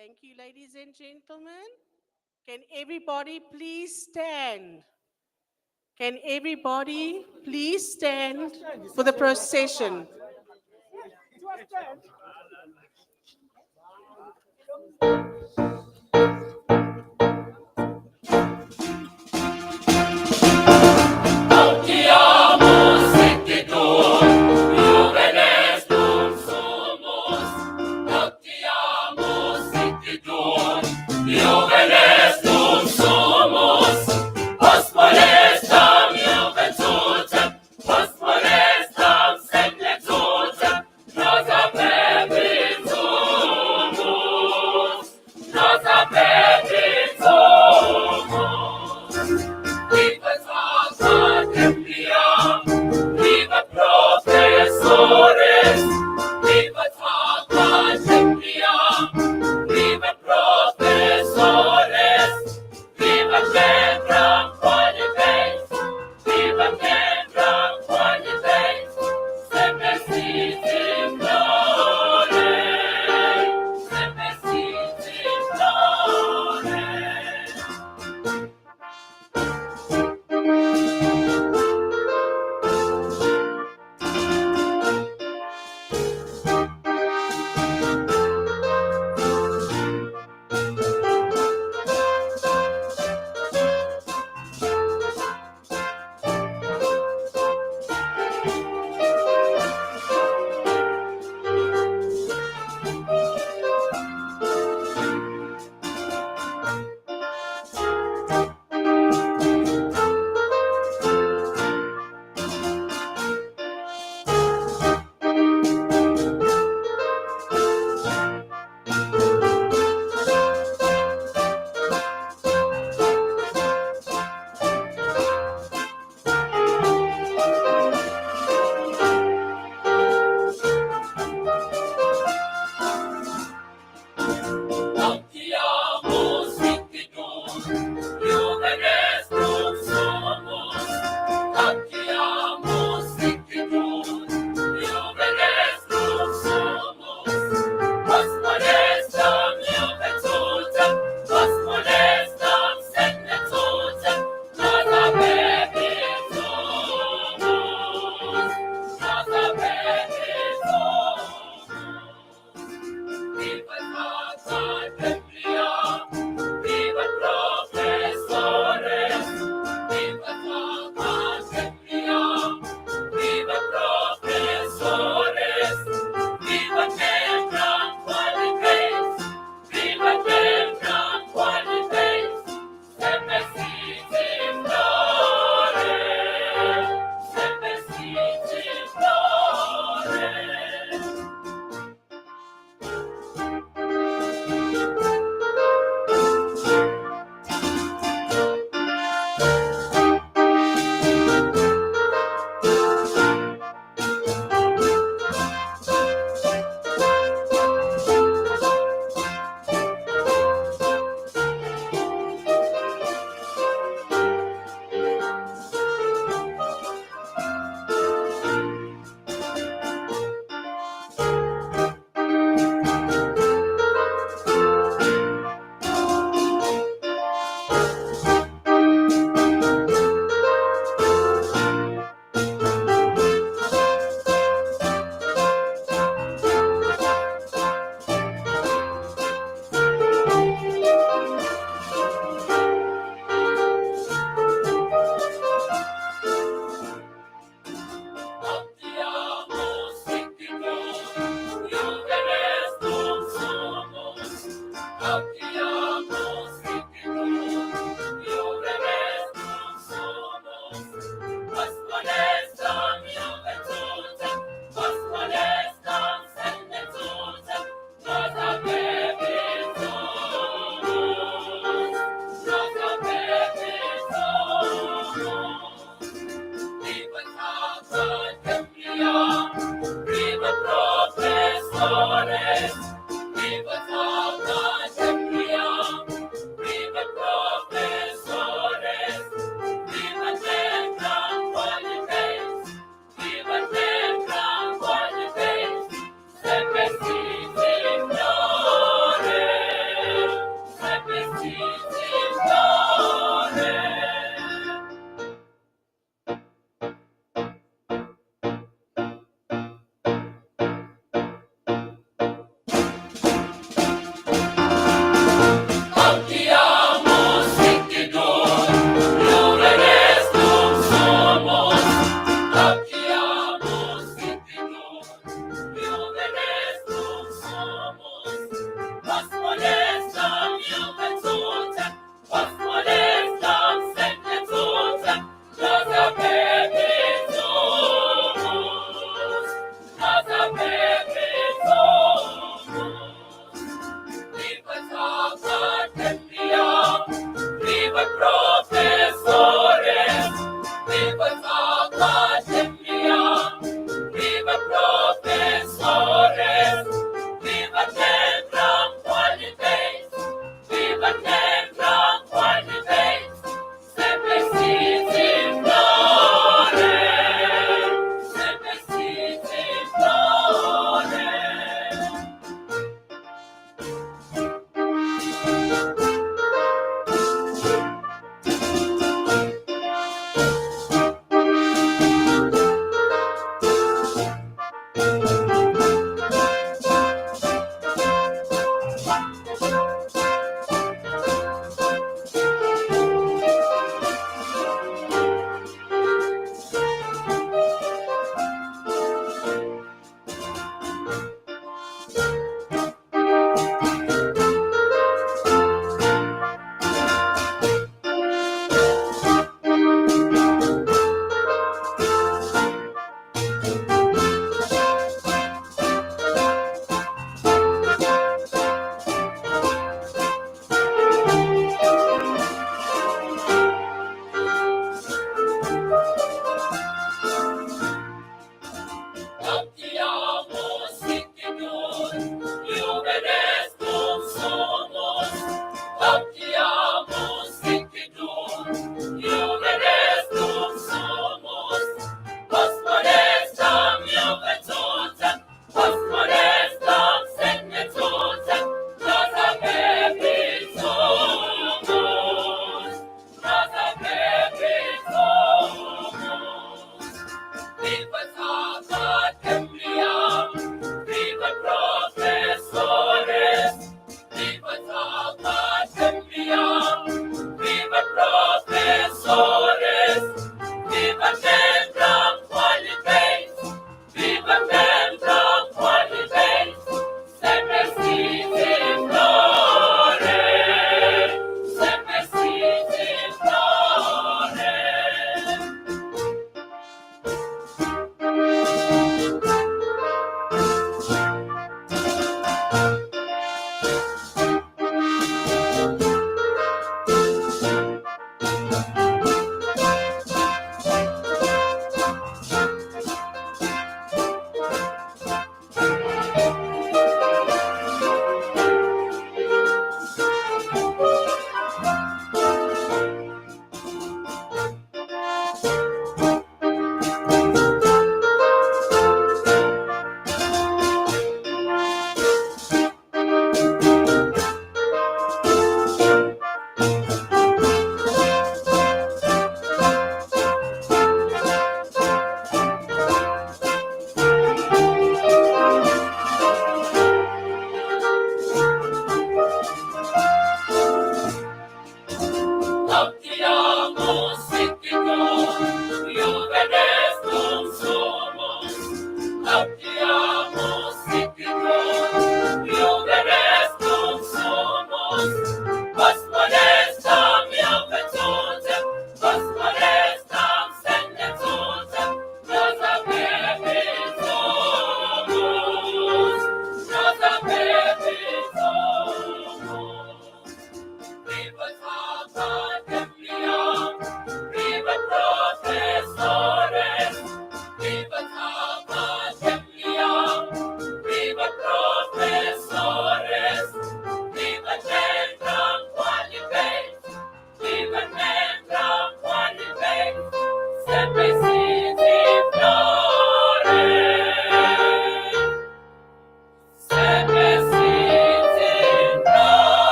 Thank you, ladies and gentlemen. Can everybody please stand? Can everybody please stand for the procession?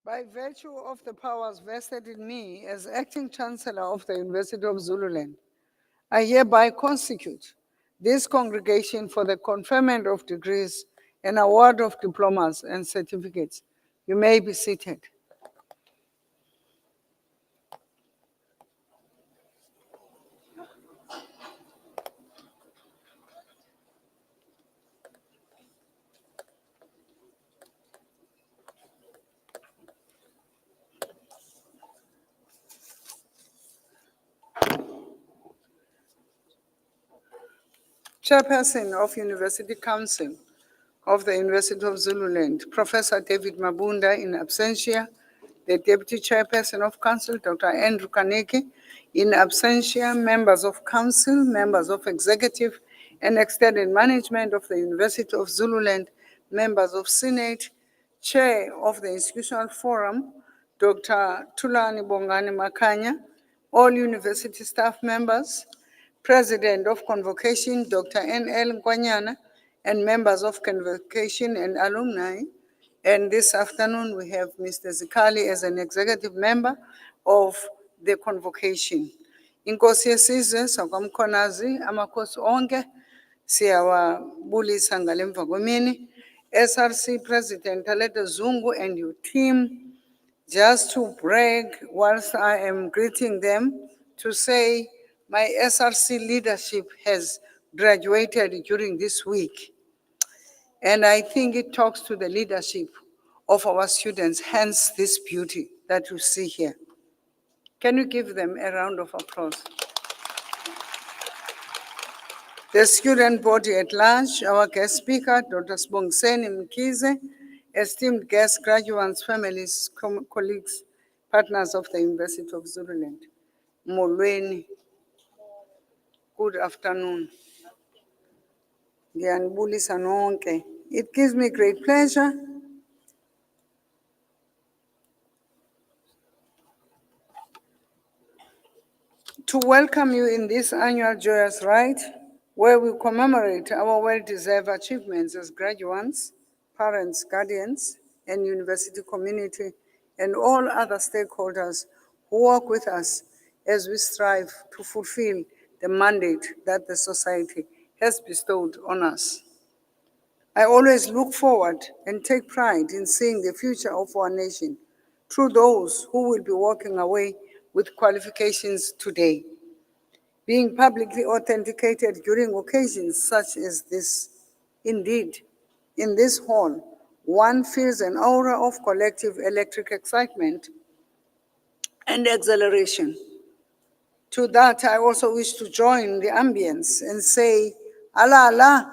By virtue of the powers vested in me as acting Chancellor of the University of Zululand, I hereby constitute this congregation for the conferment of degrees and award of diplomas and certificates. You may be seated. Chairperson of University Council of the University of Zululand, Professor David Mabunda in absentia, the Deputy Chairperson of Council, Dr. Andrew Kaneke, in absentia, members of Council, members of Executive and Extended Management of the University of Zululand, members of Senate, Chair of the Institutional Forum, Dr. Tulani Bongani Makanya, all university staff members, President of Convocation, Dr. N.L. Nkwanyana, and members of Convocation and alumni. And this afternoon, we have Mr. Zikali as an executive member of the Convocation. Inkosi yesizwe sakwamkhonazi amakhosi onke siyawabulisa ngalemva kwemini. SRC President Aleta Zungu and your team, just to brag whilst I am greeting them, to say my SRC leadership has graduated during this week. And I think it talks to the leadership of our students, hence this beauty that you see here. Can you give them a round of applause? The student body at large, our guest speaker, Dr. Sibongiseni Mkhize, esteemed guests, graduates, families, colleagues, partners of the University of Zululand. Molweni, good afternoon. Ngiyanibulisa nonke. It gives me great pleasure to welcome you in this annual joyous rite, where we commemorate our well-deserved achievements as graduates, parents, guardians, and university community, and all other stakeholders who work with us as we strive to fulfill the mandate that the society has bestowed on us. I always look forward and take pride in seeing the future of our nation through those who will be walking away with qualifications today, being publicly authenticated during occasions such as this. Indeed, in this hall, one feels an aura of collective electric excitement and exhilaration. To that, I also wish to join the ambience and say, Allah, Allah.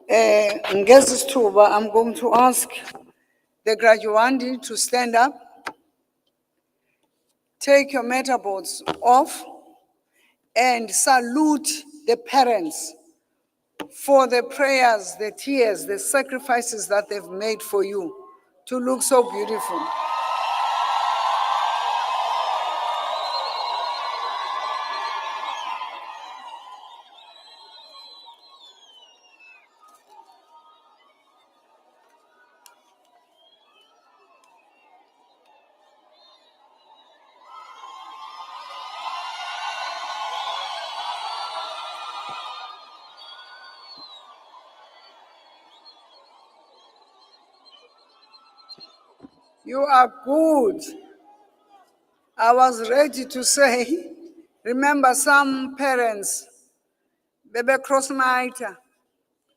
Ngezisithuba, I'm going to ask the graduandi to stand up, take your metaboards off, and salute the parents for the prayers, the tears, the sacrifices that they've made for you to look so beautiful. You are good. I was ready to say, remember some parents, bebe cross night,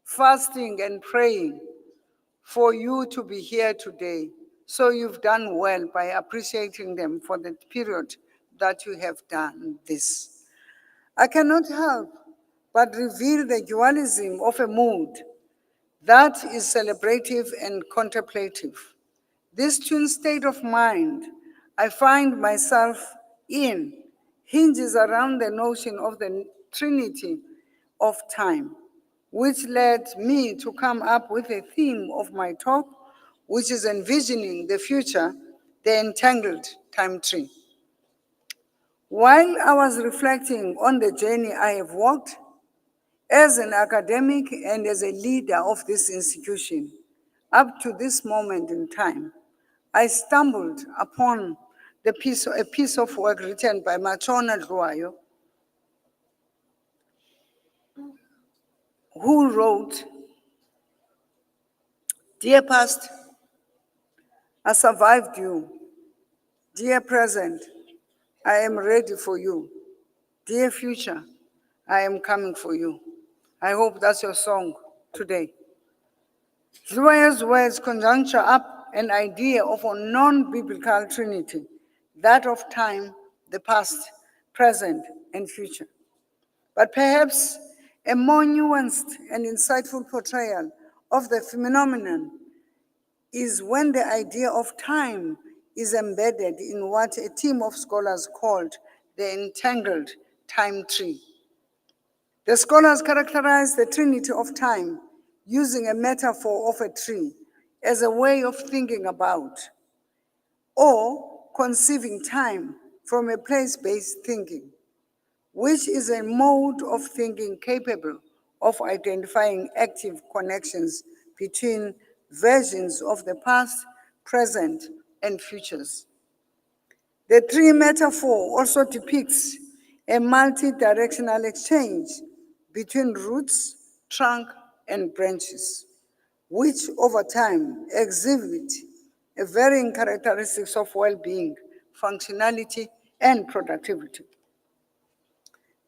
fasting and praying for you to be here today. So you've done well by appreciating them for the period that you have done this. I cannot help but reveal the dualism of a mood that is celebrative and contemplative. This twin state of mind I find myself in hinges around the notion of the trinity of time, which led me to come up with a theme of my talk, which is envisioning the future, the entangled time tree. While I was reflecting on the journey I have walked as an academic and as a leader of this institution, Up to this moment in time, I stumbled upon a piece of work written by Machona Dluwayo, who wrote, "Dear past, I survived you. Dear present, I am ready for you. Dear future, I am coming for you." I hope that's your song today. Dluwayo's words conjuncture up an idea of a non-biblical trinity, that of time, the past, present, and future. But perhaps a more nuanced and insightful portrayal of the phenomenon is when the idea of time is embedded in what a team of scholars called the entangled time tree. The scholars characterize the trinity of time using a metaphor of a tree as a way of thinking about or conceiving time from a place-based thinking, which is a mode of thinking capable of identifying active connections between versions of the past, present, and futures. The tree metaphor also depicts a multi-directional exchange between roots, trunk, and branches, which over time exhibit varying characteristics of well-being, functionality, and productivity.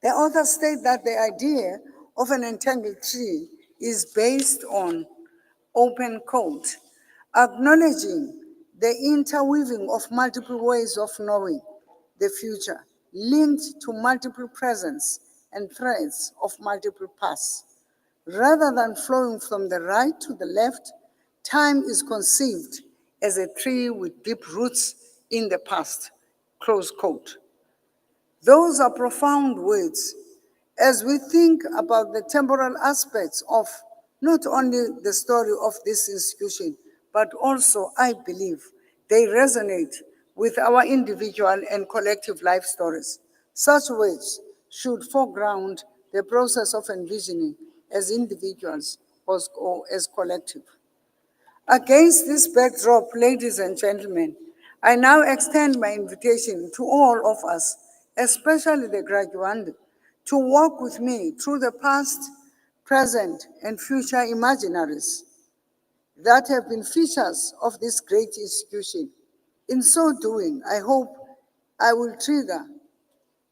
The authors state that the idea of an entangled tree is based on open code, acknowledging the interweaving of multiple ways of knowing the future, linked to multiple presents and threads of multiple paths. Rather than flowing from the right to the left, time is conceived as a tree with deep roots in the past, close quote. Those are profound words as we think about the temporal aspects of not only the story of this institution, but also, I believe, they resonate with our individual and collective life stories. Such words should foreground the process of envisioning as individuals or as collective. Against this backdrop, ladies and gentlemen, I now extend my invitation to all of us, especially the graduand, to walk with me through the past, present, and future imaginaries that have been features of this great institution. In so doing, I hope I will trigger,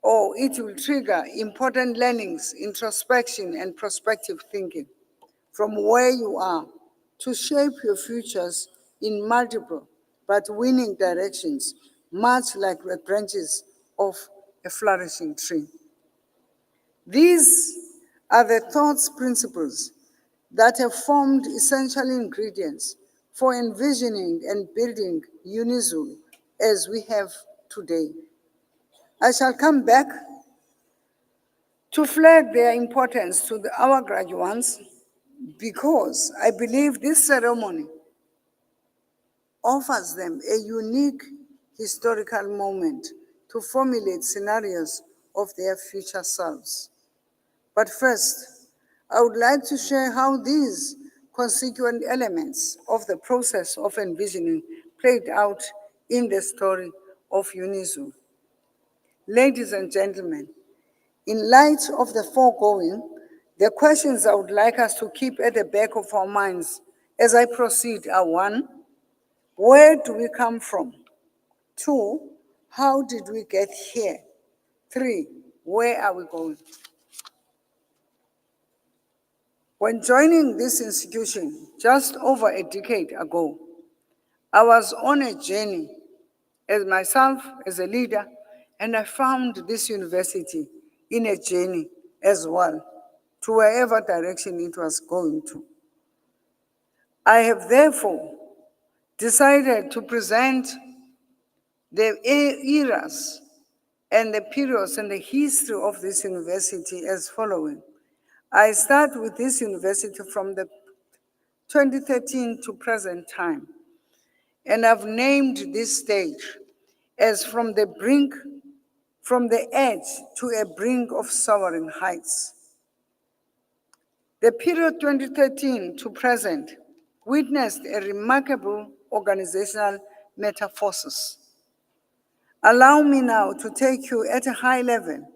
or it will trigger, important learnings, introspection, and prospective thinking from where you are to shape your futures in multiple but winning directions, much like the branches of a flourishing tree. These are the thoughts principles that have formed essential ingredients for envisioning and building UNIZU as we have today. I shall come back to flag their importance to our graduates because I believe this ceremony offers them a unique historical moment to formulate scenarios of their future selves. But first, I would like to share how these constituent elements of the process of envisioning played out in the story of UNIZU. Ladies and gentlemen, in light of the foregoing, the questions I would like us to keep at the back of our minds as I proceed are: one, where do we come from? Two, how did we get here? Three, where are we going? When joining this institution just over a decade ago, I was on a journey as myself as a leader, and I found this university in a journey as well to wherever direction it was going to. I have therefore decided to present the eras and the periods and the history of this university as following. I start with this university from the 2013 to present time, and I've named this stage as from the edge to a brink of soaring heights. The period 2013 to present witnessed a remarkable organizational metamorphosis. Allow me now to take you at a high level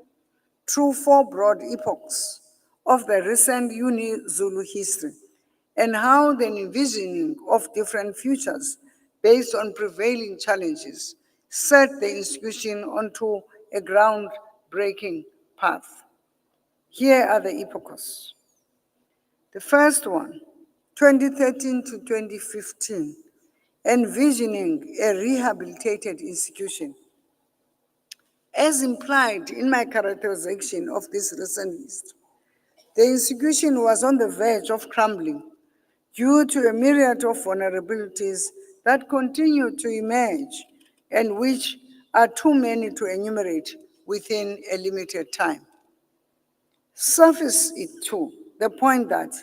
through four broad epochs of the recent Uni-Zulu history and how the envisioning of different futures based on prevailing challenges set the institution onto a groundbreaking path. Here are the epochs. The first one, 2013 to 2015, envisioning a rehabilitated institution. As implied in my characterization of this recent history, the institution was on the verge of crumbling due to a myriad of vulnerabilities that continue to emerge and which are too many to enumerate within a limited time. Suffice it to the point that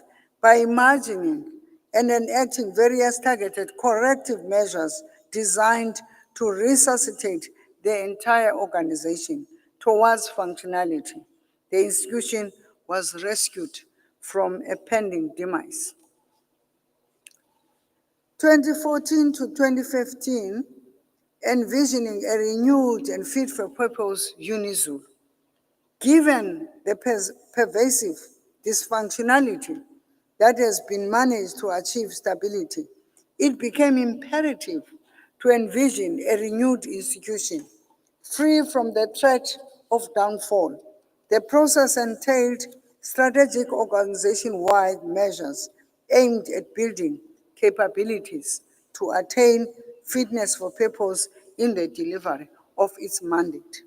by imagining and enacting various targeted corrective measures designed to resuscitate the entire organization towards functionality, the institution was rescued from a pending demise. 2014 to 2015, envisioning a renewed and fit-for-purpose UNIZUL. Given the pervasive dysfunctionality that has been managed to achieve stability, it became imperative to envision a renewed institution, free from the threat of downfall. The process entailed strategic organization-wide measures aimed at building capabilities to attain fitness for purpose in the delivery of its mandate.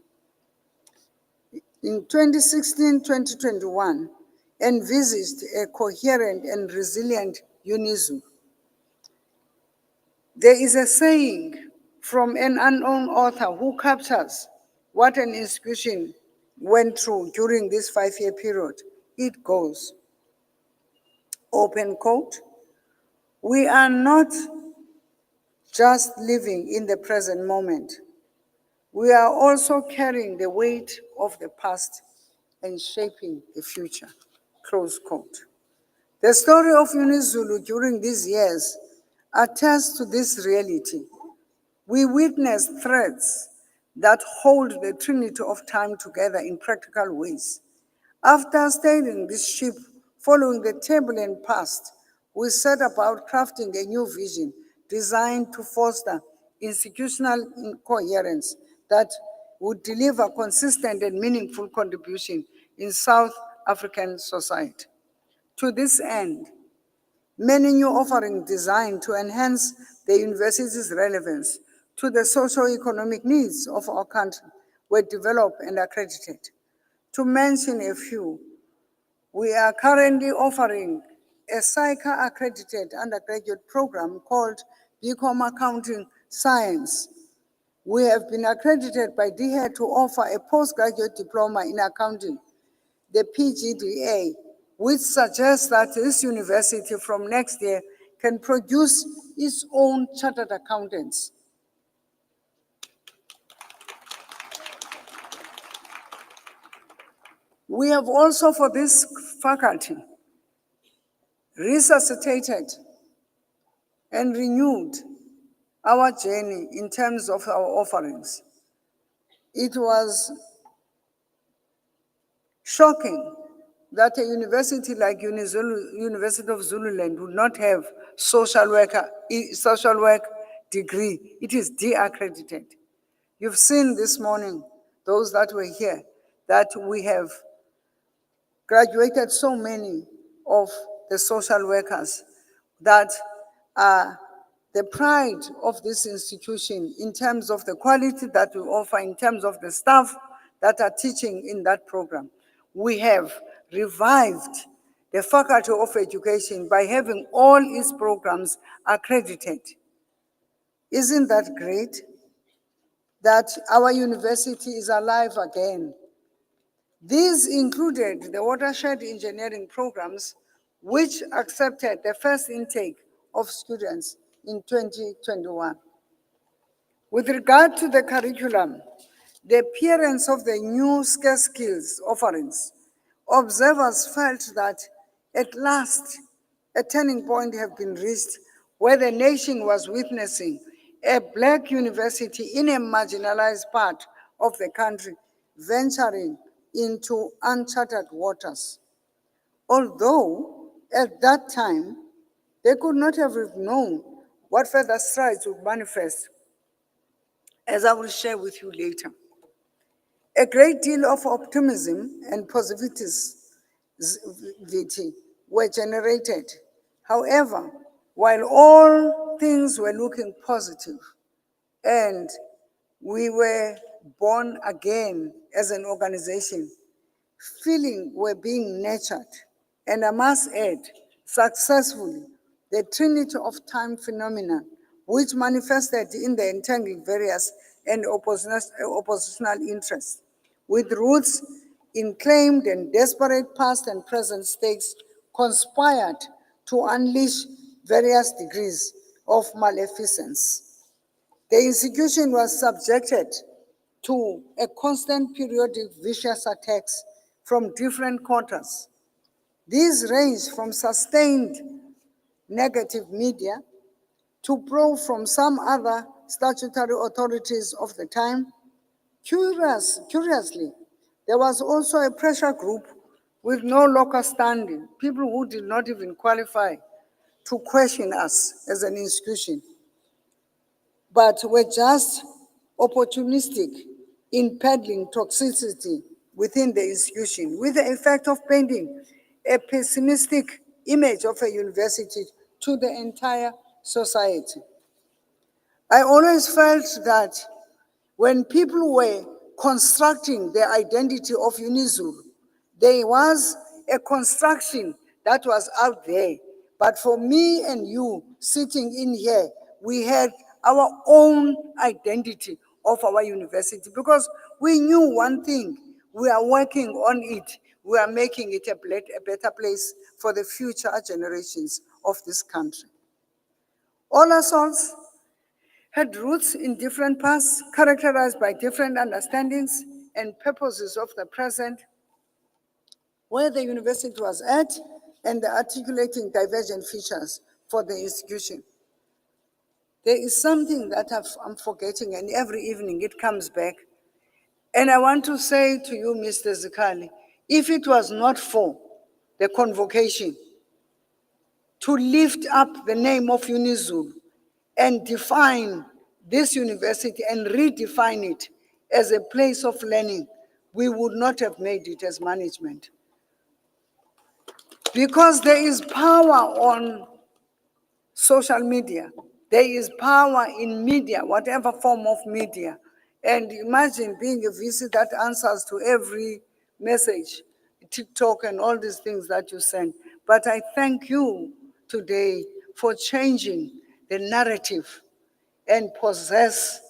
In 2016-2021, envisaged a coherent and resilient UNIZU. There is a saying from an unknown author who captures what an institution went through during this 5-year period. It goes, open quote, "We are not just living in the present moment. We are also carrying the weight of the past and shaping the future," close quote. The story of UniZulu during these years attests to this reality. We witness threads that hold the trinity of time together in practical ways. After steering this ship following the turbulent past, we set about crafting a new vision designed to foster institutional coherence that would deliver consistent and meaningful contribution in South African society. To this end, many new offerings designed to enhance the university's relevance to the socio-economic needs of our country were developed and accredited. To mention a few, we are currently offering a SAICA-accredited undergraduate program called BCom Accounting Science. We have been accredited by DHET to offer a postgraduate diploma in accounting, the PGDA, which suggests that this university from next year can produce its own chartered accountants. We have also, for this faculty, resuscitated and renewed our journey in terms of our offerings. It was shocking that a university like University of Zululand would not have social work degree. It is de-accredited. You've seen this morning, those that were here, that we have graduated so many of the social workers that are the pride of this institution in terms of the quality that we offer, in terms of the staff that are teaching in that program. We have revived the Faculty of Education by having all its programs accredited. Isn't that great? That our university is alive again. These included the watershed engineering programs, which accepted the first intake of students in 2021. With regard to the curriculum, the appearance of the new scarce skills offerings, observers felt that at last a turning point had been reached where the nation was witnessing a black university in a marginalized part of the country venturing into uncharted waters. Although at that time they could not have known what further strides would manifest, as I will share with you later. A great deal of optimism and positivity were generated. However, while all things were looking positive and we were born again as an organization, feeling were being nurtured, and I must add, successfully, the trinity of time phenomenon, which manifested in the entangled various and oppositional interests, with roots in claimed and desperate past and present stakes, conspired to unleash various degrees of maleficence. The institution was subjected to a constant periodic vicious attacks from different quarters. These range from sustained negative media to probe from some other statutory authorities of the time. Curiously, there was also a pressure group with no local standing, people who did not even qualify to question us as an institution, but were just opportunistic in peddling toxicity within the institution, with the effect of painting a pessimistic image of a university to the entire society. I always felt that when people were constructing the identity of UNIZUL, there was a construction that was out there. But for me and you sitting in here, we had our own identity of our university because we knew one thing, we are working on it, we are making it a better place for the future generations of this country. All assaults had roots in different paths, characterized by different understandings and purposes of the present, where the university was at, and the articulating divergent features for the institution. There is something that I'm forgetting, and every evening it comes back. And I want to say to you, Mr. Zikali, if it was not for the convocation to lift up the name of UNIZUL and define this university and redefine it as a place of learning, we would not have made it as management. Because there is power on social media, there is power in media, whatever form of media. And imagine being a VC that answers to every message, TikTok and all these things that you send. But I thank you today for changing the narrative and possess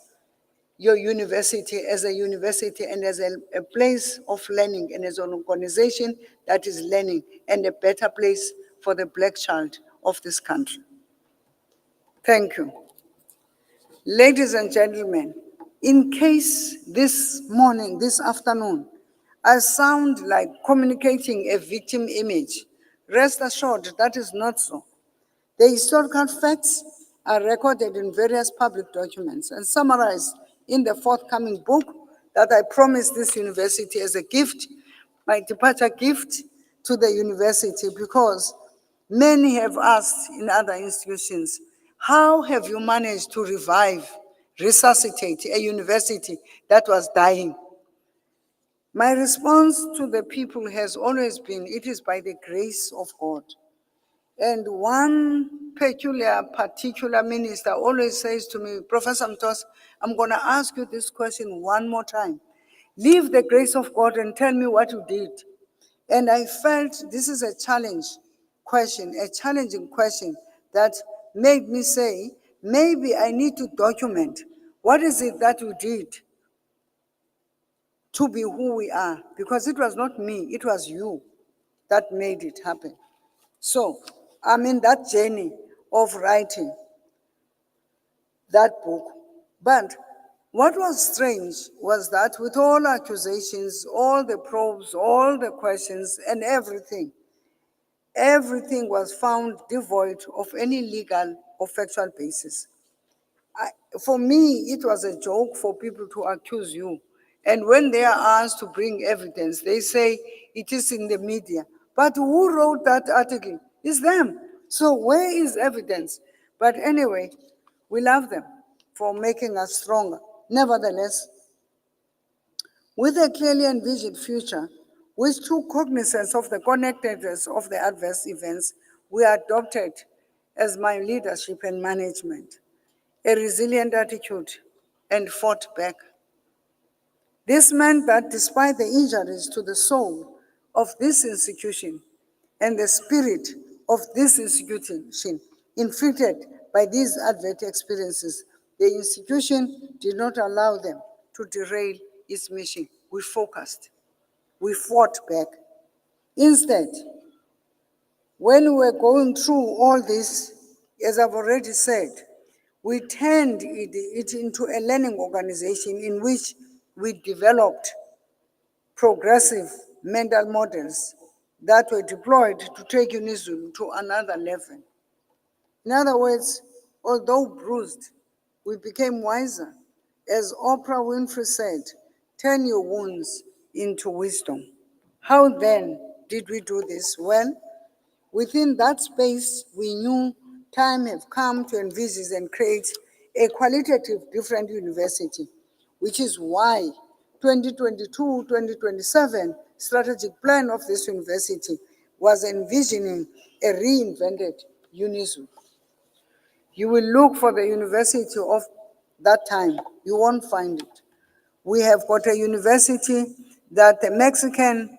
your university as a university and as a place of learning and as an organization that is learning and a better place for the black child of this country. Thank you. Ladies and gentlemen, in case this morning, this afternoon, I sound like communicating a victim image, rest assured that is not so. The historical facts are recorded in various public documents and summarized in the forthcoming book that I promised this university as a gift, my departure gift to the university, because many have asked in other institutions, how have you managed to revive, resuscitate a university that was dying? My response to the people has always been, it is by the grace of God. And one particular minister always says to me, Professor Mtos, I'm going to ask you this question one more time. Leave the grace of God and tell me what you did. And I felt this is a challenging question that made me say, maybe I need to document what is it that you did to be who we are, because it was not me, it was you that made it happen. So I'm in that journey of writing that book. But what was strange was that with all accusations, all the probes, all the questions and everything was found devoid of any legal or factual basis. For me, it was a joke for people to accuse you. And when they are asked to bring evidence, they say it is in the media. But who wrote that article? It's them. So where is evidence? But anyway, we love them for making us stronger. Nevertheless, with a clearly envisioned future, which took cognizance of the connectedness of the adverse events, we adopted as my leadership and management a resilient attitude and fought back. This meant that despite the injuries to the soul of this institution and the spirit of this institution inflicted by these adverse experiences, the institution did not allow them to derail its mission. We focused, we fought back. Instead, when we were going through all this, as I've already said, we turned it into a learning organization in which we developed progressive mental models that were deployed to take UNIZUL to another level. In other words, although bruised, we became wiser. As Oprah Winfrey said, turn your wounds into wisdom. How then did we do this? Well, within that space, we knew time had come to envisage and create a qualitative different university, which is why 2022-2027 strategic plan of this university was envisioning a reinvented UNIZU. You will look for the university of that time, you won't find it. We have got a university that the Mexican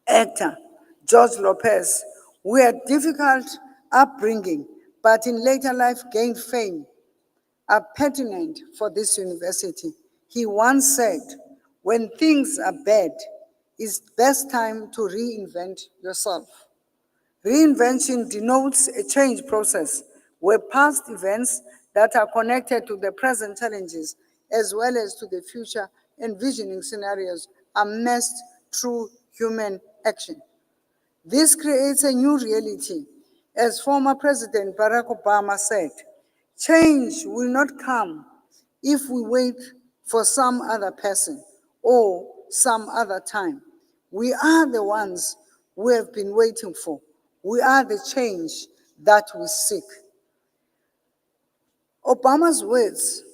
actor, George Lopez, who had difficult upbringing, but in later life gained fame, are pertinent for this university. He once said, when things are bad, it's best time to reinvent yourself. Reinvention denotes a change process where past events that are connected to the present challenges as well as to the future envisioning scenarios are meshed through human action. This creates a new reality. As former President Barack Obama said, change will not come if we wait for some other person or some other time. We are the ones we have been waiting for. We are the change that we seek. Obama's words,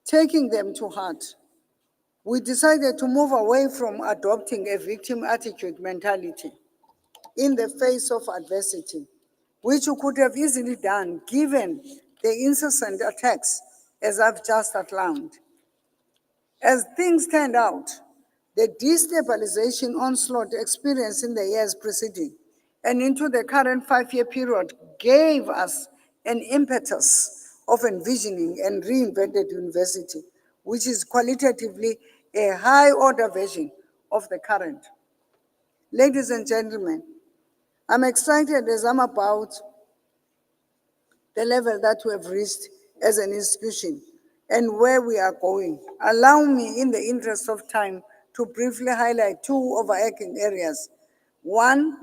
taking them to heart, we decided to move away from adopting a victim attitude mentality in the face of adversity, which we could have easily done given the incessant attacks as I've just outlined. As things turned out, the destabilization onslaught experienced in the years preceding and into the current 5-year period gave us an impetus of envisioning and reinvented university, which is qualitatively a high-order version of the current. Ladies and gentlemen, I'm excited as I'm about the level that we have reached as an institution and where we are going. Allow me, in the interest of time, to briefly highlight two overarching areas. One,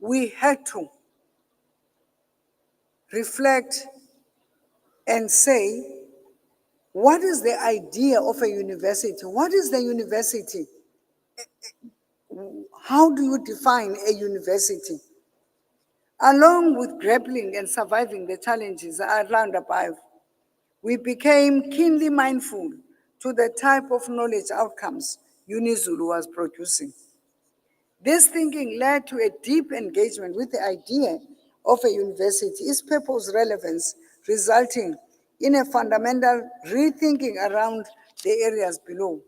we had to reflect and say, what is the idea of a university? What is the university? How do you define a university? Along with grappling and surviving the challenges outlined above, we became keenly mindful to the type of knowledge outcomes UNIZUL was producing. This thinking led to a deep engagement with the idea of a university, its purpose, relevance, resulting in a fundamental rethinking around the areas below.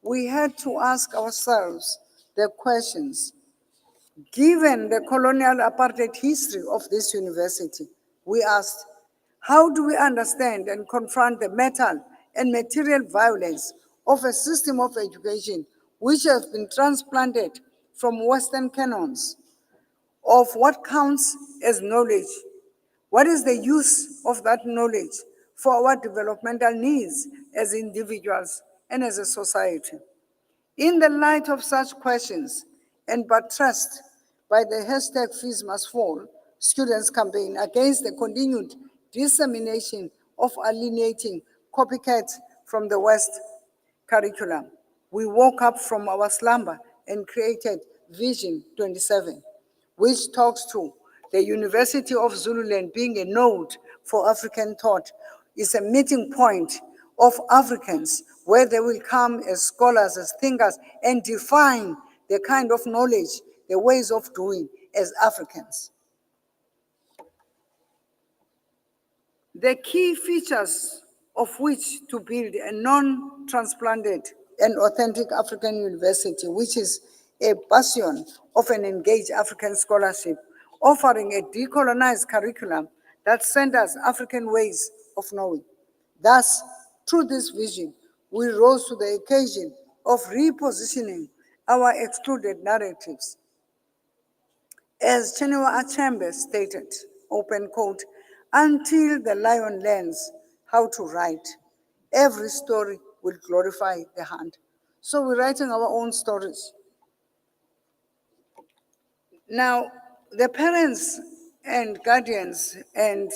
We had to ask ourselves the questions. Given the colonial apartheid history of this university, we asked, how do we understand and confront the mental and material violence of a system of education which has been transplanted from Western canons of what counts as knowledge? What is the use of that knowledge for our developmental needs as individuals and as a society? In the light of such questions, and buttressed by the hashtag fees must fall, students' campaign against the continued dissemination of alienating copycats from the West curriculum. We woke up from our slumber and created Vision 27, which talks to the University of Zululand being a node for African thought, is a meeting point of Africans where they will come as scholars, as thinkers, and define the kind of knowledge, the ways of doing as Africans. The key features of which to build a non-transplanted and authentic African university, which is a bastion of an engaged African scholarship, offering a decolonized curriculum that centers African ways of knowing. Thus, through this vision, we rose to the occasion of repositioning our excluded narratives. As Chinua Achebe stated, open quote, until the lion learns how to write, every story will glorify the hand. So we're writing our own stories. Now, the parents and guardians and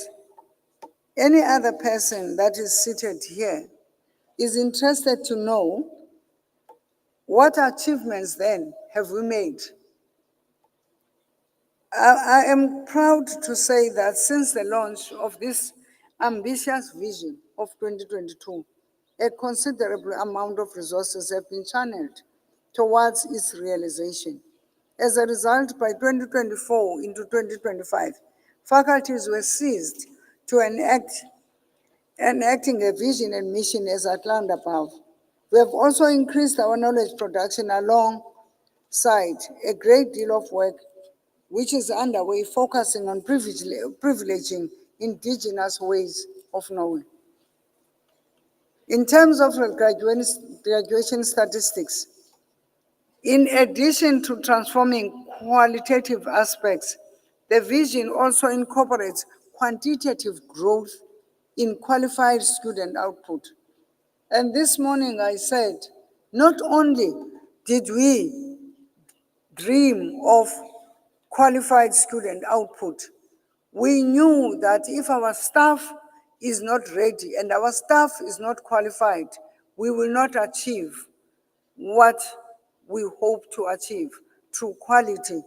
any other person that is seated here is interested to know what achievements then have we made. I am proud to say that since the launch of this ambitious vision of 2022, a considerable amount of resources have been channeled towards its realization. As a result, by 2024 into 2025, faculties were seized to enacting a vision and mission as outlined above. We have also increased our knowledge production alongside a great deal of work which is underway, focusing on privileging indigenous ways of knowing. In terms of graduation statistics, in addition to transforming qualitative aspects, the vision also incorporates quantitative growth in qualified student output. And this morning I said, not only did we dream of qualified student output, we knew that if our staff is not ready and our staff is not qualified, we will not achieve what we hope to achieve through quality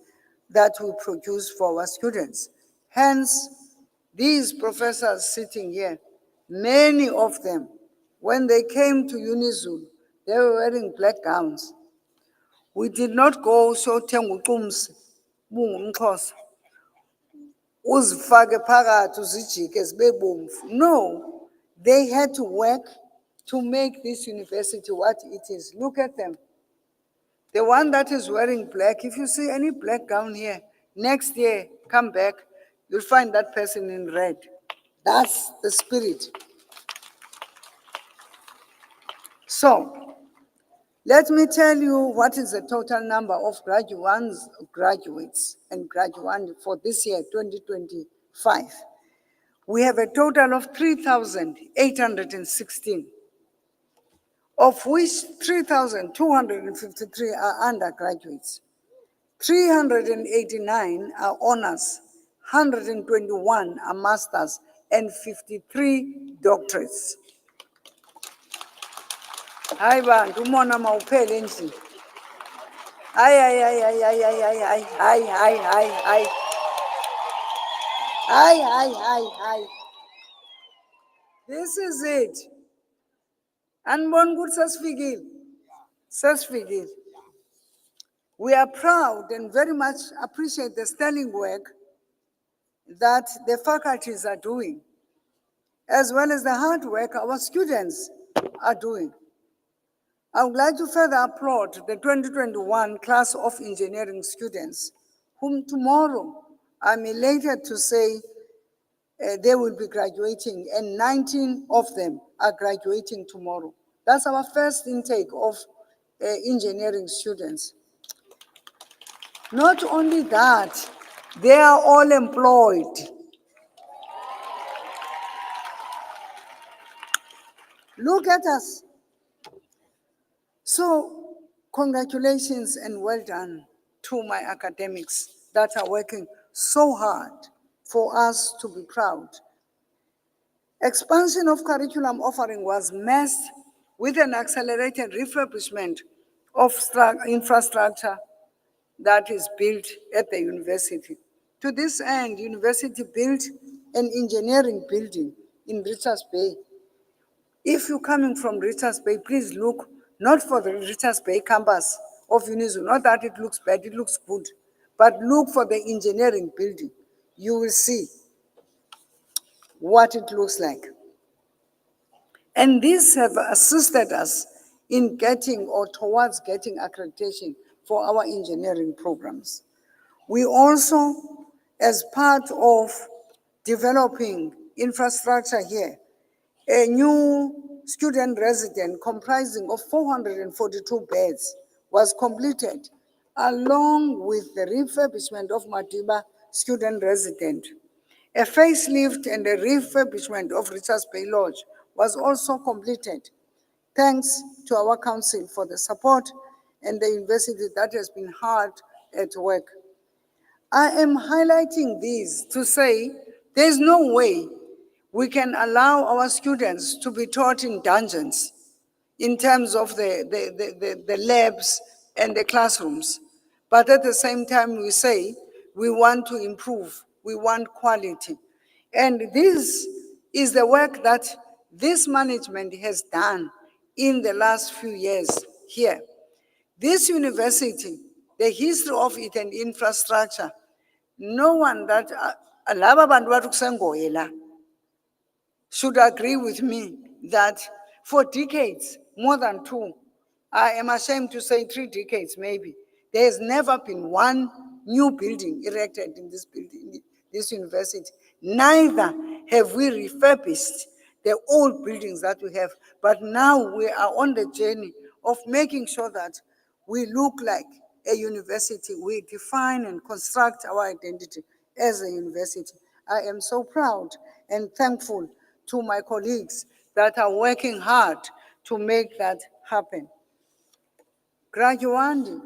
that we produce for our students. Hence, these professors sitting here, many of them, when they came to UniZulu, they were wearing black gowns. We did not go so tenguqumsi bungumxhosa uzifake phakathi uzijike zibebomvu. No, they had to work to make this university what it is. Look at them. The one that is wearing black, if you see any black gown here, next year, come back, you'll find that person in red. That's the spirit. So, let me tell you what is the total number of graduates and graduands for this year, 2025. We have a total of 3,816, of which 3,253 are undergraduates, 389 are honors, 121 are masters, and 53 doctorates. Hayi bantu umona mawuphele endlini. Hayi hayi hayi hayi hayi hayi hayi hayi hayi hayi. Hayi hayi hayi hayi. This is it. Anibona ukuthi sesifikile. Sesifikile. We are proud and very much appreciate the sterling work that the faculties are doing, as well as the hard work our students are doing. I would like to further applaud the 2021 class of engineering students, whom tomorrow I'm elated to say they will be graduating, and 19 of them are graduating tomorrow. That's our first intake of engineering students. Not only that, they are all employed. Look at us. So, congratulations and well done to my academics that are working so hard for us to be proud. Expansion of curriculum offering was matched with an accelerated refurbishment of infrastructure that is built at the university. To this end, university built an engineering building in Richards Bay. If you're coming from Richards Bay, please look not for the Richards Bay campus of UNIZU, not that it looks bad, it looks good, but look for the engineering building. You will see what it looks like. And these have assisted us in getting or towards getting accreditation for our engineering programs. We also, as part of developing infrastructure here, a new student residence comprising of 442 beds was completed, along with the refurbishment of Madiba student residence. A facelift and a refurbishment of Richards Bay Lodge was also completed. Thanks to our council for the support and the university that has been hard at work. I am highlighting these to say there's no way we can allow our students to be taught in dungeons in terms of the labs and the classrooms. But at the same time, we say we want to improve, we want quality. And this is the work that this management has done in the last few years here. This university, the history of it and infrastructure, no one that laba bantu bathi kusengoye la should agree with me that for decades, more than two, I am ashamed to say 3 decades maybe, there has never been one new building erected in this building, this university. Neither have we refurbished the old buildings that we have, but now we are on the journey of making sure that we look like a university. We define and construct our identity as a university. I am so proud and thankful to my colleagues that are working hard to make that happen. Graduandi,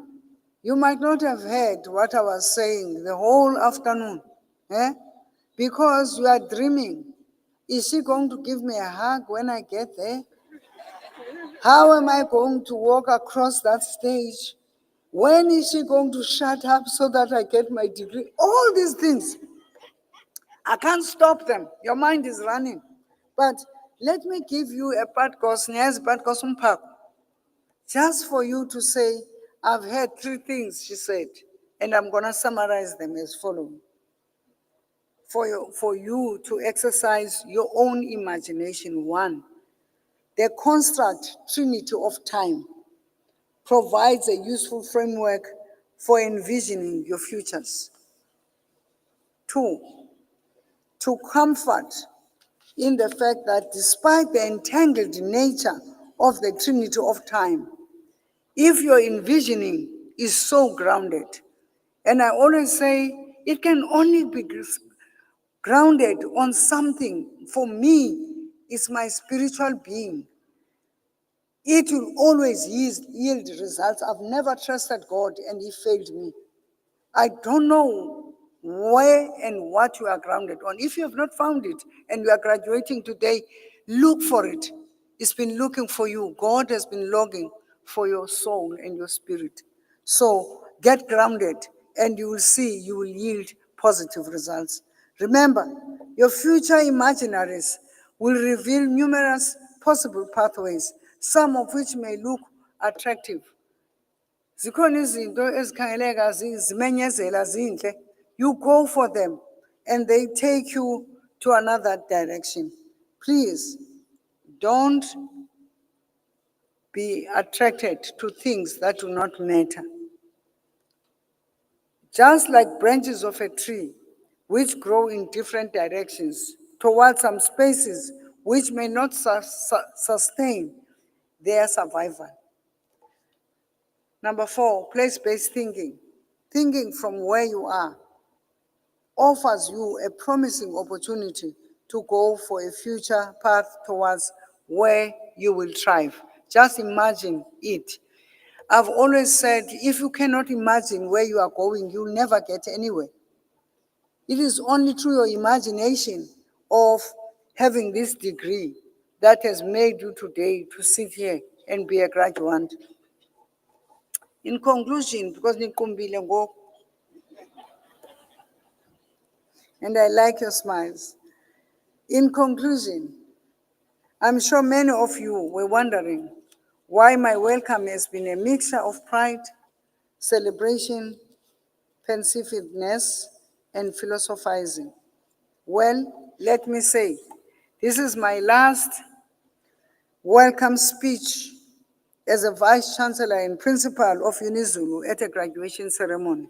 you might not have heard what I was saying the whole afternoon, because you are dreaming. Is she going to give me a hug when I get there? How am I going to walk across that stage? When is she going to shut up so that I get my degree? All these things. I can't stop them. Your mind is running. But let me give you a part just for you to say, I've heard 3 things, she said, and I'm going to summarize them as follows. For you to exercise your own imagination. 1, the construct trinity of time provides a useful framework for envisioning your futures. 2, to comfort in the fact that despite the entangled nature of the trinity of time, if your envisioning is so grounded, and I always say it can only be grounded on something, for me, is my spiritual being. It will always yield results. I've never trusted God and He failed me. I don't know where and what you are grounded on. If you have not found it and you are graduating today, look for it. It's been looking for you. God has been longing for your soul and your spirit. So get grounded and you will see you will yield positive results. Remember, your future imaginaries will reveal numerous possible pathways, some of which may look attractive. Zikhona izinto ezikhangeleka zimenyezela zinhle, you go for them and they take you to another direction. Please don't be attracted to things that do not matter. Just like branches of a tree which grow in different directions towards some spaces which may not sustain their survival. Number 4, place-based thinking. Thinking from where you are offers you a promising opportunity to go for a future path towards where you will thrive. Just imagine it. I've always said, if you cannot imagine where you are going, you'll never get anywhere. It is only through your imagination of having this degree that has made you today to sit here and be a graduate. In conclusion, because nikumbile ngoku, and I like your smiles. In conclusion, I'm sure many of you were wondering why my welcome has been a mixture of pride, celebration, pensiveness, and philosophizing. Well, let me say, this is my last welcome speech as a Vice Chancellor and Principal of UniZulu at a graduation ceremony.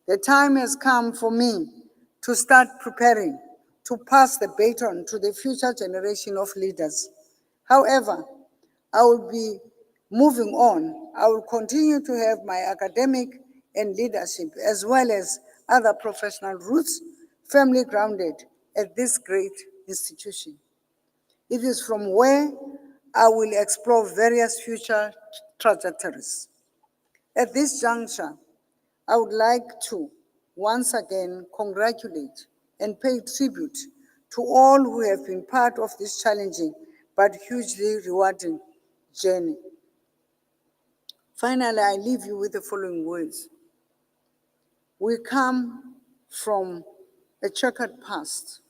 The time has come for me to start preparing to pass the baton to the future generation of leaders. However, I will be moving on. I will continue to have my academic and leadership as well as other professional roots firmly grounded at this great institution. It is from where I will explore various future trajectories. At this juncture, I would like to once again congratulate and pay tribute to all who have been part of this challenging but hugely rewarding journey. Finally, I leave you with the following words. We come from a checkered past.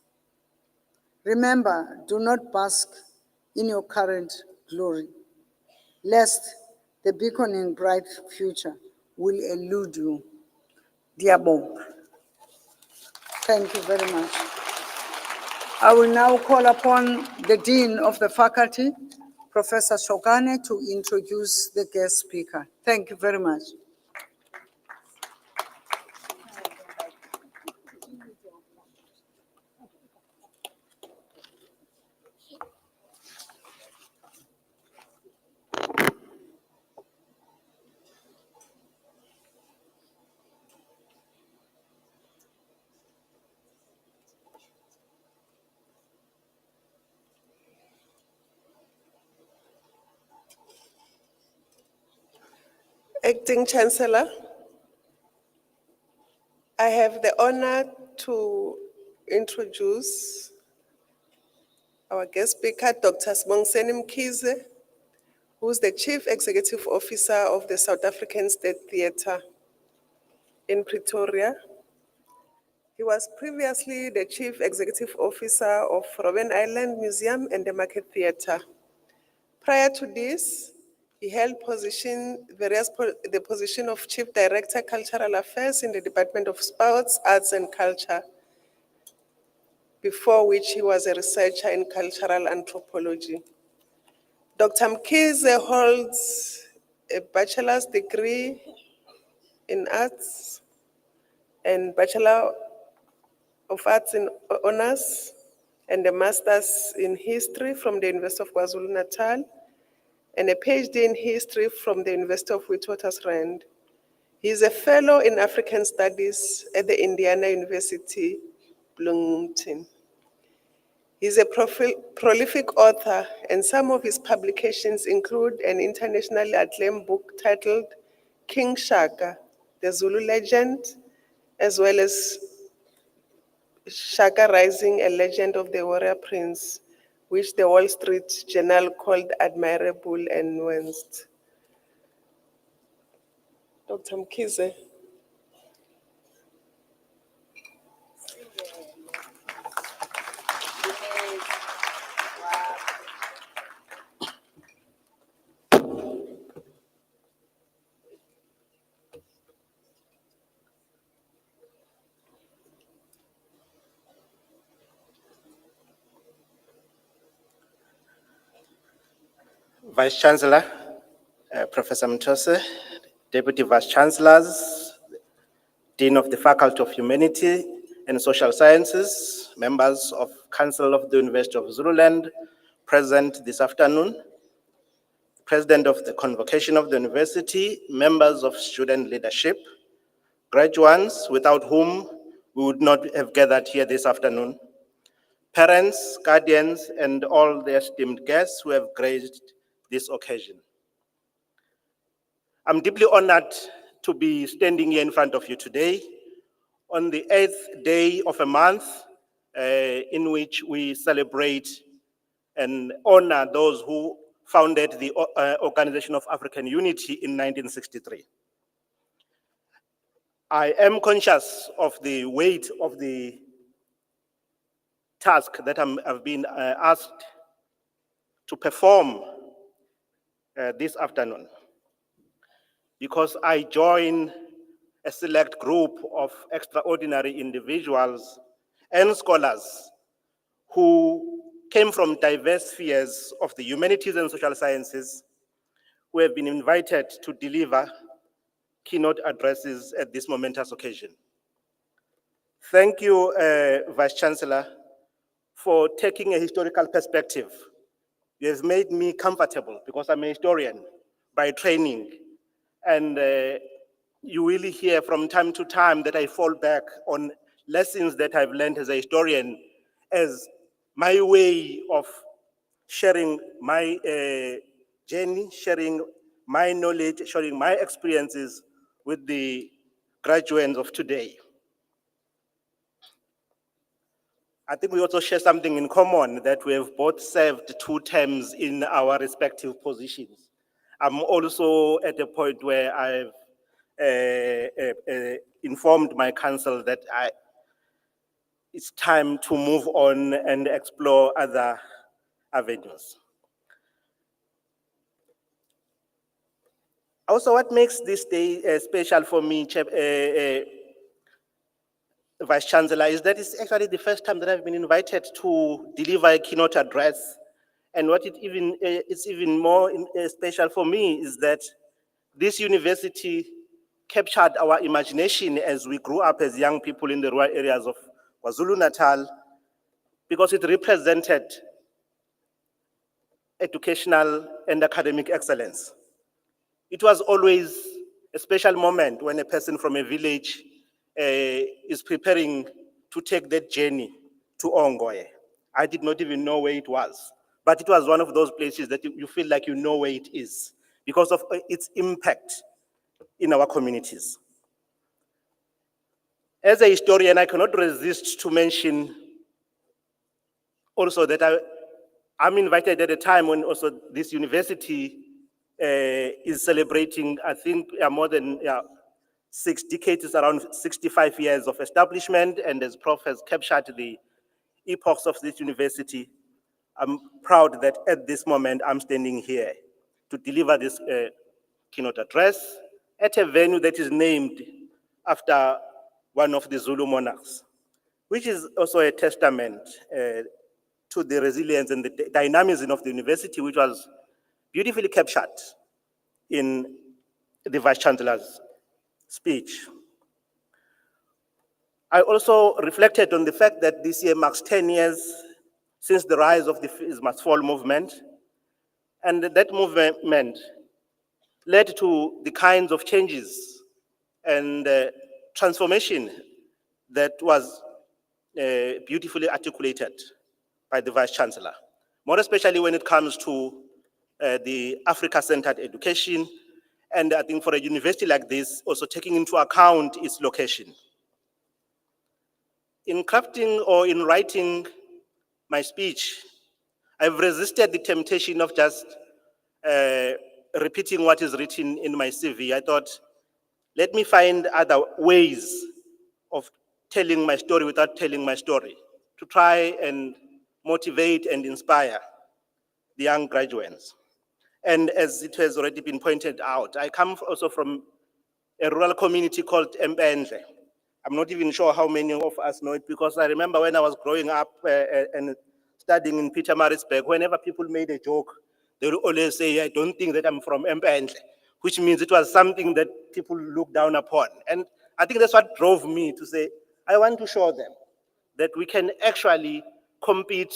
Remember, do not bask in your current glory, lest the beaconing bright future will elude you. Diabonga. Thank you very much. I will now call upon the Dean of the Faculty, Professor Shokane, to introduce the guest speaker. Thank you very much. Acting Chancellor, I have the honor to introduce our guest speaker, Dr. Sibongiseni Mkhize, who is the Chief Executive Officer of the South African State Theatre in Pretoria. He was previously the Chief Executive Officer of Robben Island Museum and the Market Theatre. Prior to this, he held the position of Chief Director, Cultural Affairs in the Department of Sports, Arts and Culture, before which he was a researcher in cultural anthropology. Dr. Mkhize holds a bachelor's degree in arts and Bachelor of Arts in Honors and a master's in history from the University of KwaZulu-Natal and a PhD in history from the University of Witwatersrand. He is a fellow in African Studies at the Indiana University, Bloomington. He is a prolific author, and some of his publications include an internationally acclaimed book titled King Shaka, the Zulu Legend, as well as Shaka Rising, a Legend of the Warrior Prince, which the Wall Street Journal called admirable and nuanced. Dr. Mkhize. Vice Chancellor, Professor Mtose, Deputy Vice Chancellors, Dean of the Faculty of Humanities and Social Sciences, members of Council of the University of Zululand, present this afternoon, President of the Convocation of the University, members of student leadership, graduates without whom we would not have gathered here this afternoon, parents, guardians, and all the esteemed guests who have graced this occasion. I'm deeply honored to be standing here in front of you today on the 8th day of a month in which we celebrate and honor those who founded the Organization of African Unity in 1963. I am conscious of the weight of the task that I've been asked to perform this afternoon, because I join a select group of extraordinary individuals and scholars who came from diverse spheres of the humanities and social sciences, who have been invited to deliver keynote addresses at this momentous occasion. Thank you, Vice Chancellor, for taking a historical perspective. You have made me comfortable because I'm a historian by training, and you will hear from time to time that I fall back on lessons that I've learned as a historian as my way of sharing my journey, sharing my knowledge, sharing my experiences with the graduates of today. I think we also share something in common, that we have both served 2 terms in our respective positions. I'm also at a point where I've informed my council that it's time to move on and explore other avenues. Also, what makes this day special for me, Vice Chancellor, is that it's actually the first time that I've been invited to deliver a keynote address. And what it's even more special for me is that this university captured our imagination as we grew up as young people in the rural areas of KwaZulu-Natal, because it represented educational and academic excellence. It was always a special moment when a person from a village is preparing to take that journey to Ongoye. I did not even know where it was, but it was one of those places that you feel like you know where it is because of its impact in our communities. As a historian, I cannot resist to mention also that I'm invited at a time when also this university is celebrating, I think, more than 6 decades, around 65 years of establishment, and as Prof has captured the epochs of this university, I'm proud that at this moment I'm standing here to deliver this keynote address at a venue that is named after one of the Zulu monarchs, which is also a testament to the resilience and the dynamism of the university, which was beautifully captured in the Vice Chancellor's speech. I also reflected on the fact that this year marks 10 years since the rise of the Fees Must Fall movement, and that movement led to the kinds of changes and transformation that was beautifully articulated by the Vice Chancellor, more especially when it comes to the Africa-centered education, and I think for a university like this, also taking into account its location. In crafting or in writing my speech, I've resisted the temptation of just repeating what is written in my CV. I thought, let me find other ways of telling my story without telling my story, to try and motivate and inspire the young graduates. And as it has already been pointed out, I come also from a rural community called Mpendle. I'm not even sure how many of us know it, because I remember when I was growing up and studying in Pietermaritzburg, whenever people made a joke, they would always say, I don't think that I'm from Mpendle, which means it was something that people looked down upon. And I think that's what drove me to say, I want to show them that we can actually compete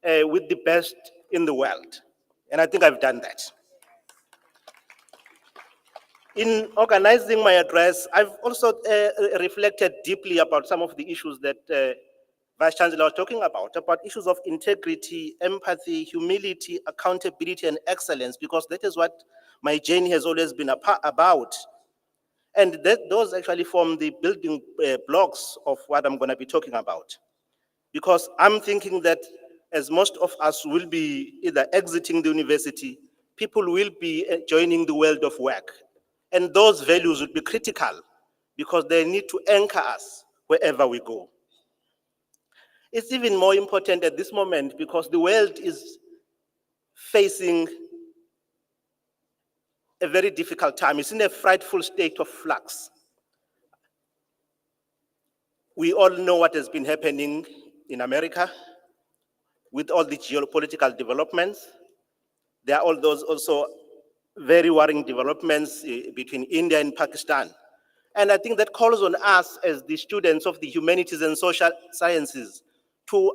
with the best in the world. And I think I've done that. In organizing my address, I've also reflected deeply about some of the issues that Vice Chancellor was talking about issues of integrity, empathy, humility, accountability, and excellence, because that is what my journey has always been about. And those actually form the building blocks of what I'm going to be talking about. Because I'm thinking that as most of us will be either exiting the university, people will be joining the world of work. And those values would be critical because they need to anchor us wherever we go. It's even more important at this moment because the world is facing a very difficult time. It's in a frightful state of flux. We all know what has been happening in America with all the geopolitical developments. There are all those also very worrying developments between India and Pakistan. And I think that calls on us as the students of the humanities and social sciences to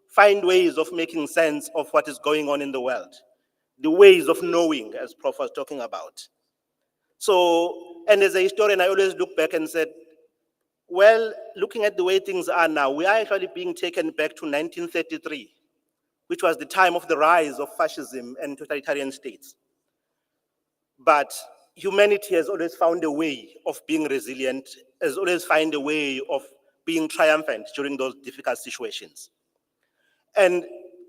find ways of making sense of what is going on in the world, the ways of knowing, as Prof was talking about. So, and as a historian, I always look back and said, well, looking at the way things are now, we are actually being taken back to 1933, which was the time of the rise of fascism and totalitarian states. But humanity has always found a way of being resilient, has always found a way of being triumphant during those difficult situations. And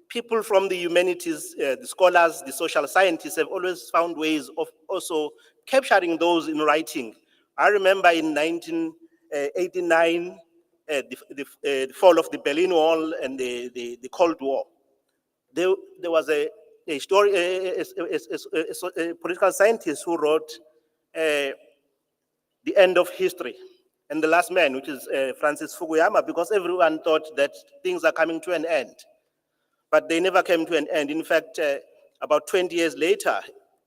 people from the humanities, the scholars, the social scientists have always found ways of also capturing those in writing. I remember in 1989, the fall of the Berlin Wall and the Cold War. There was a political scientist who wrote The End of History and The Last Man, which is Francis Fukuyama, because everyone thought that things are coming to an end. But they never came to an end. In fact, about 20 years later,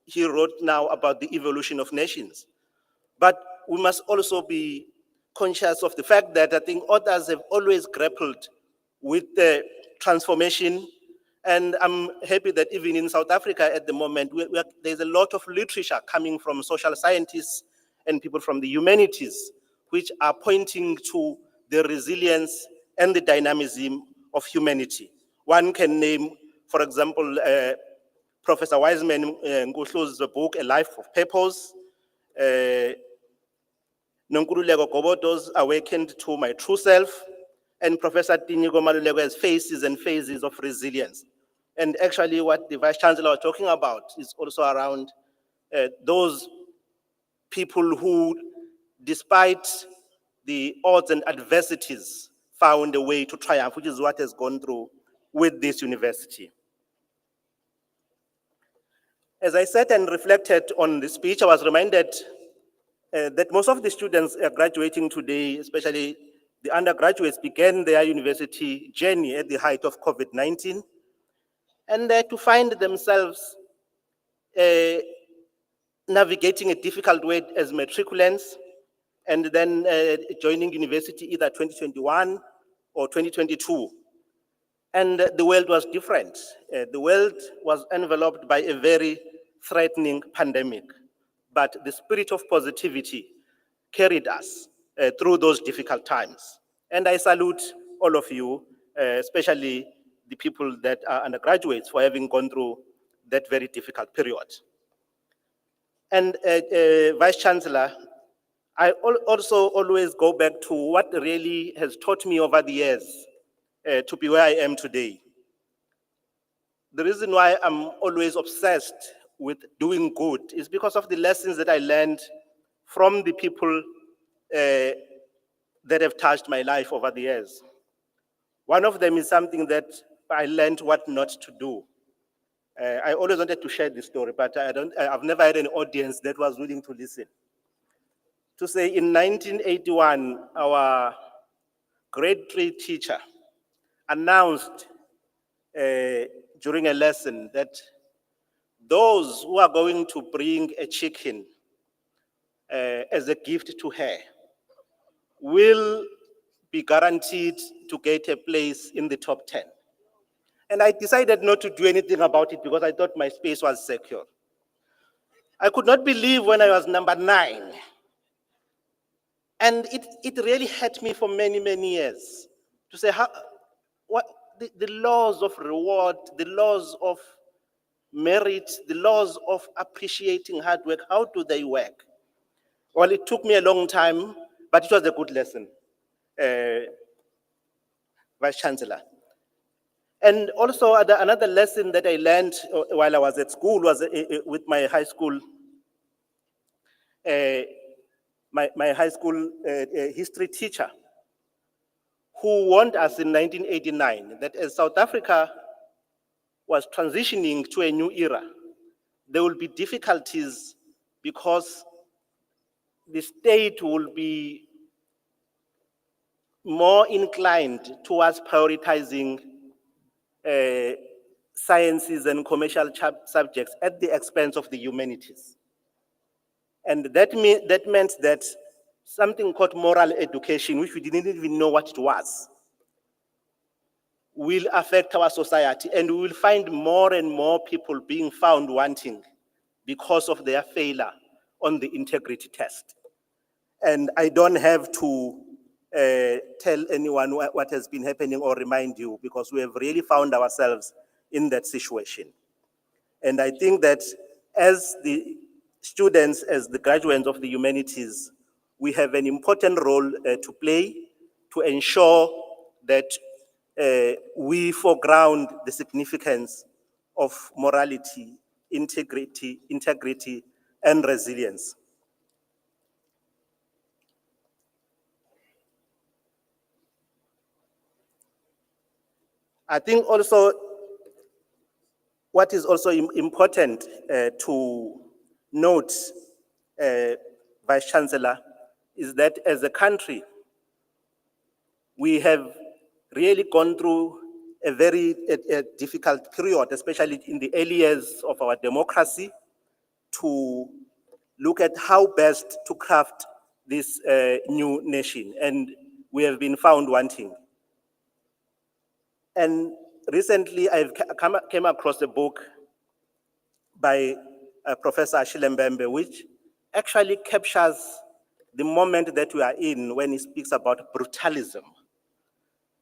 he wrote now about the evolution of nations. But we must also be conscious of the fact that I think authors have always grappled with the transformation. And I'm happy that even in South Africa at the moment, there's a lot of literature coming from social scientists and people from the humanities, which are pointing to the resilience and the dynamism of humanity. One can name, for example, Professor Wiseman Nkuhlu's book, A Life of Purpose, Nonkululeko Gobodo's Awakened to My True Self, and Professor Tiniko Maluleko's Faces and Phases of Resilience. And actually what the Vice Chancellor was talking about is also around those people who, despite the odds and adversities, found a way to triumph, which is what has gone through with this university. As I sat and reflected on the speech, I was reminded that most of the students graduating today, especially the undergraduates, began their university journey at the height of COVID-19, and to find themselves navigating a difficult way as matriculants, and then joining university either 2021 or 2022. And the world was different. The world was enveloped by a very threatening pandemic, but the spirit of positivity carried us through those difficult times. And I salute all of you, especially the people that are undergraduates, for having gone through that very difficult period. And Vice Chancellor, I also always go back to what really has taught me over the years to be where I am today. The reason why I'm always obsessed with doing good is because of the lessons that I learned from the people that have touched my life over the years. One of them is something that I learned what not to do. I always wanted to share this story, but I've never had an audience that was willing to listen. To say in 1981, our grade 3 teacher announced during a lesson that those who are going to bring a chicken as a gift to her will be guaranteed to get a place in the top 10. And I decided not to do anything about it because I thought my space was secure. I could not believe when I was number 9. And it really hurt me for many, many years to say what the laws of reward, the laws of merit, the laws of appreciating hard work, how do they work? Well, it took me a long time, but it was a good lesson, Vice Chancellor. And also another lesson that I learned while I was at school was with my high school, my high school history teacher, who warned us in 1989 that as South Africa was transitioning to a new era, there will be difficulties because the state will be more inclined towards prioritizing sciences and commercial subjects at the expense of the humanities. And that meant that something called moral education, which we didn't even know what it was, will affect our society, and we will find more and more people being found wanting because of their failure on the integrity test. And I don't have to tell anyone what has been happening or remind you, because we have really found ourselves in that situation. And I think that as the students, as the graduates of the humanities, we have an important role to play to ensure that we foreground the significance of morality, integrity, and resilience. I think also what is also important to note, Vice Chancellor, is that as a country, we have really gone through a very difficult period, especially in the early years of our democracy, to look at how best to craft this new nation, and we have been found wanting. And recently, I've came across a book by Professor Achille Mbembe, which actually captures the moment that we are in when he speaks about brutalism.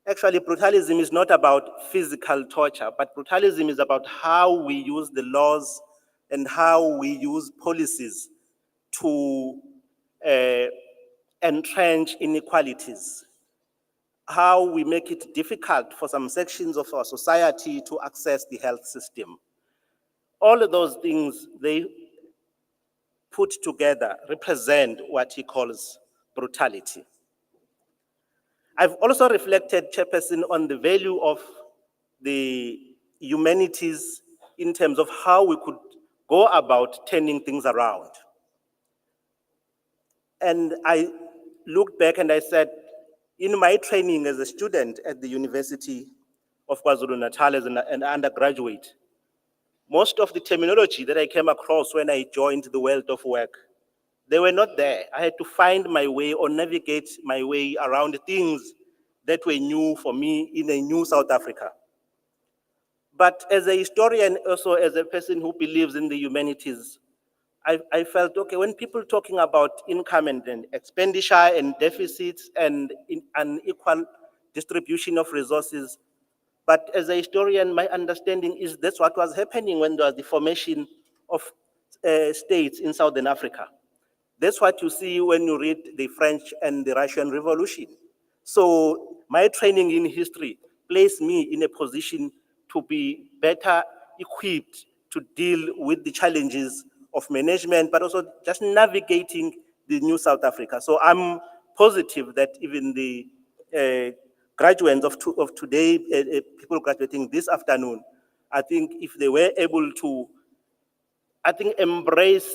Actually, brutalism is not about physical torture, but brutalism is about how we use the laws and how we use policies to entrench inequalities, how we make it difficult for some sections of our society to access the health system. All of those things, they put together represent what he calls brutality. I've also reflected, Chairperson, on the value of the humanities in terms of how we could go about turning things around. And I looked back and I said, in my training as a student at the University of KwaZulu-Natal as an undergraduate, most of the terminology that I came across when I joined the world of work, they were not there. I had to find my way or navigate my way around things that were new for me in a new South Africa. But as a historian, also as a person who believes in the humanities, I felt, okay, when people talking about income and expenditure and deficits and unequal distribution of resources, but as a historian, my understanding is that's what was happening when there was the formation of states in Southern Africa. That's what you see when you read the French and the Russian Revolution. So my training in history placed me in a position to be better equipped to deal with the challenges of management, but also just navigating the new South Africa. So I'm positive that even the graduates of today, people graduating this afternoon, I think if they were able to, I think, embrace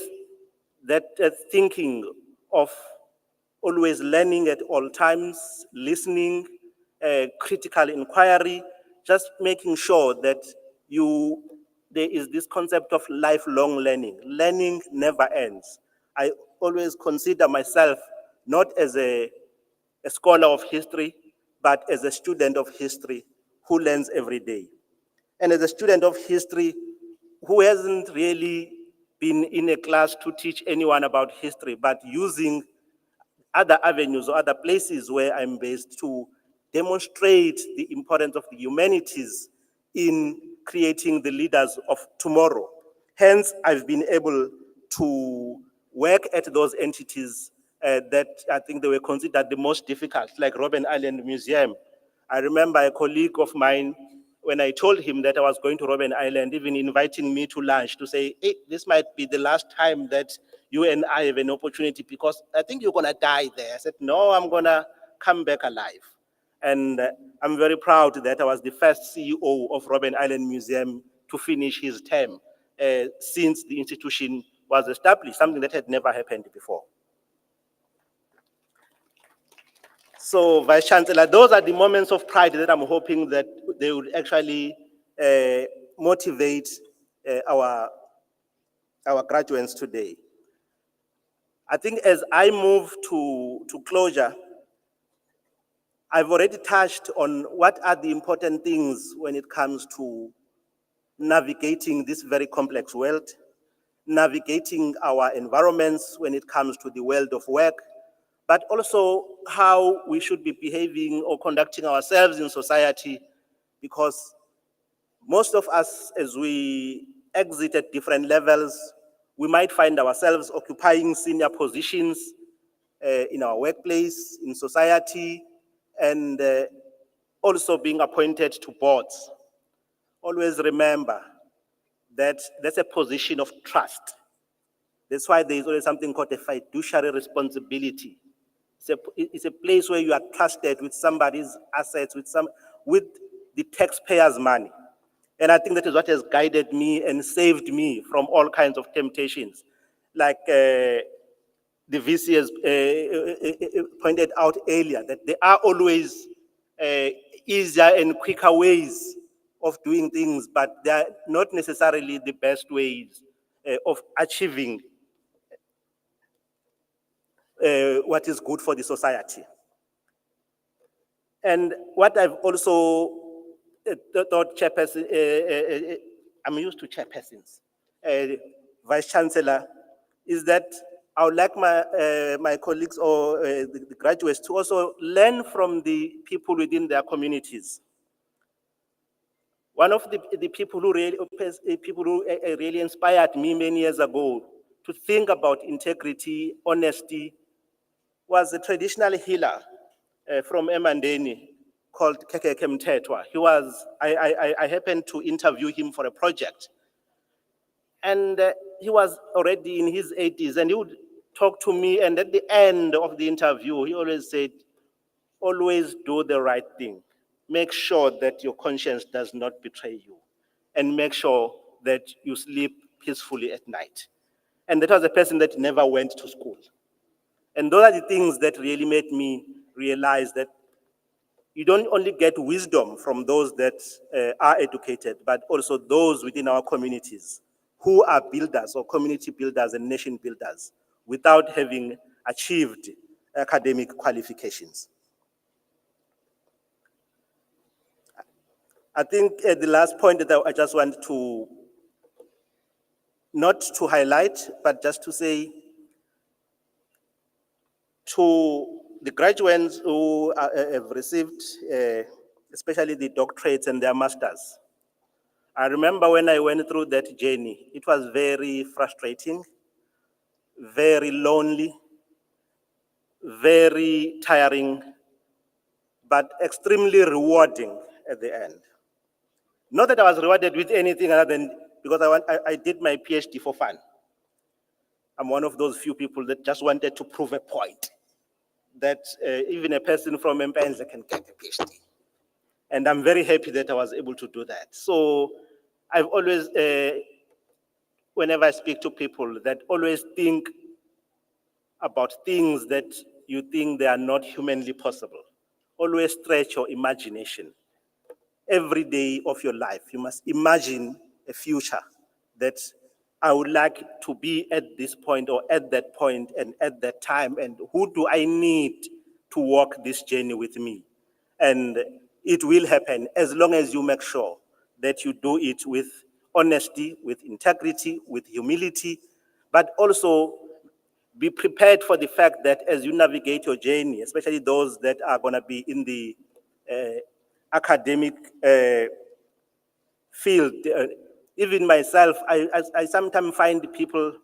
that thinking of always learning at all times, listening, critical inquiry, just making sure that there is this concept of lifelong learning. Learning never ends. I always consider myself not as a scholar of history, but as a student of history who learns every day. And as a student of history who hasn't really been in a class to teach anyone about history, but using other avenues or other places where I'm based to demonstrate the importance of the humanities in creating the leaders of tomorrow. Hence, I've been able to work at those entities that I think they were considered the most difficult, like Robben Island Museum. I remember a colleague of mine, when I told him that I was going to Robben Island, even inviting me to lunch to say, hey, this might be the last time that you and I have an opportunity because I think you're gonna die there. I said, no, I'm gonna come back alive. And I'm very proud that I was the first CEO of Robben Island Museum to finish his term since the institution was established, something that had never happened before. So, Vice Chancellor, those are the moments of pride that I'm hoping that they would actually motivate our graduates today. I think as I move to closure, I've already touched on what are the important things when it comes to navigating this very complex world, navigating our environments when it comes to the world of work, but also how we should be behaving or conducting ourselves in society, because most of us, as we exit at different levels, we might find ourselves occupying senior positions in our workplace, in society, and also being appointed to boards. Always remember that that's a position of trust. That's why there is always something called a fiduciary responsibility. It's a place where you are trusted with somebody's assets, with the taxpayers' money. And I think that is what has guided me and saved me from all kinds of temptations. Like the VC has pointed out earlier, that there are always easier and quicker ways of doing things, but they are not necessarily the best ways of achieving what is good for the society. And what I've also thought, chairperson, I'm used to chairpersons, Vice Chancellor, is that I would like my colleagues or the graduates to also learn from the people within their communities. One of the people who really inspired me many years ago to think about integrity, honesty, was a traditional healer from Emandeni called Kekeke Mtetwa. I happened to interview him for a project. And he was already in his 80s, and he would talk to me, and at the end of the interview, he always said, always do the right thing. Make sure that your conscience does not betray you, and make sure that you sleep peacefully at night. And that was a person that never went to school. And those are the things that really made me realize that you don't only get wisdom from those that are educated, but also those within our communities who are builders or community builders and nation builders without having achieved academic qualifications. I think the last point that I just want to, not to highlight, but just to say to the graduates who have received, especially the doctorates and their masters. I remember when I went through that journey, it was very frustrating, very lonely, very tiring, but extremely rewarding at the end. Not that I was rewarded with anything other than, because I did my PhD for fun. I'm one of those few people that just wanted to prove a point, that even a person from Mpenza can get a PhD. And I'm very happy that I was able to do that. So I've always, whenever I speak to people, that always think about things that you think they are not humanly possible. Always stretch your imagination. Every day of your life, you must imagine a future that I would like to be at this point or at that point and at that time, and who do I need to walk this journey with me? And it will happen as long as you make sure that you do it with honesty, with integrity, with humility, but also be prepared for the fact that as you navigate your journey, especially those that are going to be in the academic field, even myself, I sometimes find people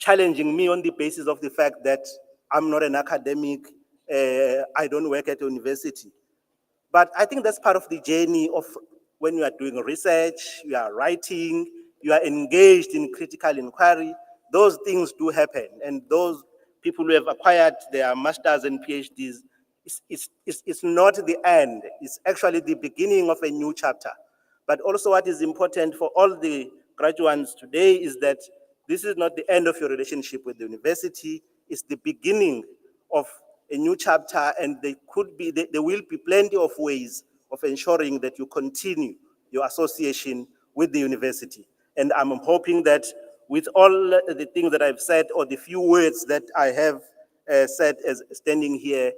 challenging me on the basis of the fact that I'm not an academic, I don't work at a university. But I think that's part of the journey of when you are doing research, you are writing, you are engaged in critical inquiry. Those things do happen. And those people who have acquired their masters and PhDs, it's not the end. It's actually the beginning of a new chapter. But also what is important for all the graduates today is that this is not the end of your relationship with the university. It's the beginning of a new chapter, and there will be plenty of ways of ensuring that you continue your association with the university. And I'm hoping that with all the things that I've said, or the few words that I have said as standing here,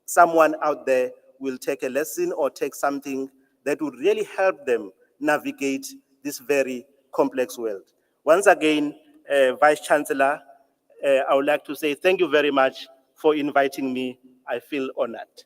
someone out there will take a lesson or take something that would really help them navigate this very complex world. Once again, Vice Chancellor, I would like to say thank you very much for inviting me. I feel honored.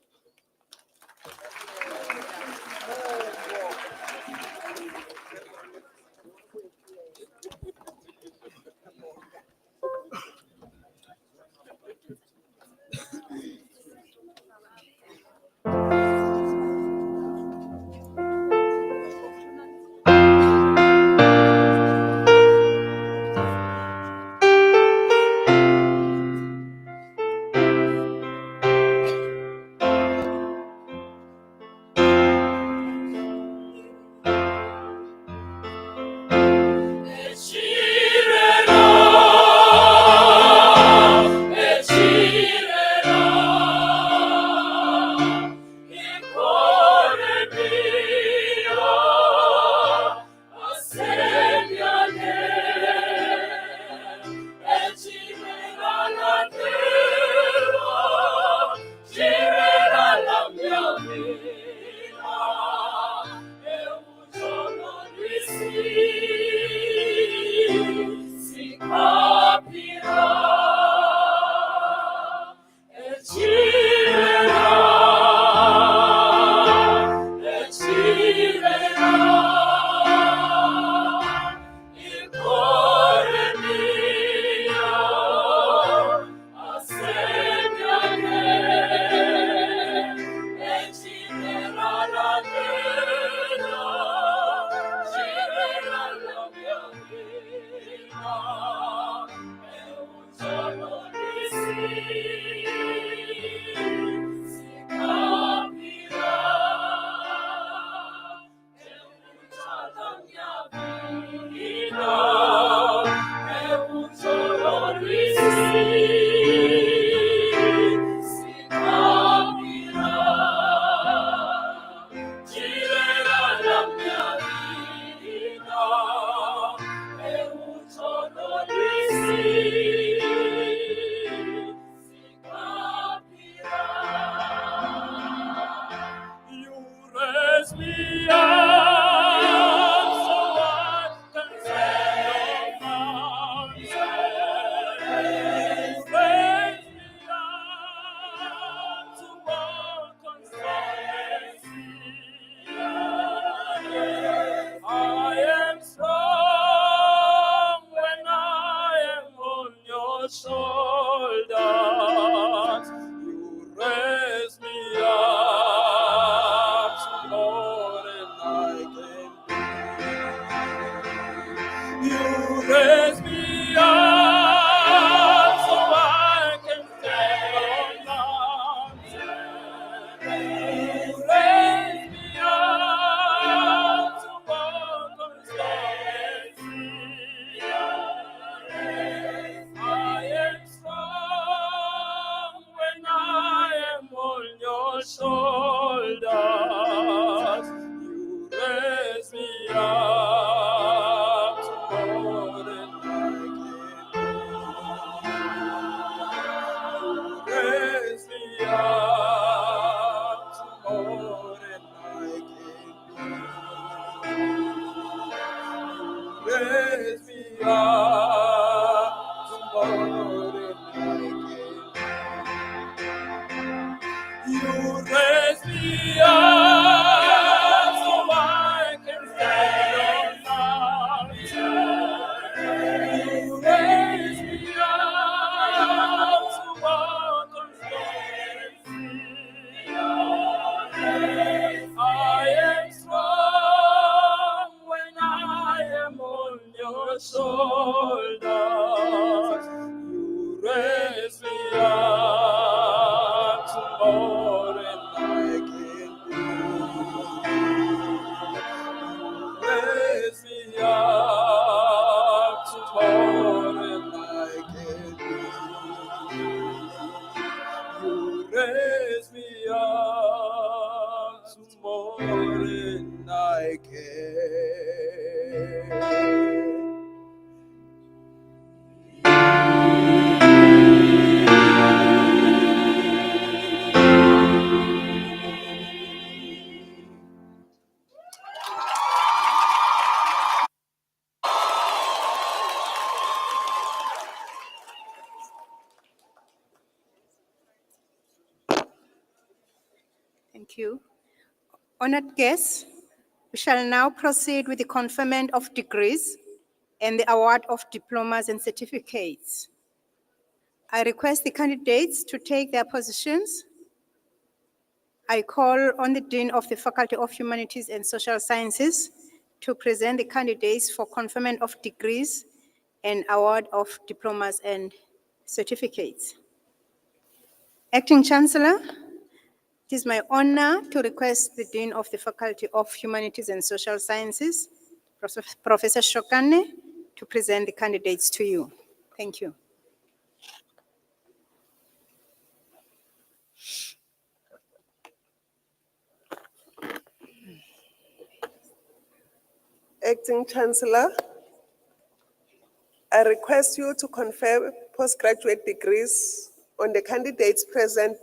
You raise me up. foreign I care. Thank you. Honored guests, we shall now proceed with the conferment of degrees and the award of diplomas and certificates. I request the candidates to take their positions. I call on the Dean of the Faculty of Humanities and Social Sciences to present the candidates for conferment of degrees and award of diplomas and certificates. Acting Chancellor, it is my honor to request the Dean of the Faculty of Humanities and Social Sciences, Professor Shokane, to present the candidates to you. Thank you. Acting Chancellor, I request you to confer postgraduate degrees on the candidates present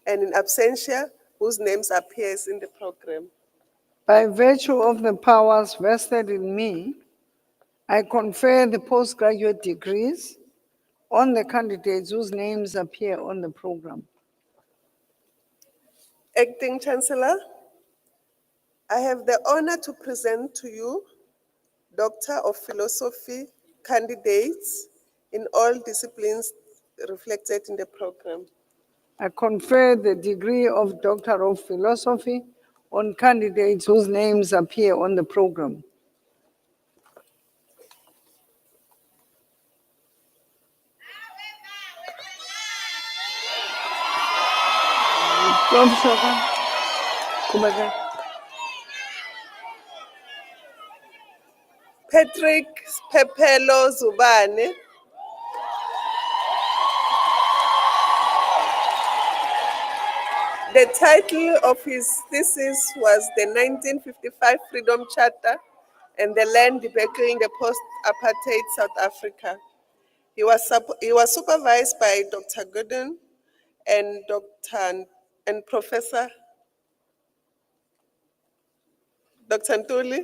and in absentia whose names appears in the program. By virtue of the powers vested in me, I confer the postgraduate degrees on the candidates whose names appear on the program. Acting Chancellor, I have the honor to present to you Doctor of Philosophy candidates in all disciplines reflected in the program. I confer the degree of Doctor of Philosophy on candidates whose names appear on the program. Patrick Pepelo Zubane. The title of his thesis was the 1955 Freedom Charter and the Land Debating the Post-Apartheid South Africa. He was supervised by Dr. Gooden and Professor Dr. Ntuli.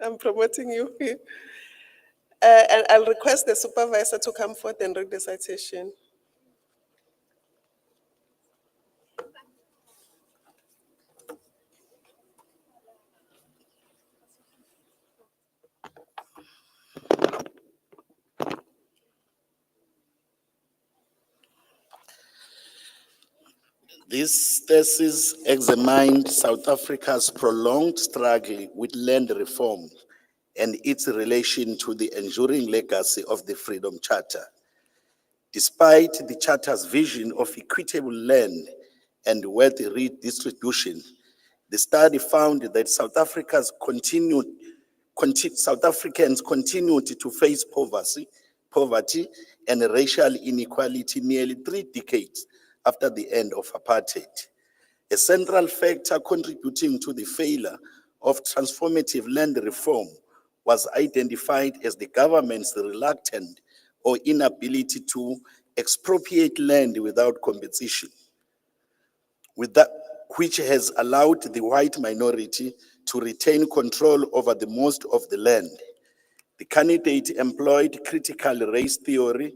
I'm promoting you here. And I'll request the supervisor to come forth and read the citation. This thesis examined South Africa's prolonged struggle with land reform and its relation to the enduring legacy of the Freedom Charter. Despite the Charter's vision of equitable land and wealth redistribution, the study found that South Africans continued to face poverty and racial inequality nearly 3 decades after the end of apartheid. A central factor contributing to the failure of transformative land reform was identified as the government's reluctant or inability to expropriate land without compensation, which has allowed the white minority to retain control over the most of the land. The candidate employed critical race theory,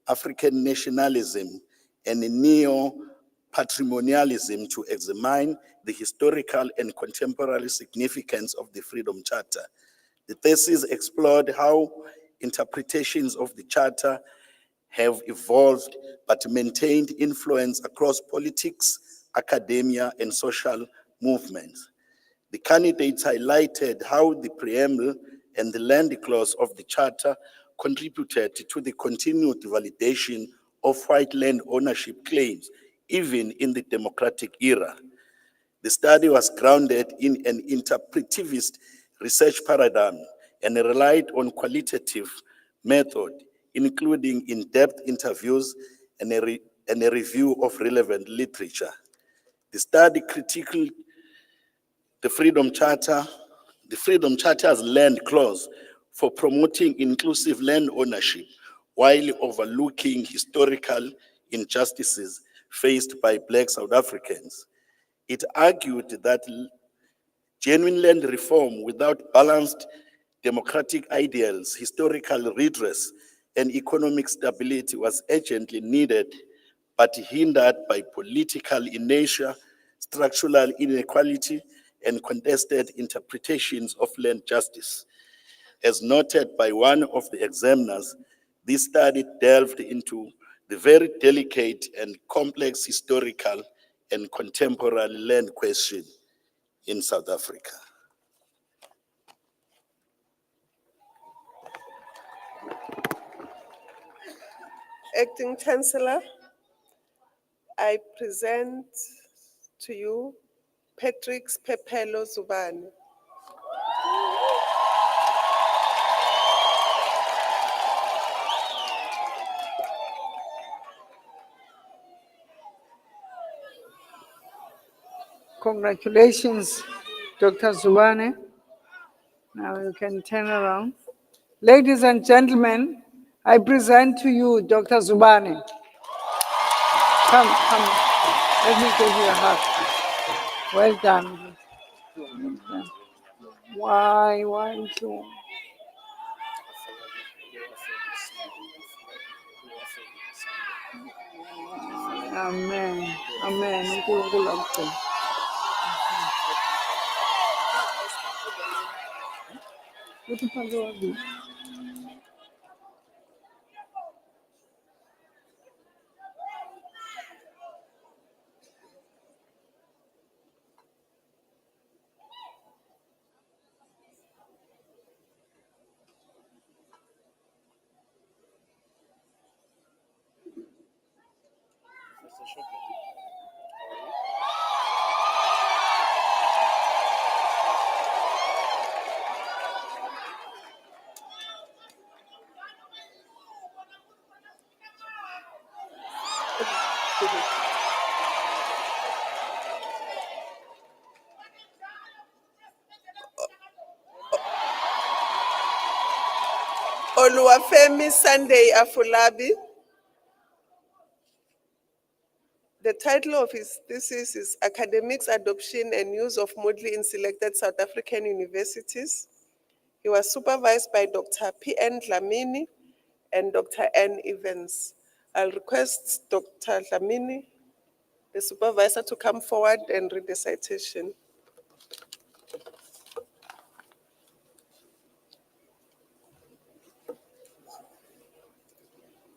African nationalism, and neo-patrimonialism to examine the historical and contemporary significance of the Freedom Charter. The thesis explored how interpretations of the Charter have evolved but maintained influence across politics, academia, and social movements. The candidates highlighted how the preamble and the land clause of the Charter contributed to the continued validation of white land ownership claims, even in the democratic era. The study was grounded in an interpretivist research paradigm and relied on qualitative method, including in-depth interviews and a review of relevant literature. The study critically The Freedom Charter's land clause for promoting inclusive land ownership while overlooking historical injustices faced by Black South Africans. It argued that genuine land reform without balanced democratic ideals, historical redress, and economic stability was urgently needed, but hindered by political inertia, structural inequality, and contested interpretations of land justice. As noted by one of the examiners, this study delved into the very delicate and complex historical and contemporary land question in South Africa. Acting Chancellor, I present to you Patrick Pepelo Zubane. Congratulations, Dr. Zubane. Now you can turn around. Ladies and gentlemen, I present to you Dr. Zubane. Come. Let me give you a hug. Well done. Well done. Why you? Amen. uNkulunkulu akugcine. Uthi phansi kwabili. Oluwafemi Sunday Afolabi. The title of his thesis is Academics Adoption and Use of Moodle in Selected South African Universities. He was supervised by Dr. P.N. Dlamini and Dr. N. Evans. I'll request Dr. Dlamini, the supervisor, to come forward and read the citation.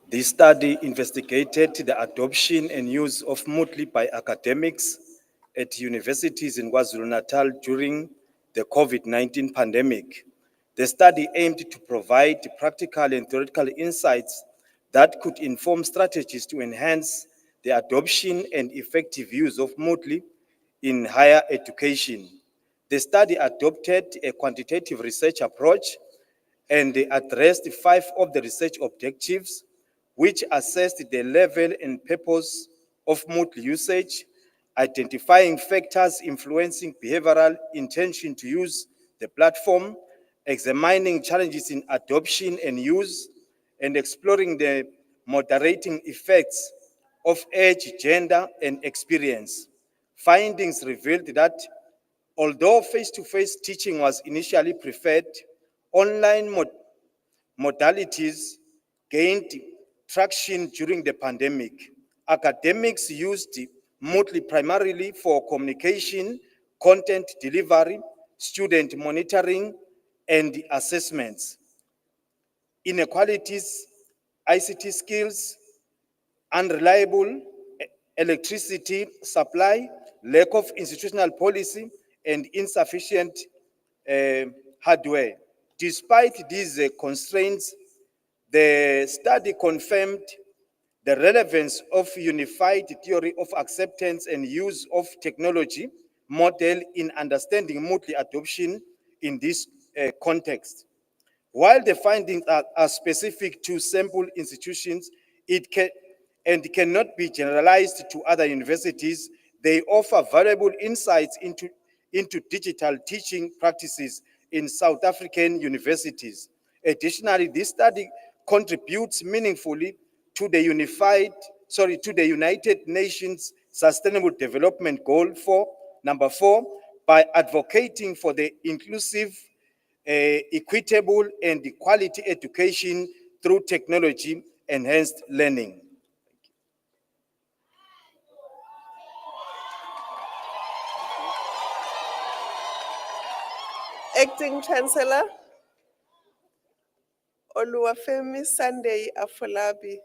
This study investigated the adoption and use of Moodle by academics at universities in KwaZulu-Natal during the COVID-19 pandemic. The study aimed to provide practical and theoretical insights that could inform strategies to enhance the adoption and effective use of Moodle in higher education. The study adopted a quantitative research approach and addressed 5 of the research objectives, which assessed the level and purpose of Moodle usage, identifying factors influencing behavioral intention to use the platform, examining challenges in adoption and use, and exploring the moderating effects of age, gender, and experience. Findings revealed that although face-to-face teaching was initially preferred, online modalities gained traction during the pandemic. Academics used Moodle primarily for communication, content delivery, student monitoring, and assessments. Inequalities, ICT skills, unreliable electricity supply, lack of institutional policy, and insufficient hardware. Despite these constraints, the study confirmed the relevance of unified theory of acceptance and use of technology model in understanding Moodle adoption in this context. While the findings are specific to sample institutions, and cannot be generalized to other universities, they offer valuable insights into into digital teaching practices in South African universities. Additionally, this study contributes meaningfully to the United Nations Sustainable Development Goal number 4, by advocating for the inclusive, equitable, and quality education through technology-enhanced learning. Acting Chancellor, Oluwafemi Sunday Afolabi.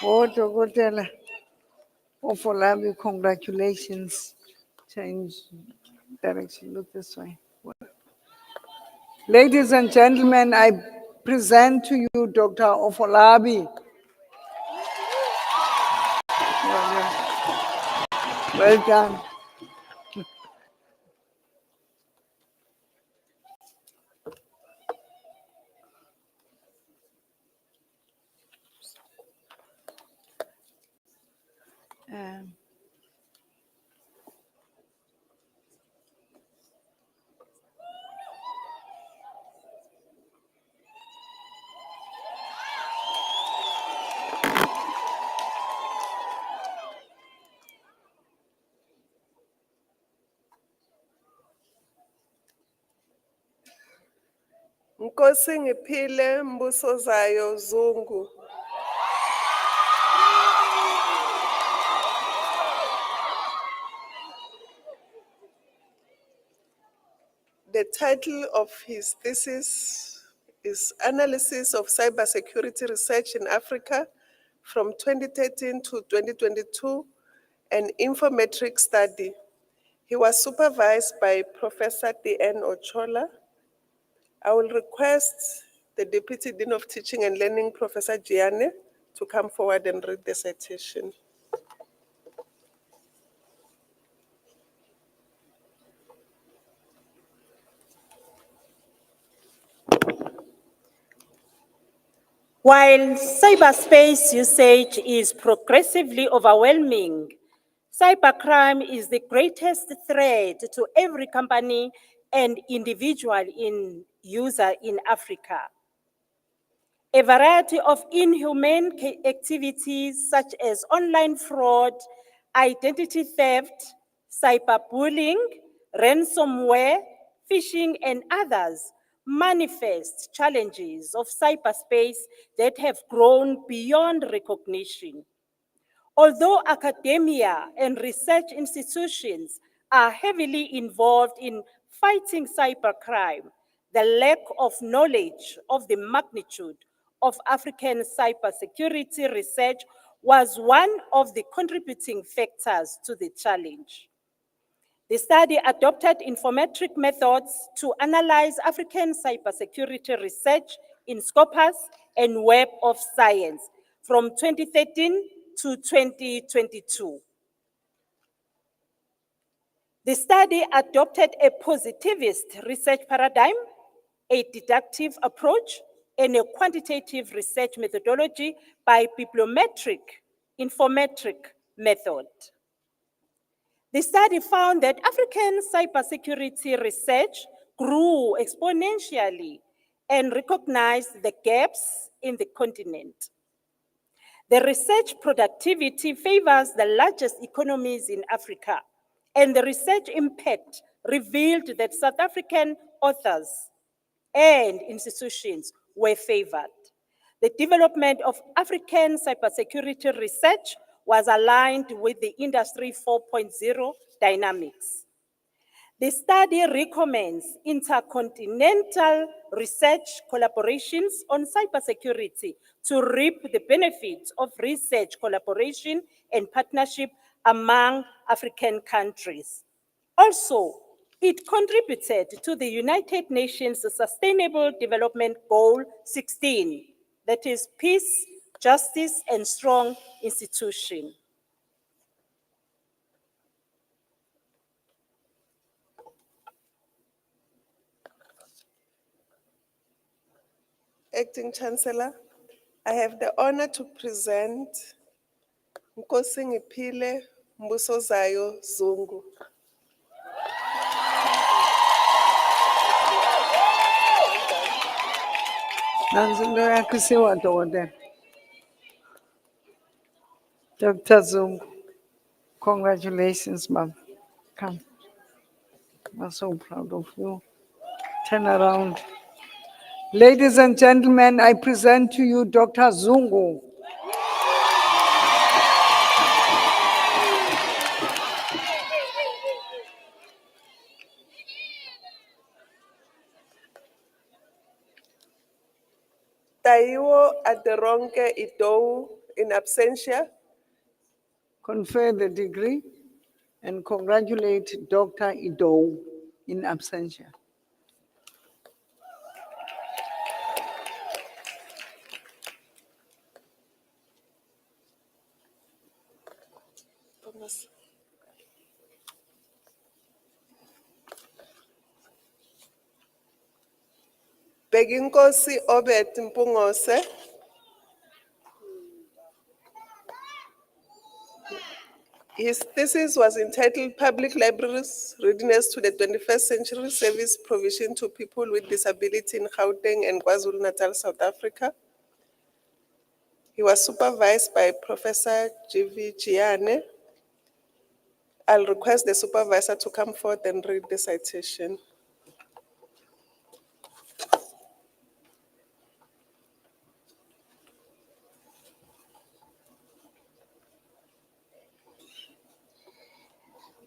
Oh, Dr. Ofolabi, congratulations. Change direction, look this way. Ladies and gentlemen, I present to you Dr. Ofolabi. Well done. Nkosi Ngiphile Mbusozayo Zungu. The title of his thesis is Analysis of Cybersecurity Research in Africa from 2013 to 2022, an Infometric Study. He was supervised by Professor D.N. Ochola. I will request the Deputy Dean of Teaching and Learning, Professor Gianne, to come forward and read the citation. While cyberspace usage is progressively overwhelming, cybercrime is the greatest threat to every company and individual user in Africa. A variety of inhumane activities such as online fraud, identity theft, cyberbullying, ransomware, phishing, and others manifest challenges of cyberspace that have grown beyond recognition. Although academia and research institutions are heavily involved in fighting cybercrime, the lack of knowledge of the magnitude of African cybersecurity research was one of the contributing factors to the challenge. The study adopted infometric methods to analyze African cybersecurity research in Scopus and Web of Science from 2013 to 2022. The study adopted a positivist research paradigm, a deductive approach, and a quantitative research methodology by bibliometric, infometric method. The study found that African cybersecurity research grew exponentially and recognized the gaps in the continent. The research productivity favors the largest economies in Africa, and the research impact revealed that South African authors and institutions were favored. The development of African cybersecurity research was aligned with the Industry 4.0 dynamics. The study recommends intercontinental research collaborations on cybersecurity to reap the benefits of research collaboration and partnership among African countries. Also, it contributed to the United Nations Sustainable Development Goal 16, that is peace, justice, and strong institutions. Acting Chancellor, I have the honor to present Nkosi Ngiphile Mbusozayo Zungu. Nansi into yakho isiwa dokotela. Dr. Zungu, congratulations, ma'am. Come. I'm so proud of you. Turn around. Ladies and gentlemen, I present to you Dr. Zungu. Taiwo Aderonke Idou in absentia. Confer the degree and congratulate Dr. Ido in absentia. Beginkosi Obet Mpungose. His thesis was entitled Public Libraries, Readiness to the 21st Century Service Provision to People with Disability in Gauteng and KwaZulu-Natal, South Africa. He was supervised by Professor G.V. Giane. I'll request the supervisor to come forth and read the citation.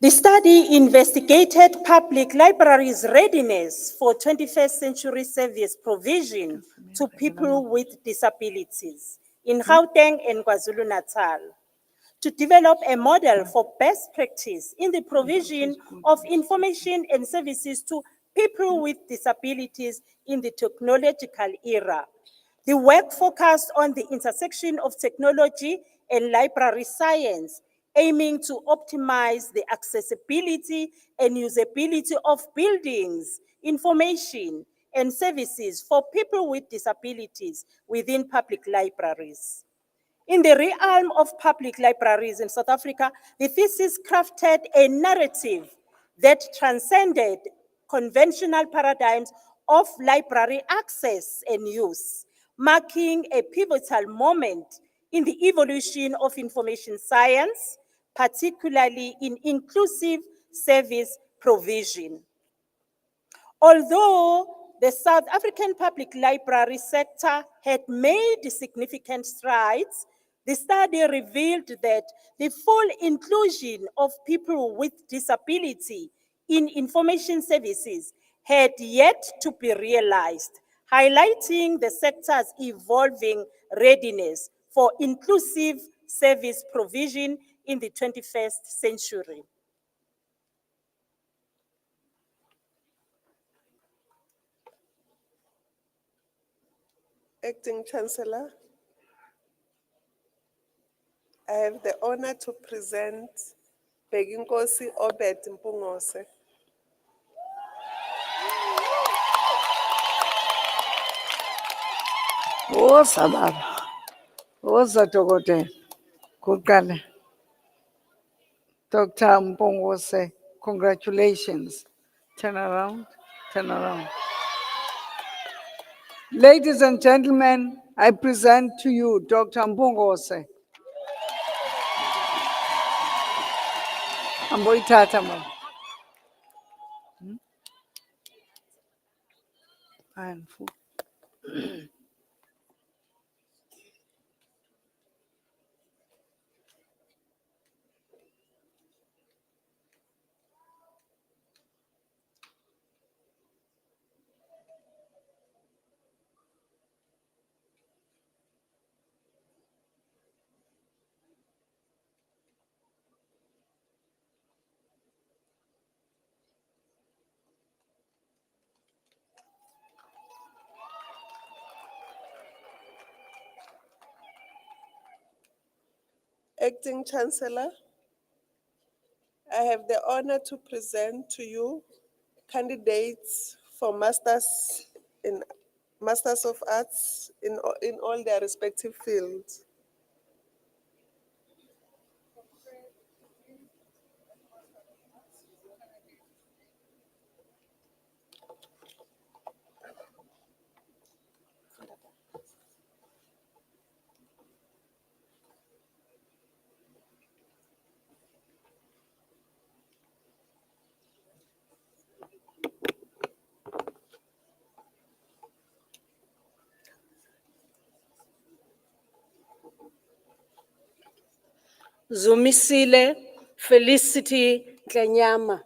The study investigated public libraries' readiness for 21st century service provision to people with disabilities in Gauteng and KwaZulu-Natal, to develop a model for best practice in the provision of information and services to people with disabilities in the technological era. The work focused on the intersection of technology and library science, aiming to optimize the accessibility and usability of buildings, information, and services for people with disabilities within public libraries. In the realm of public libraries in South Africa, the thesis crafted a narrative that transcended conventional paradigms of library access and use, marking a pivotal moment in the evolution of information science, particularly in inclusive service provision. Although the South African public library sector had made significant strides, the study revealed that the full inclusion of people with disability in information services had yet to be realized, highlighting the sector's evolving readiness for inclusive service provision in the 21st century. Acting Chancellor, I have the honor to present Beginkosi Obet Mpungose. Woza baba. Woza dokotela. Kuqala. Dr. Mpongose, congratulations. Turn around, turn around. Ladies and gentlemen, I present to you Dr. Mpongose. Amboitata mama. And food. Acting Chancellor, I have the honor to present to you candidates for Masters Masters of Arts in all their respective fields. Zumisile Felicity Klenyama.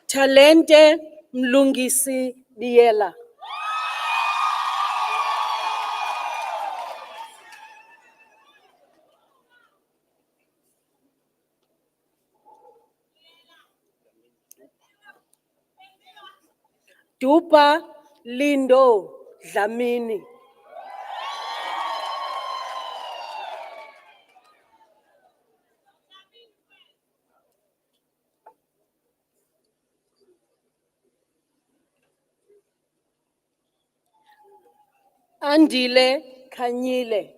Talente Mlungisi Diela. Dupa Lindo Dlamini. Andile Kanyile.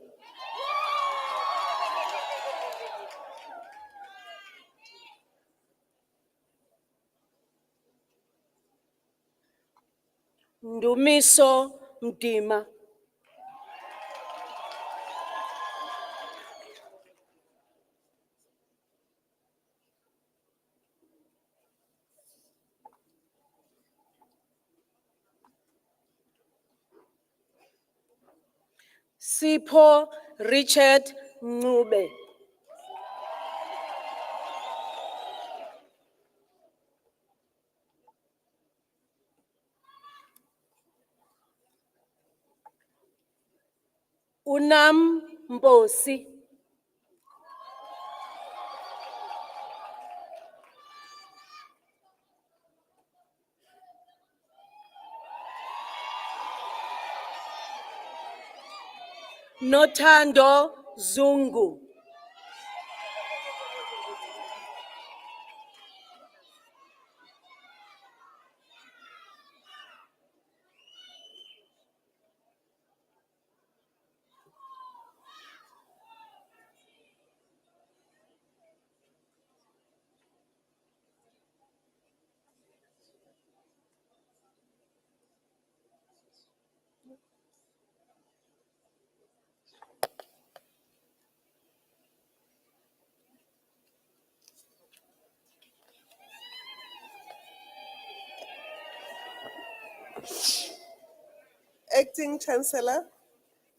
Ndumiso Mdima. Sipho Richard Ncube. Unam Mbosi. Nothando Zungu. Acting Chancellor,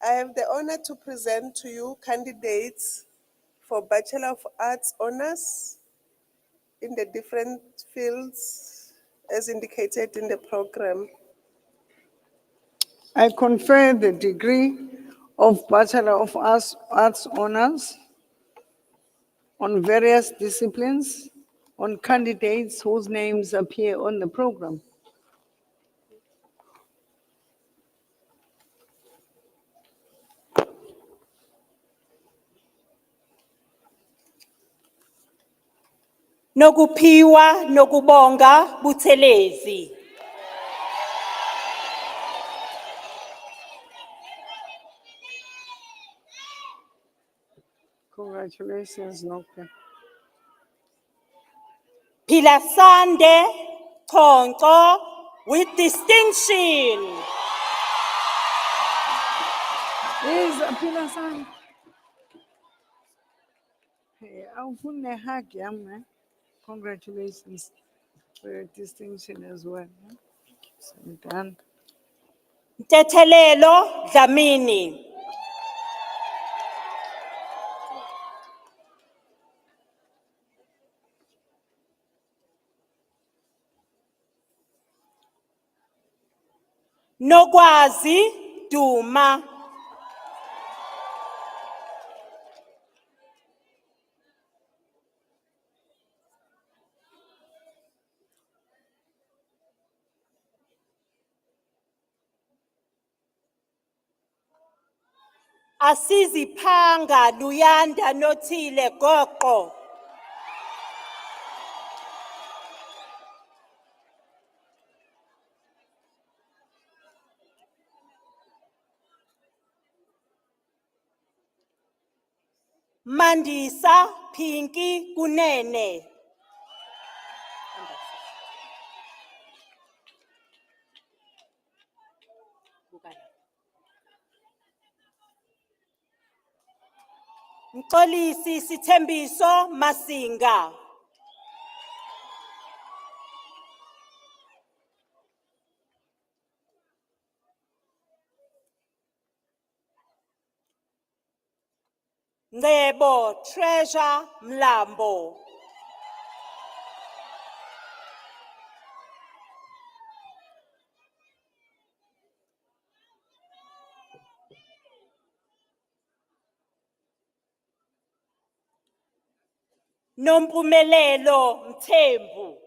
I have the honor to present to you candidates for Bachelor of Arts honors in the different fields as indicated in the program. I confer the degree of Bachelor of Arts honors on various disciplines on candidates whose names appear on the program. Nokupiwa nokubonga Buthelezi. Congratulations, Nokpe. Pilasande Tonto with distinction. Yes, Apila San. Hey, Aufune hug, young man. Congratulations for your distinction as well. So done. Tethelelo Dlamini. Nokwazi Duma. Asiziphanga Luyanda Nothile Goqo. Mandisa Pinky Kunene. Mxolisi Sithembiso Masinga. Ngebo Treasure Mlambo. Nompumelelo Mthembu.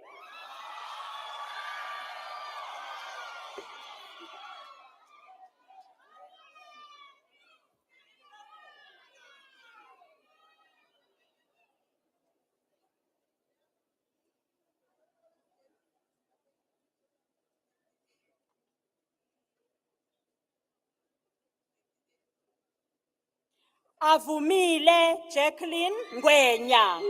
Avumile Jacqueline Ngwenya.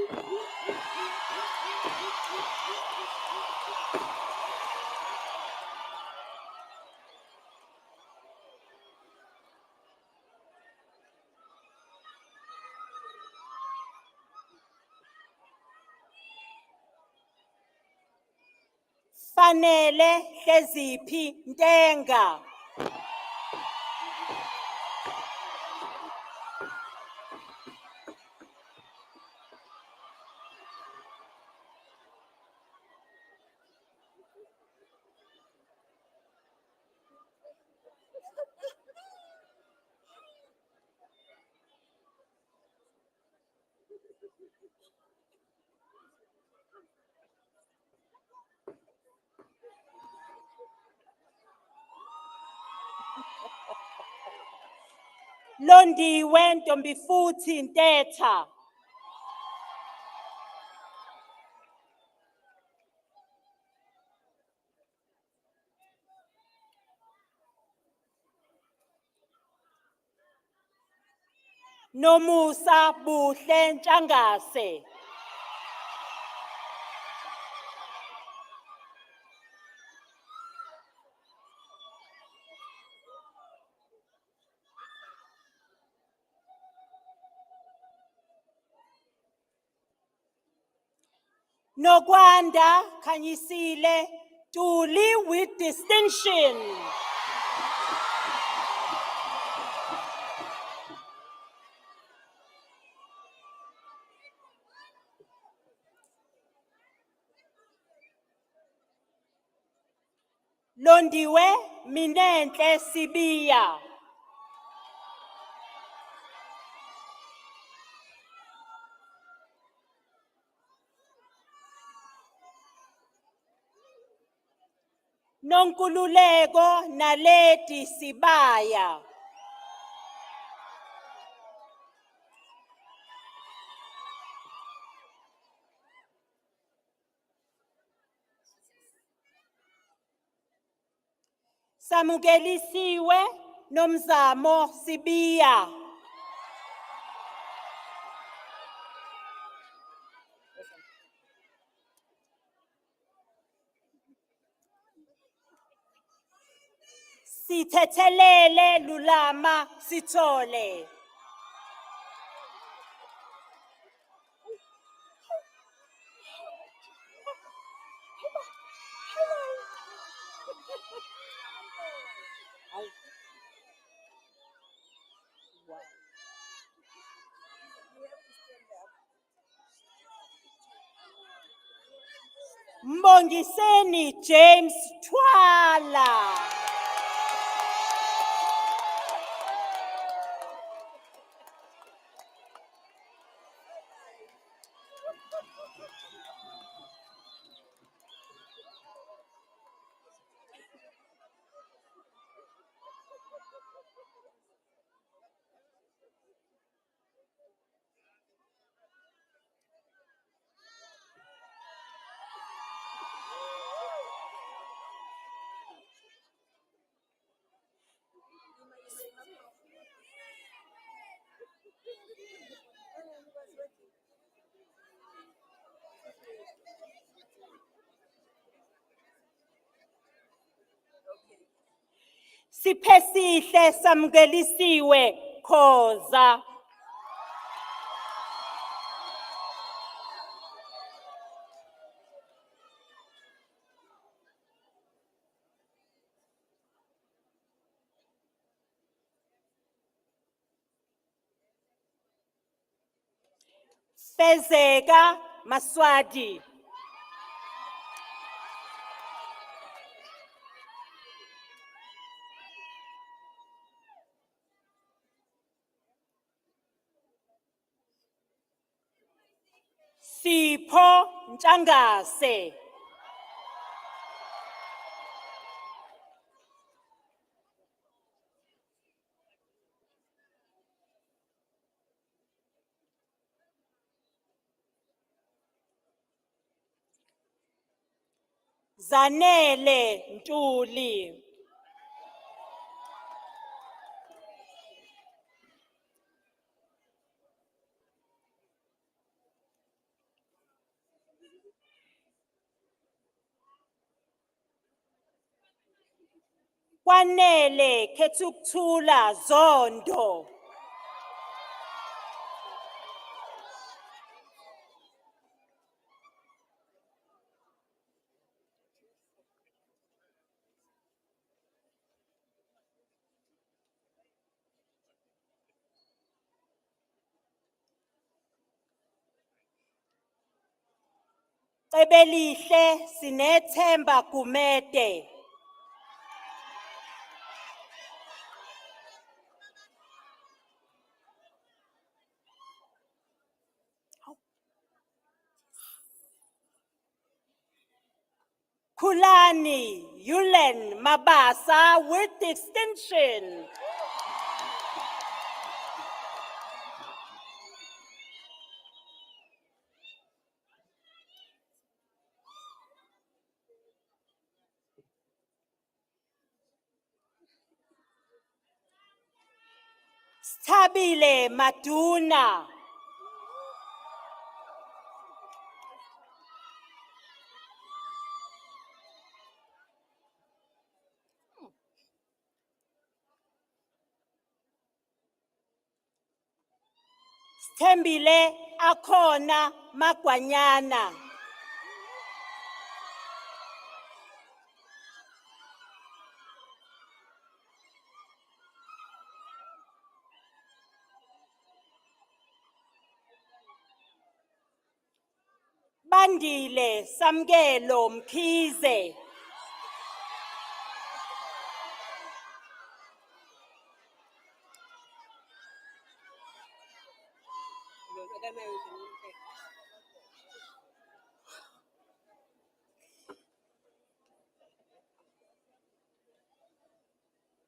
Fanele Hleziphi Ntenga. Londiwe Ntombifuthi Ntetha. Nomusa Buhle Ntshangase. Nokwanda Khanyisile Tuli with distinction. Londiwe Minenhle Sibiya. Nonkululeko Naledi Sibaya. Samukelisiwe Nomzamo Sibiya. Sithethelele Lulama Sithole. Mbongiseni James Twala. Siphesihle samkelisiwe Khoza. Fezeka Maswadi. Sipho Ntshangase. Zanele Ntuli. Kwanele Kethukuthula Zondo. Ebelihle Sinethemba Gumede. Kulani Yulen Mabasa with distinction. Stabile Maduna. Thembile Akhona Magwanyana. Bandile Samkelo Mkhize.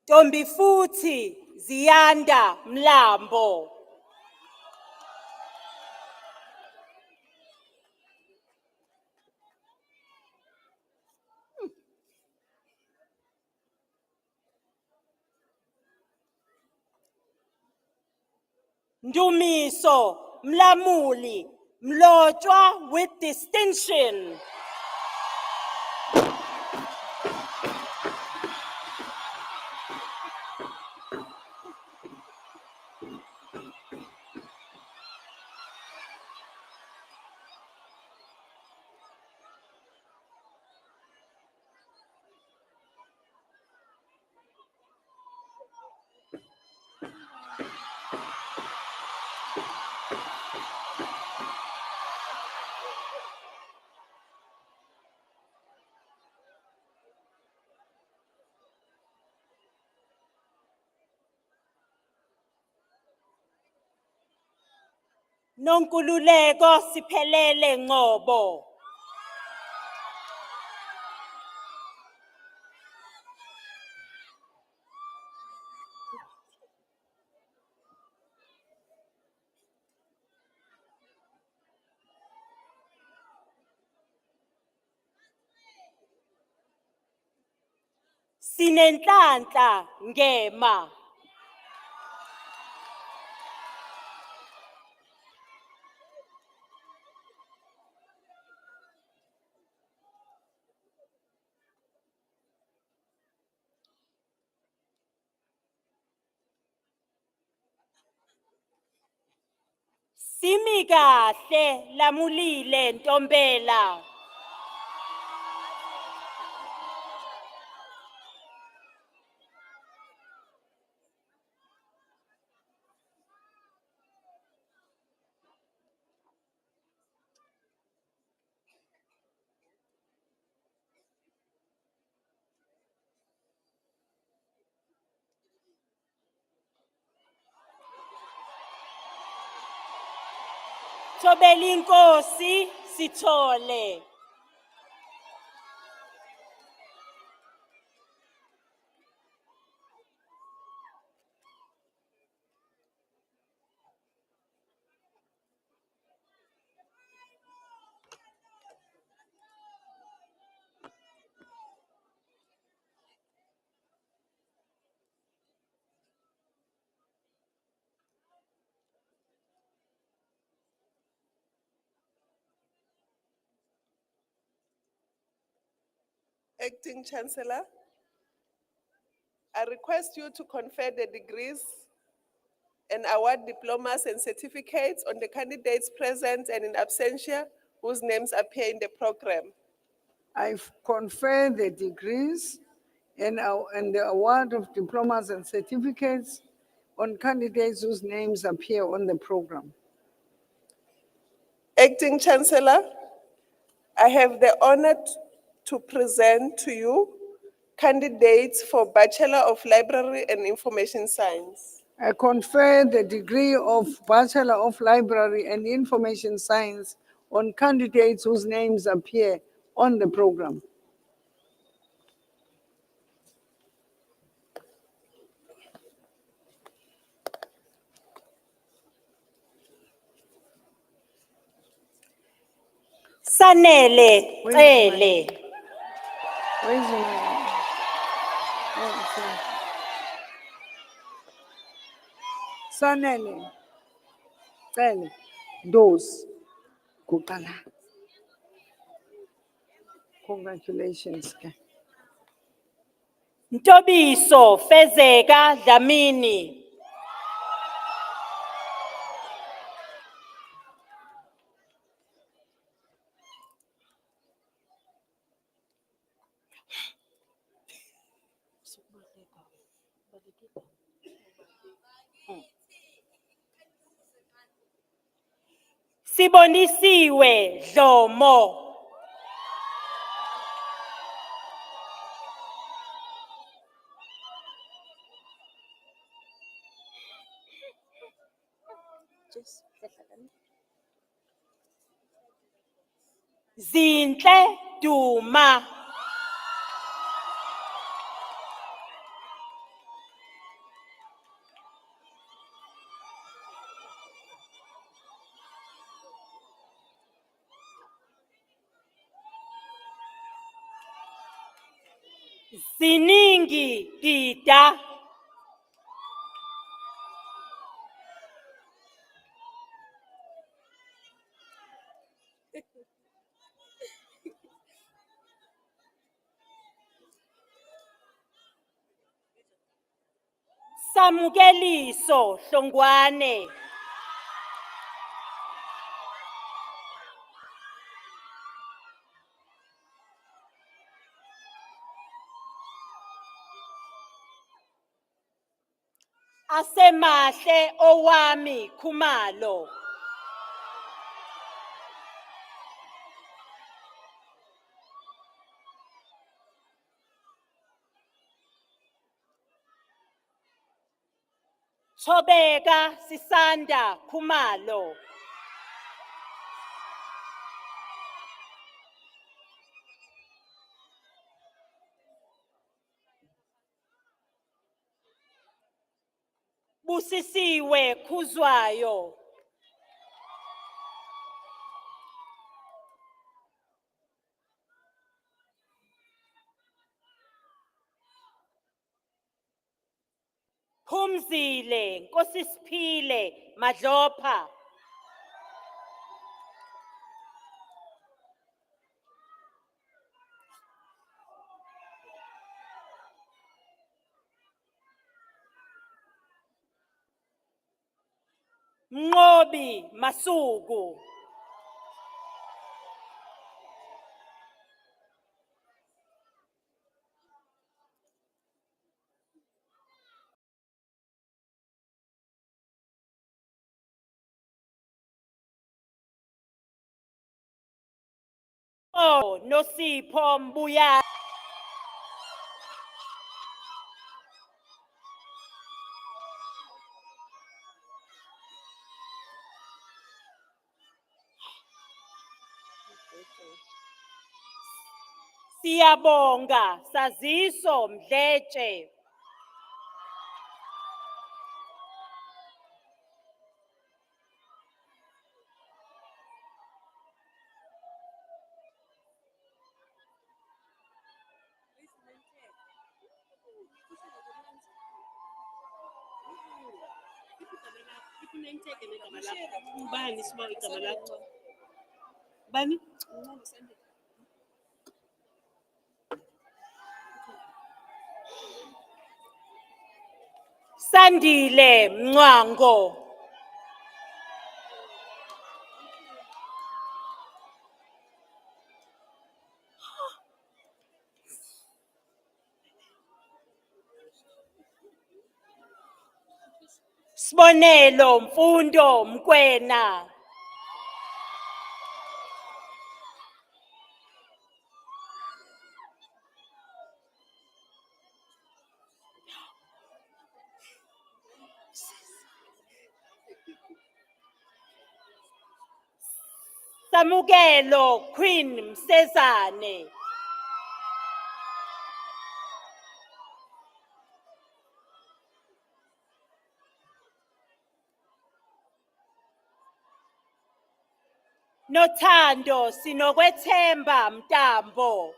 Ntombi futhi Ziyanda Mlambo. Ndumiso Mlamuli Mlotshwa with distinction. Nonkululeko Siphelele Ngcobo. Sinenhlanhla Ngema. Simi kahle lamulile Ntombela. Thobela inkosi sithole. Acting Chancellor, I request you to confer the degrees and award diplomas and certificates on the candidates present and in absentia whose names appear in the program. I've conferred the degrees and the award of diplomas and certificates on candidates whose names appear on the program. Acting Chancellor, I have the honor to present to you candidates for Bachelor of Library and Information Science. I confer the degree of Bachelor of Library and Information Science on candidates whose names appear on the program. Sanele Cele. Where's my? Oh, sorry. Sanele. Cele. Those. Kukala. Congratulations. Ke. Ntobiso Fezeka Dlamini. Sibonisiwe Dlomo. Zinhle Duma. Ziningi Dida. Samukeliso Hlongwane. Asemahle owami Khumalo. Thobeka Sisanda Khumalo. Busisiwe Khuzwayo. Phumzile Nkosisiphile Madlopha. Mnqobi Masuku. Oh, Nosipho Mbuya. Siyabonga Saziso Mdletshe. Ubani sibawa igama lakho? Bani? Sandile Mngwango. Sibonelo Mfundo Mkwena. Samukelo Queen Msezane. Nothando Sinokwethemba Mtambo.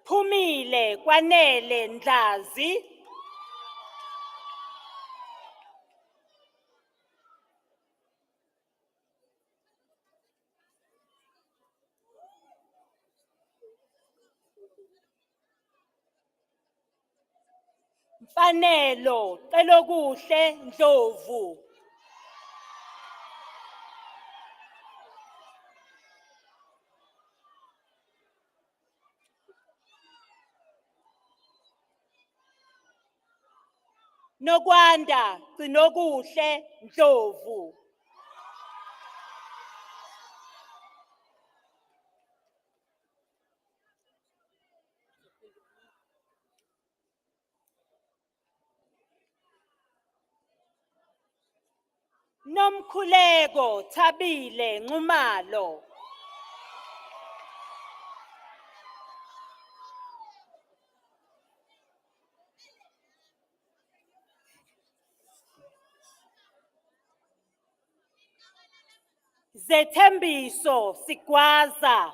Phumile Kwanele Ndlazi. Mfanelo Celokuhle Ndlovu. Nokwanda Gcinokuhle Ndlovu. Nomkhuleko Thabile Nxumalo. Zethembiso Sigwaza.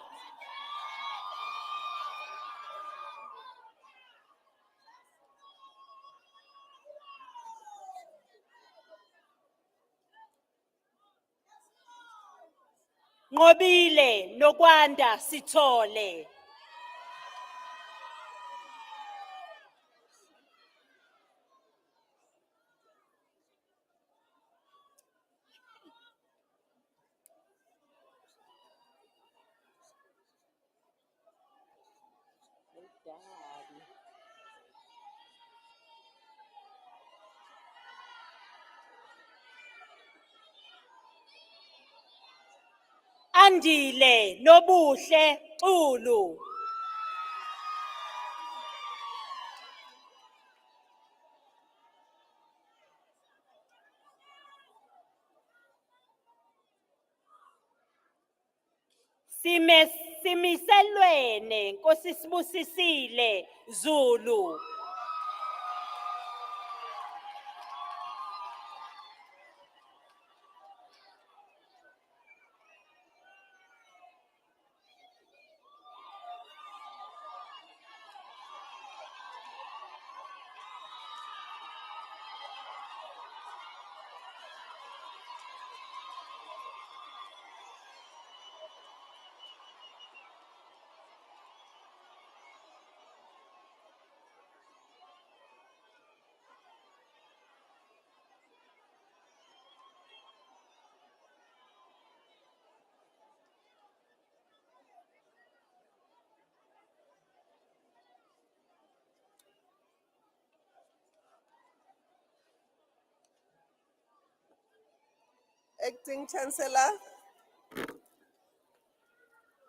Nqobile Nokwanda Sithole. Andile Nobuhle Xulu. Simiselwene Nkosi Sibusisile Zulu. Acting Chancellor,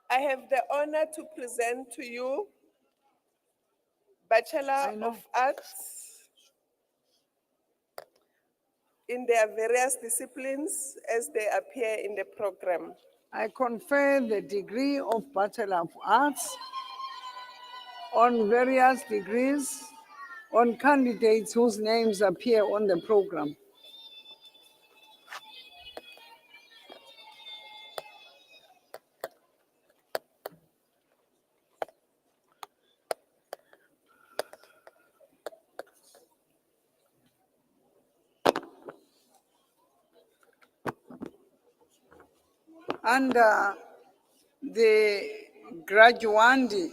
I have the honor to present to you Bachelor know. of Arts in their various disciplines as they appear in the program. I confer the degree of Bachelor of Arts on various degrees on candidates whose names appear on the program. Under the graduandi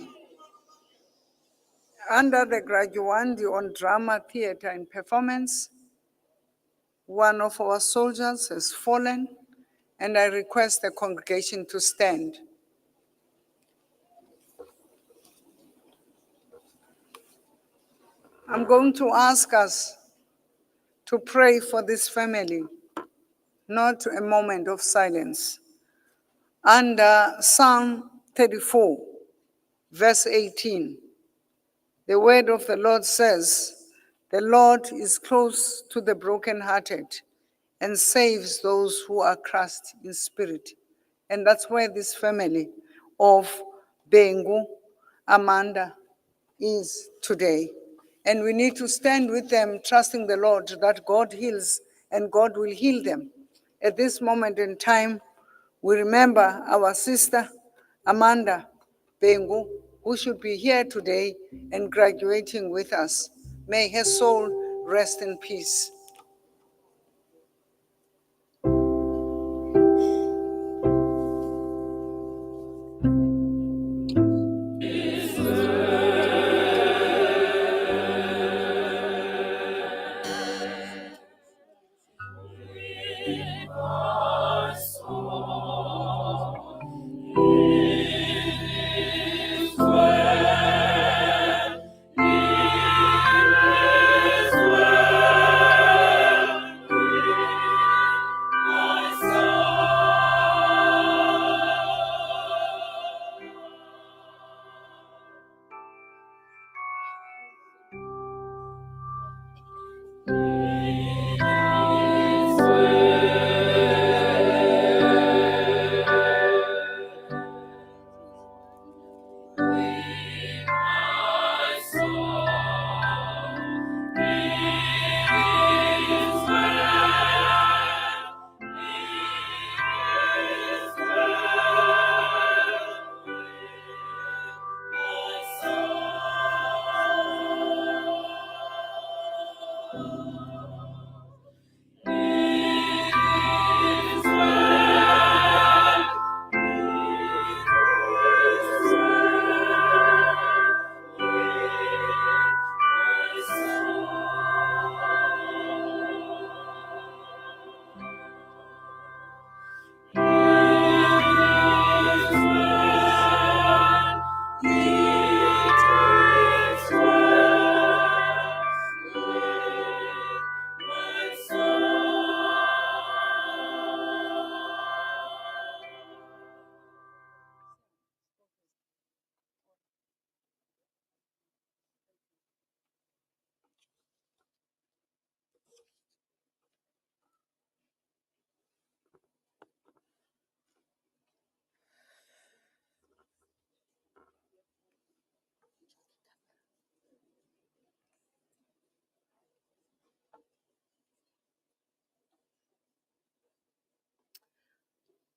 on drama, theater, and performance, one of our soldiers has fallen, and I request the congregation to stand. I'm going to ask us to pray for this family, not a moment of silence. Under Psalm 34, verse 18, the word of the Lord says, "The Lord is close to the brokenhearted and saves those who are crushed in spirit." And that's where this family of Bengu, Amanda, is today. And we need to stand with them, trusting the Lord that God heals and God will heal them. At this moment in time, we remember our sister, Amanda Bengu, who should be here today and graduating with us. May her soul rest in peace.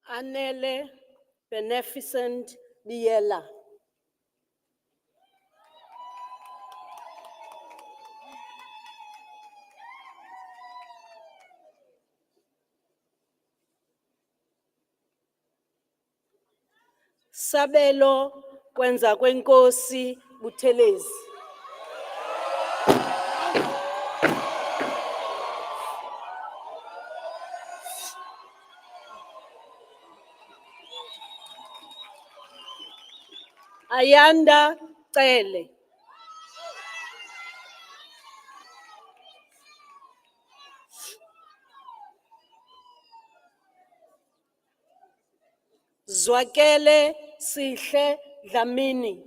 Anele Beneficent Biela. Sabelo kwenza kwenkosi Buthelezi. Ayanda Cele. Zwakele Sihle Dlamini.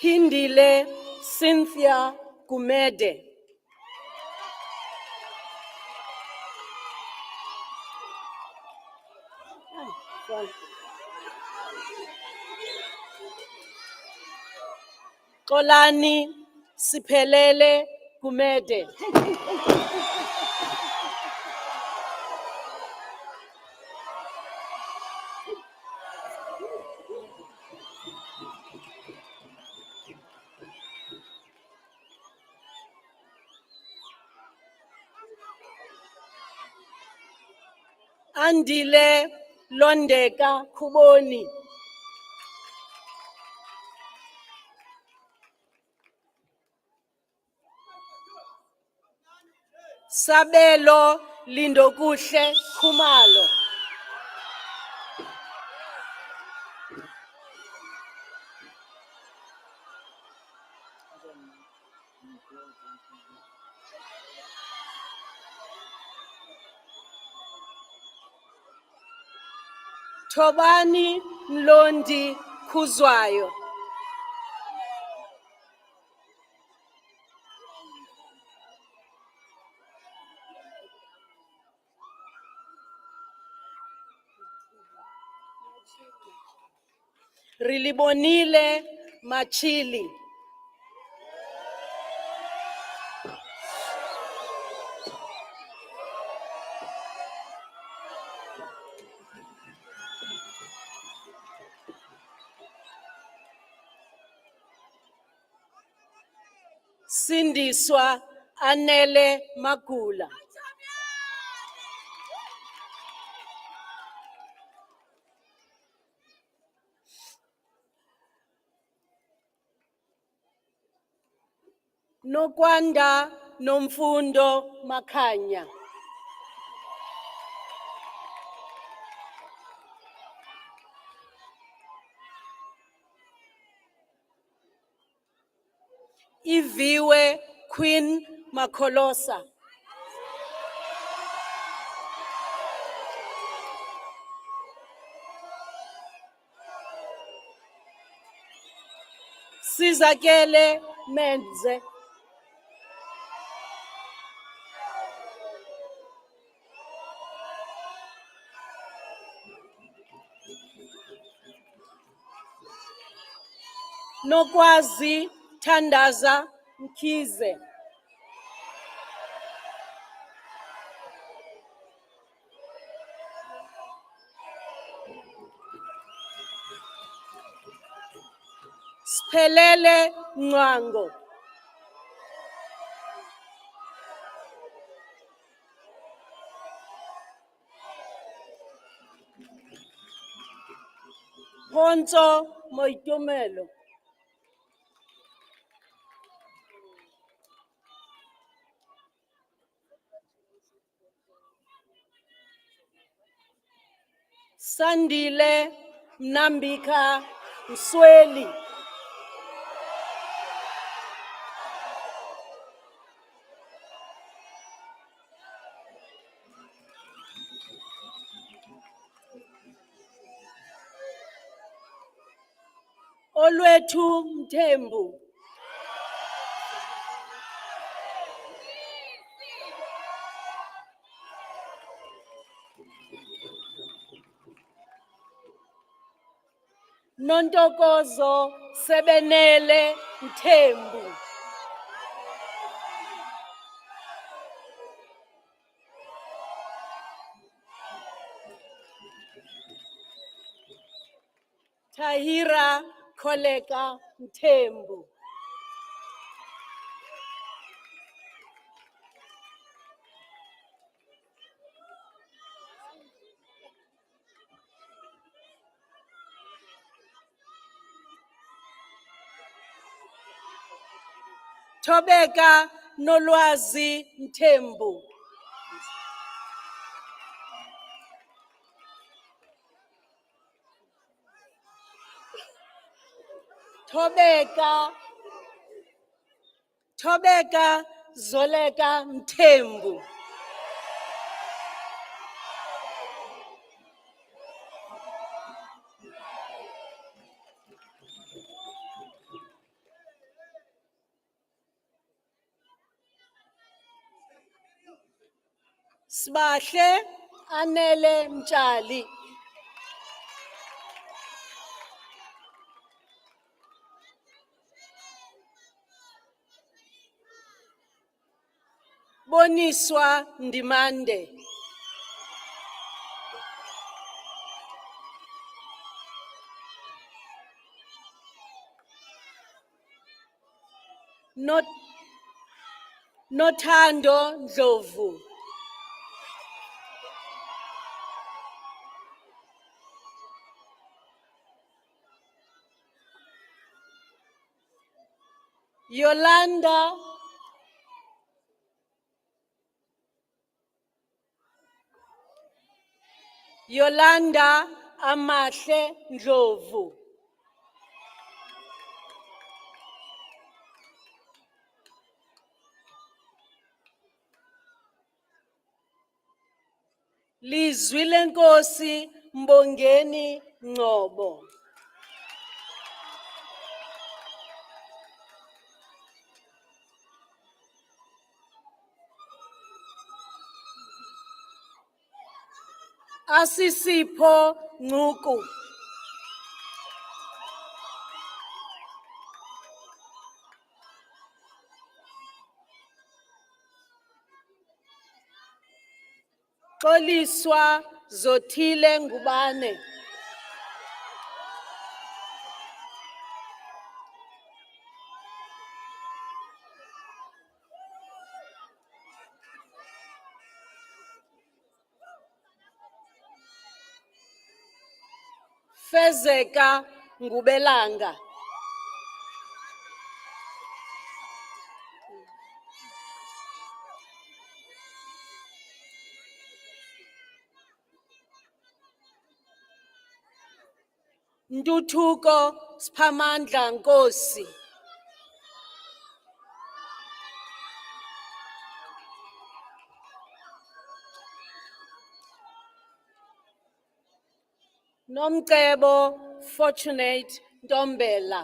Phindile Cynthia Gumede. Xolani Siphelele Gumede. Andile Londeka Khuboni. Sabelo Lindokuhle Khumalo. Thobani Mlondi Khuzwayo. Rilibonile Machili. Sindiswa Anele Magula. Nokwanda Nomfundo Makanya. Iviwe Queen Makolosa. Sizakele Menze. Nokwazi Tandaza Mkize. Sphelele Ngwango. Ponzo Moitumelo. Sandile Mnambika Msweli. Olwethu Mthembu. Nontokozo Sebenele Tahira Koleka Mthembu. Thobeka Nolwazi Mthembu. Thobeka Zoleka Mthembu. Sbahle Anele Mtshali. Boniswa Ndimande. Not Nothando Ndlovu. Yolanda Amahle Ndlovu. Lizwi lenkosi Mbongeni Ngcobo. Asisipho Ncuku. Xoliswa Zothile Ngubane. Fezeka Ngubelanga. Ntuthuko Siphamandla Nkosi. Nomcebo Fortunate Ntombela.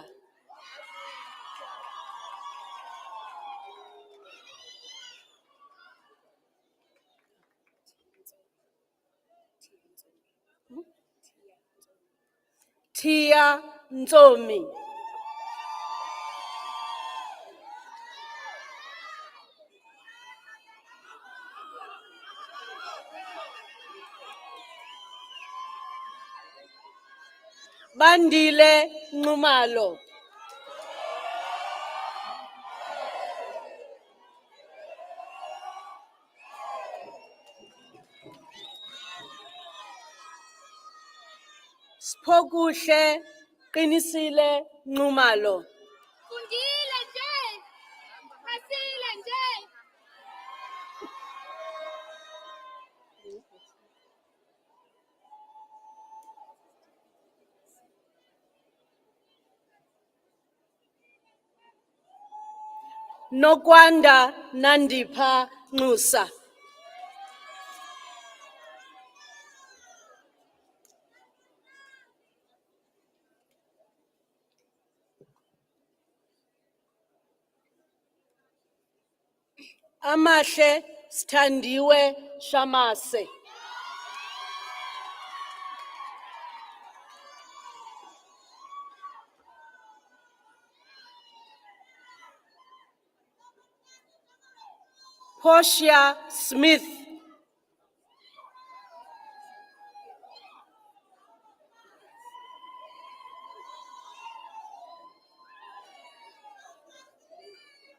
Tia Nzomi. Bandile Nxumalo. Sphokuhle Qinisile Nxumalo. Fundile nje. Masile nje. Nokwanda Nandipha Nxusa. Amahle Sithandiwe Shamase. Portia Smith.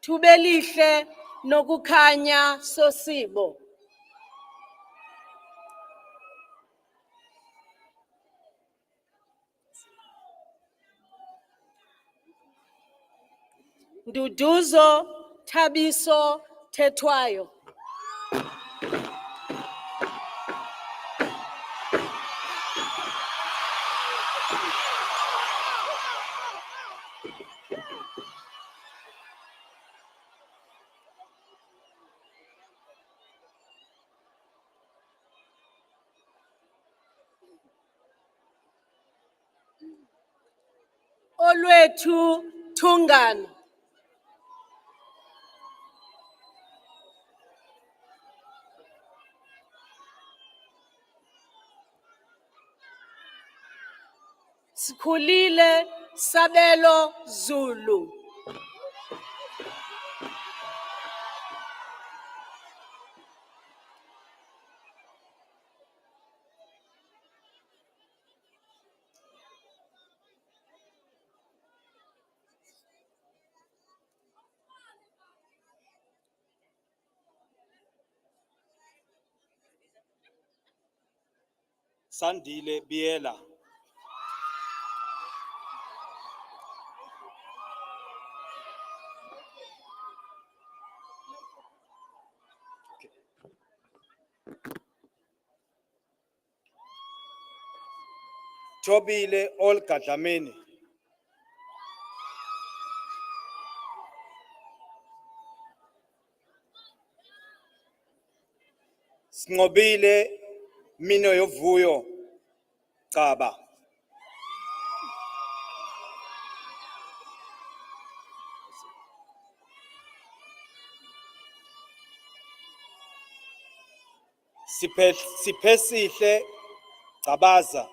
Thubelihle nokukhanya sosibo. Nduduzo Thabiso Thethwayo. Olwethu Thungana. Sikhulile Sabelo Zulu. Sandile Biela. Tobile Olga Dlamini. Snobile Mino Yovuyo Kaba. Sipesihle Kabaza.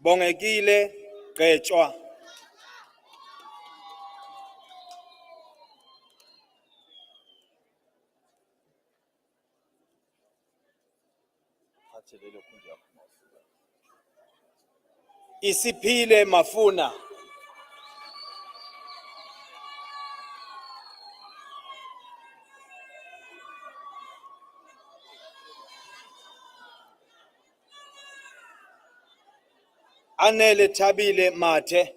Bongekile Gechwa. Isiphile Mafuna. Anele Thabile Mathe.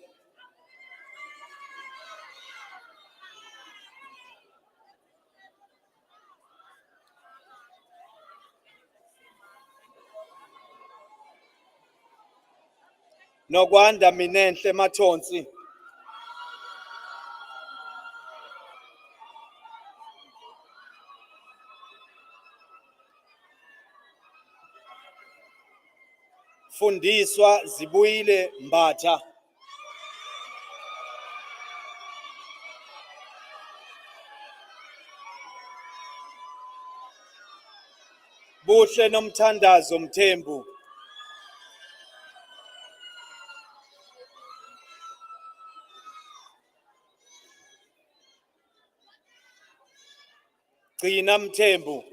Nokwanda Minenhle Mathonsi. Fundiswa Zibuyile Mbatha. Buhle Nomthandazo Mthembu. Gcina Mthembu.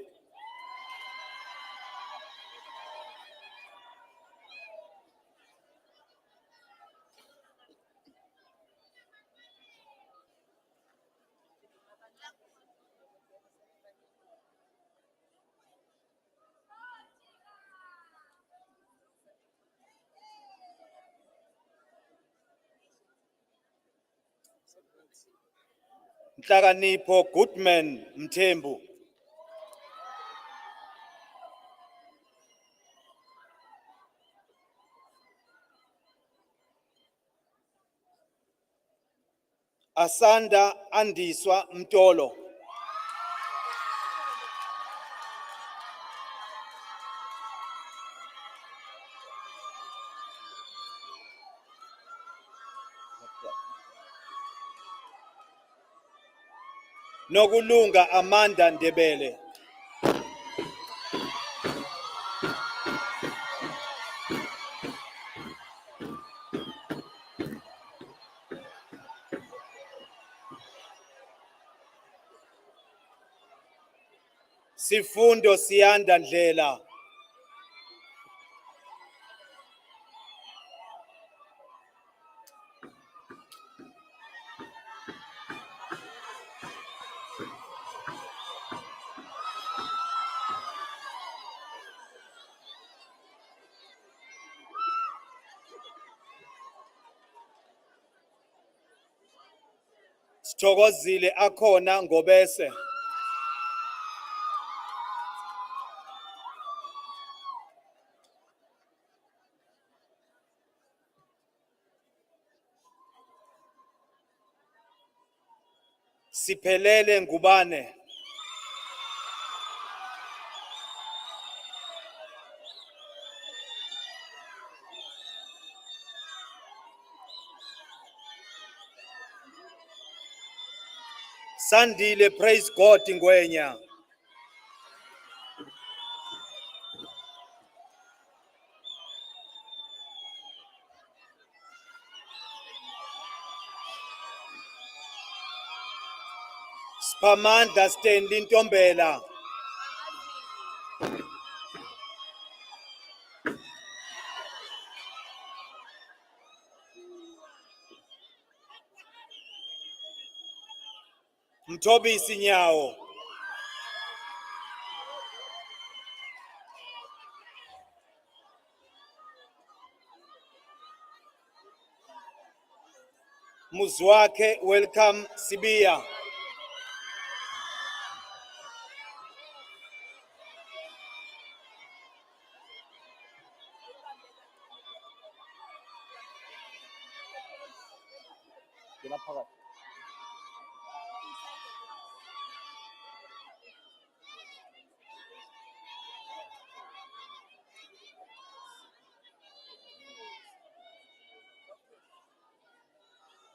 Nhlakanipho Goodman Mthembu. Asanda Andiswa Mtolo. Nokulunga Amanda Ndebele. Sifundo Siyanda Ndlela. Sithokozile akhona Ngobese. Siphelele Ngubane. Sandile Praise God Ngwenya. Spamanda Stanley Ntombela. Mthobisi Nyawo. Muzwake Welcome Sibiya.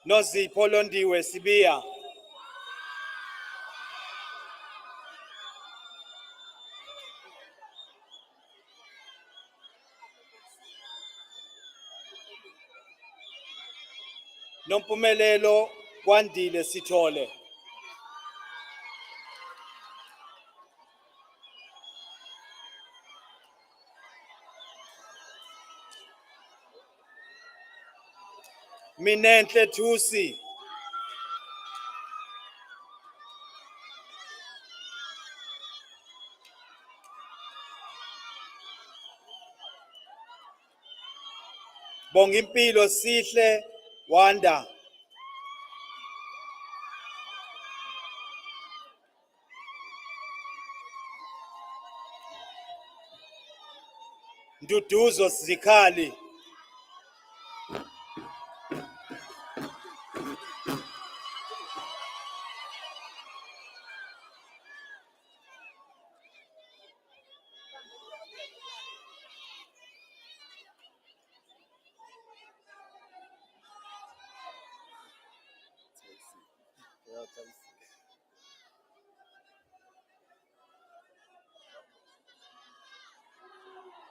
Nozipho Londiwe Sibiya. Nompumelelo Kwandile Sithole. Minenhle Thusi. Bongimpilo Sihle Wanda. Nduduzo Zikhali.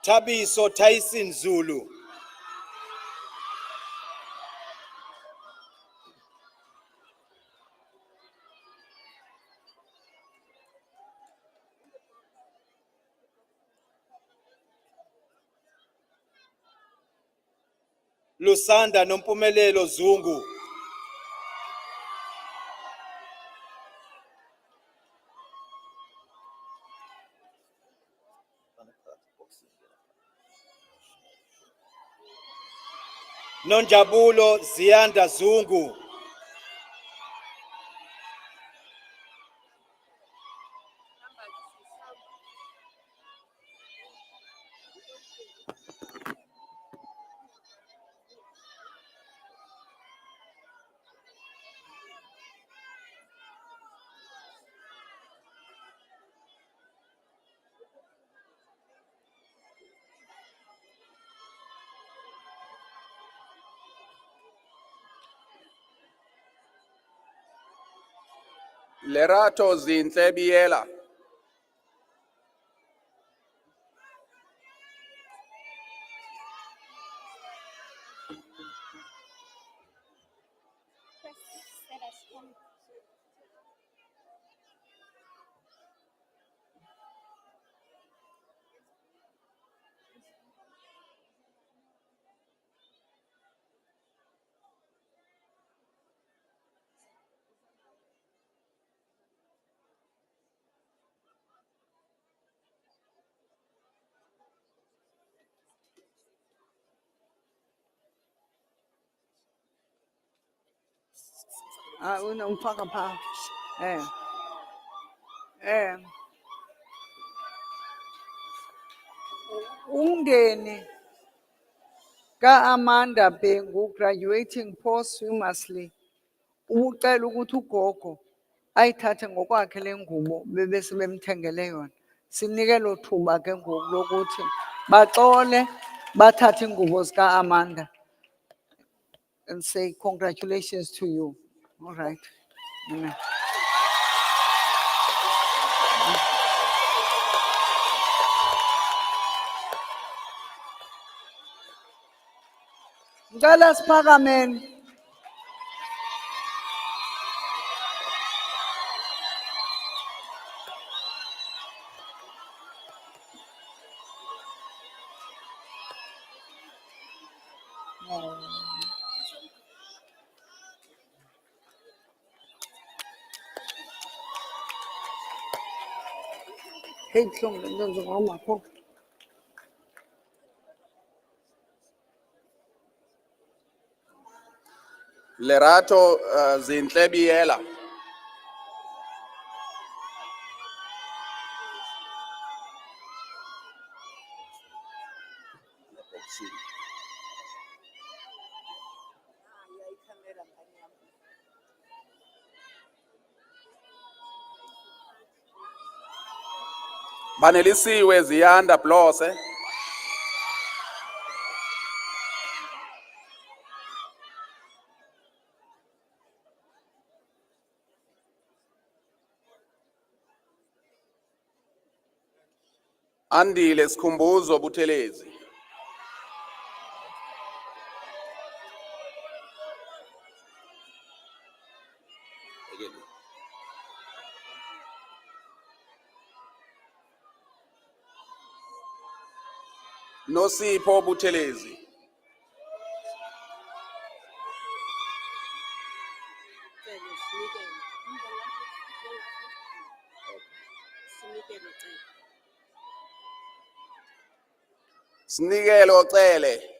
Thabiso Tyson Zulu. Lusanda Nompumelelo Zungu. Nonjabulo Ziyanda Zungu. Lerato Zintle. Ungifaka pha. Umndeni ka-Amanda Bhengu graduating posthumously ucela ukuthi ugogo ayithathe ngokwakhe le ngubo bebese bemthengele yona. Sinike lo thuba ke ngoku lokuthi baxole bathathe ingubo zika-Amanda and say congratulations to you. All right. Amen. Ngicela siphakameni. Hey, Tlong, ndenza ngomapho. Lerato Zintlebiyela. Banelisiwe Ziyanda Blose. Andile Sikhumbuzo Buthelezi. Nosipho Buthelezi. Snikelo Cele.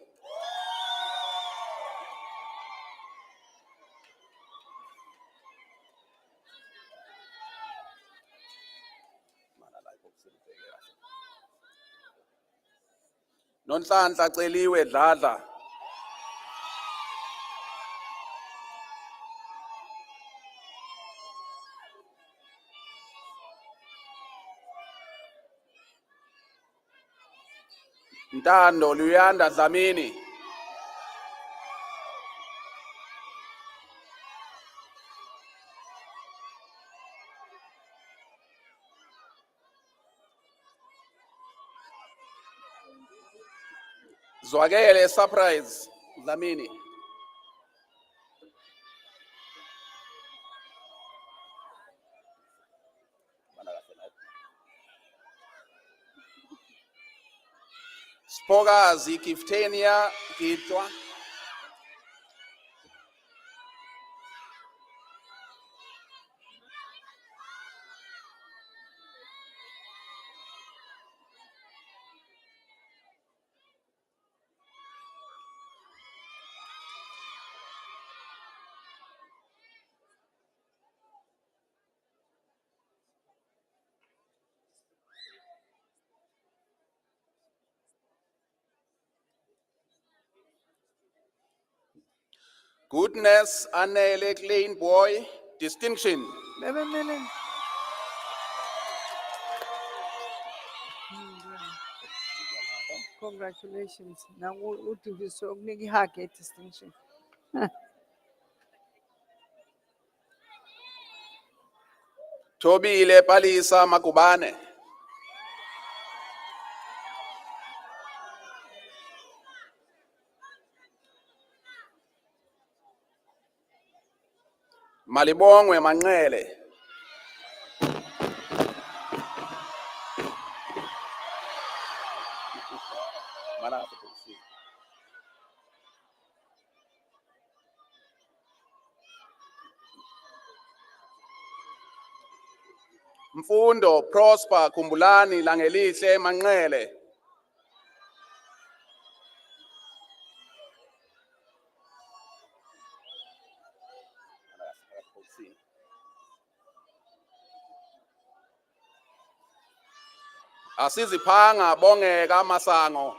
Nonhlanhla Celiwe Dladla. Ntando Luyanda Dlamini. Zwagele Surprise Dlamini. Spogazi Kiftenia Kitwa. Goodness Anele Clean Boy Distinction. Bebemele. Congratulations. Now udiviso okunika ihage distinction. Tobile Palisa Makubane. Malibongwe Manqele. Mfundo Prosper Kumbulani Langelihle Manqele. Asiziphanga bongeka Masango.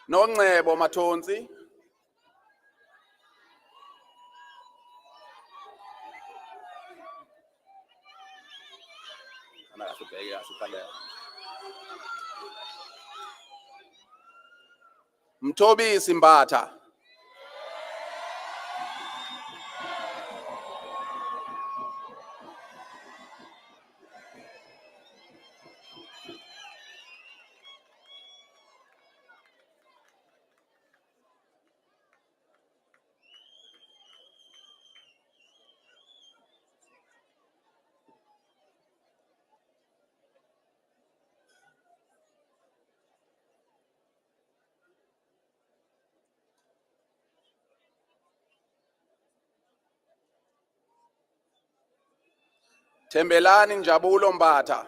Nongcebo Mathonsi. Mthobisi Mbatha. Thembelani Njabulo Mbatha.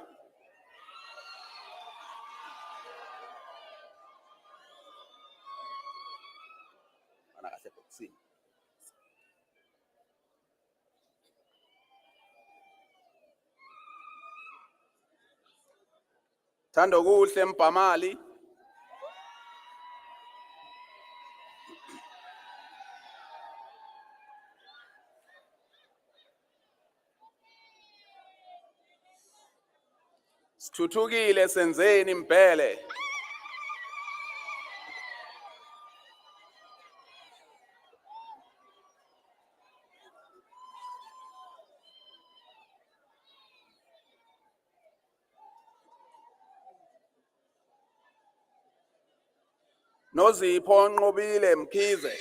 Thandokuhle Mpamali. Sithuthukile Senzeni Mbele. Nozipho Nqobile Mkhize.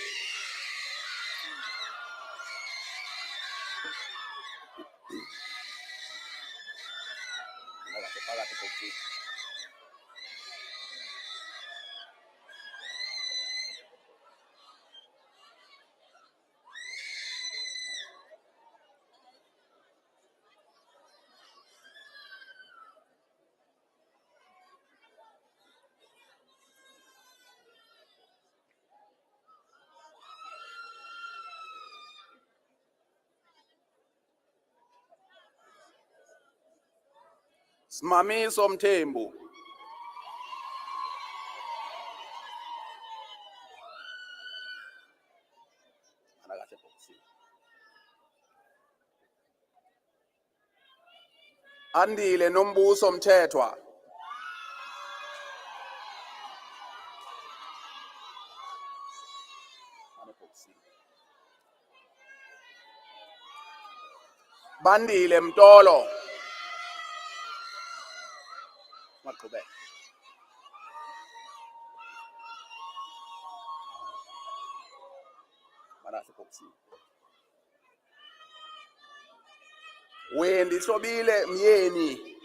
Smamiso Mthembu. Andile Nombuso Mthethwa. Bandile Mtolo. Wendi Sobile Myeni.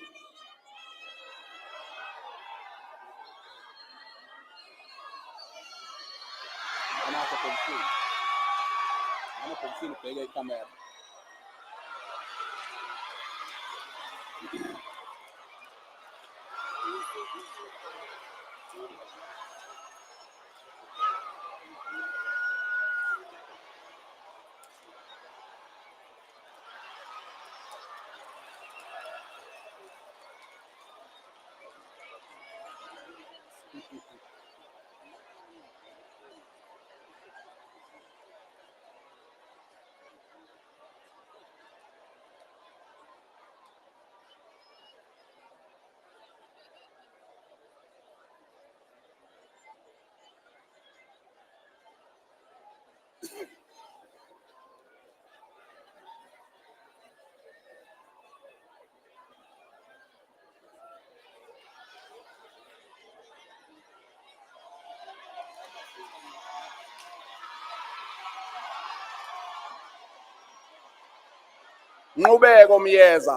Nqubeko Myeza.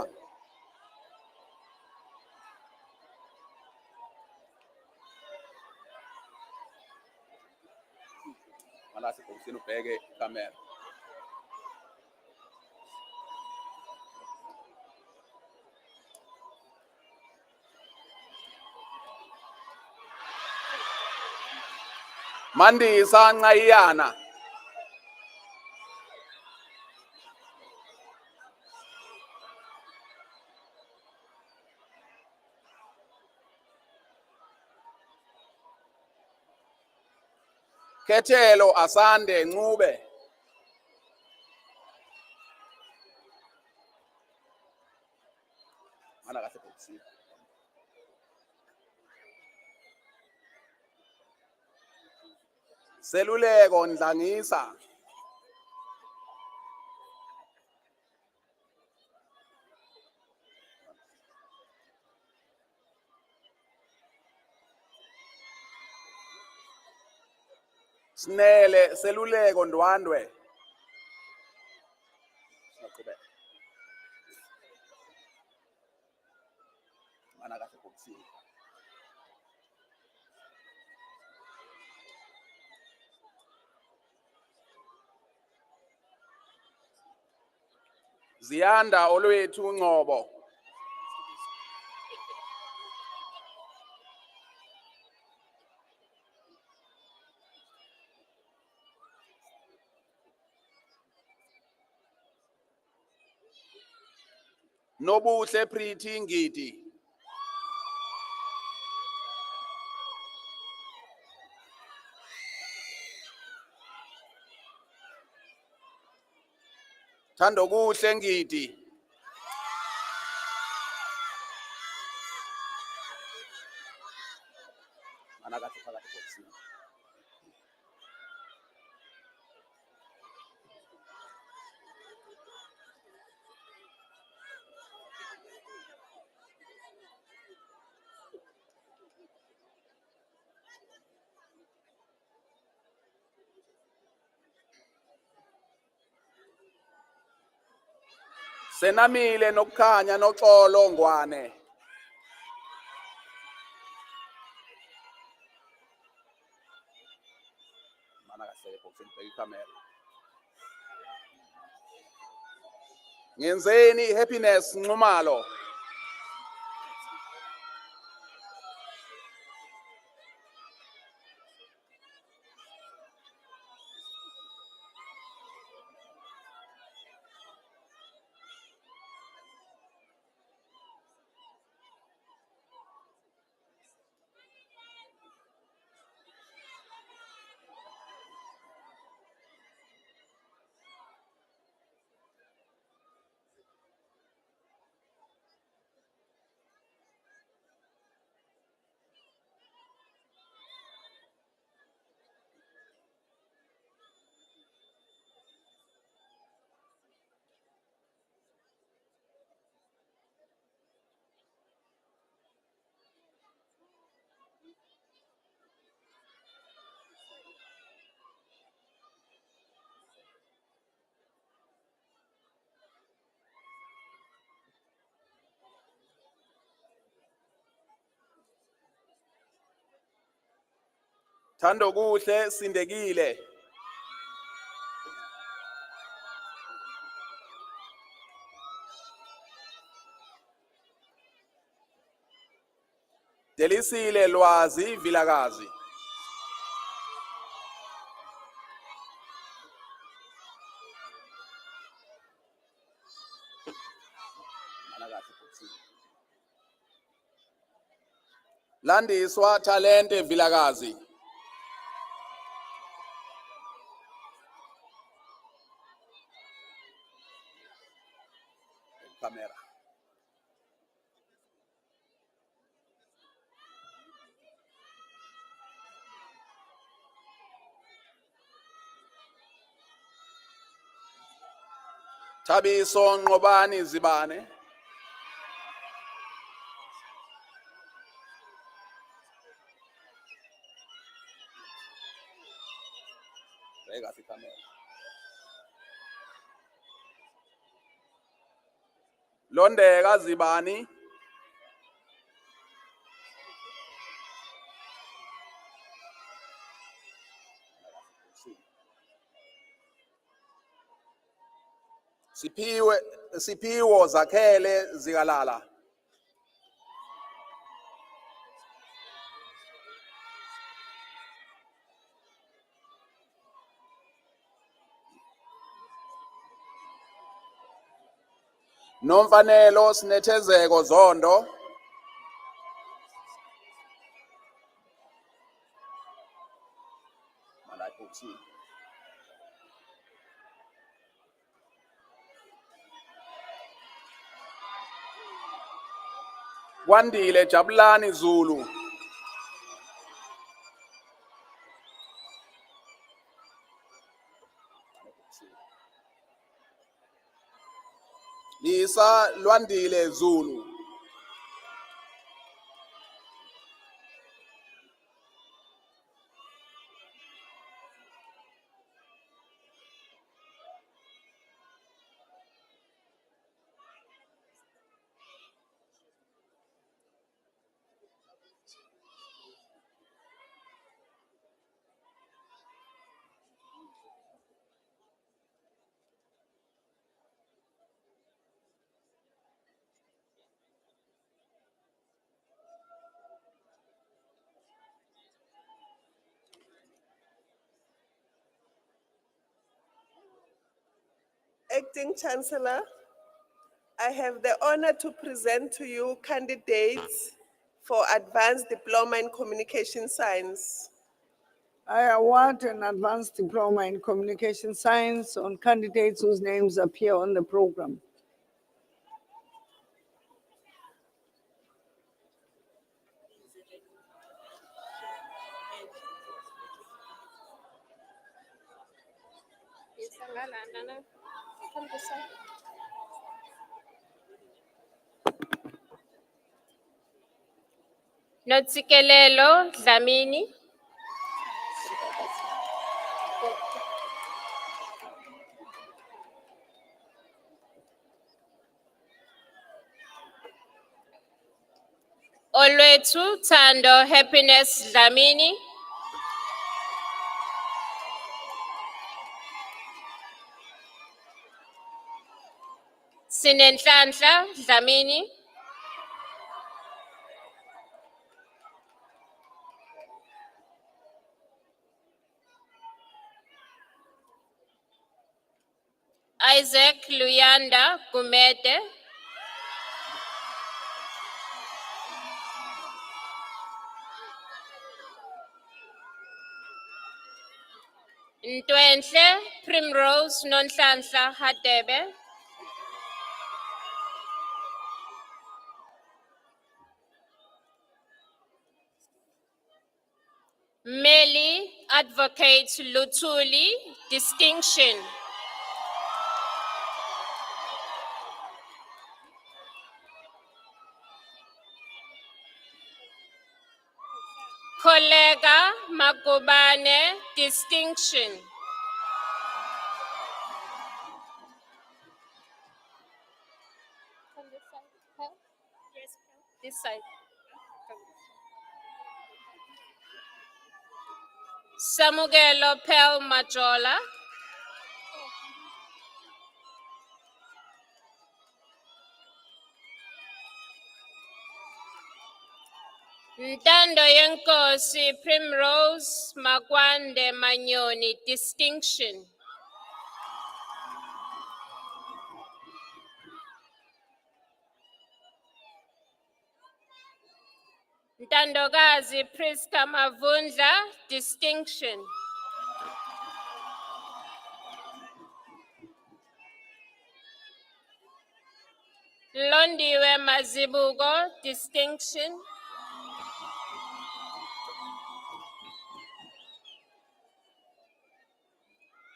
Ufuna ubheke camera. Mandisa Ngayana. Kethelo Asande Ncube. Mana kahle boxini. Seluleko Ndlangisa. Snele Seluleko Ndwandwe. Siyaqhubeka. Mana kahle boxini. Ziyanda olwethu Ngcobo. Nobuhle Pretty Ngidi. Thando kuhle Ngidi. Mana kahle phakathi boxini. Senamile nokukhanya noxolo Ngwane. Mana kahle boxini bheka ikamera. Ngenzeni Happiness Nxumalo. Thando kuhle Sindekile. Delisile Lwazi Vilakazi. Mana kahle boxini. Landiswa Talente Vilakazi. Kamera. Thabiso Nqobani Zibane. Bheka ikamera. Londeka Zibani. Siphiwo Zakhele Zikalala. Nomfanelo Sinethezeko Zondo. Kwandile Jabulani Zulu. Lisa Lwandile Zulu. Acting Chancellor, I have the honor to present to you candidates for Advanced Diploma in Communication Science. I award an advanced diploma in communication science on candidates whose names appear on the program. Notsikelelo Dlamini. Olwethu Thando Happiness Dlamini. Sinenhlanhla Dlamini. Isaac Luyanda Gumede. Ntwenhle Primrose Nonhlanhla Hadebe. Meli Advocate Luthuli Distinction. Kollega Magubane Distinction. This side. Samugelo Pel Majola. Ntando Yenkosi Primrose Magwande Manyoni Distinction. Ntandokazi Priska Mavundla Distinction. Londiwe Mazibugo Distinction.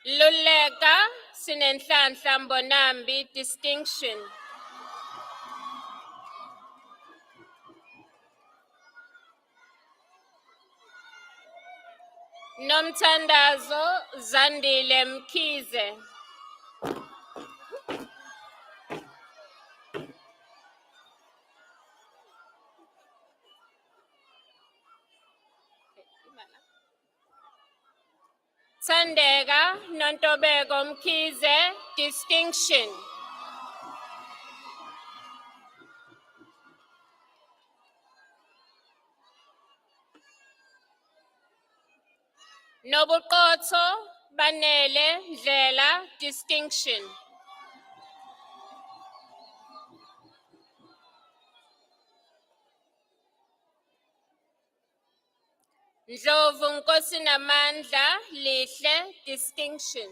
Luleka Sinenhlanhla Mbonambi Distinction. Nomthandazo Zandile Mkhize. Thandeka Nontobeko Mkhize distinction. Nobuqotho banele ndlela distinction. Ndlovu Nkosi namandla lihle distinction.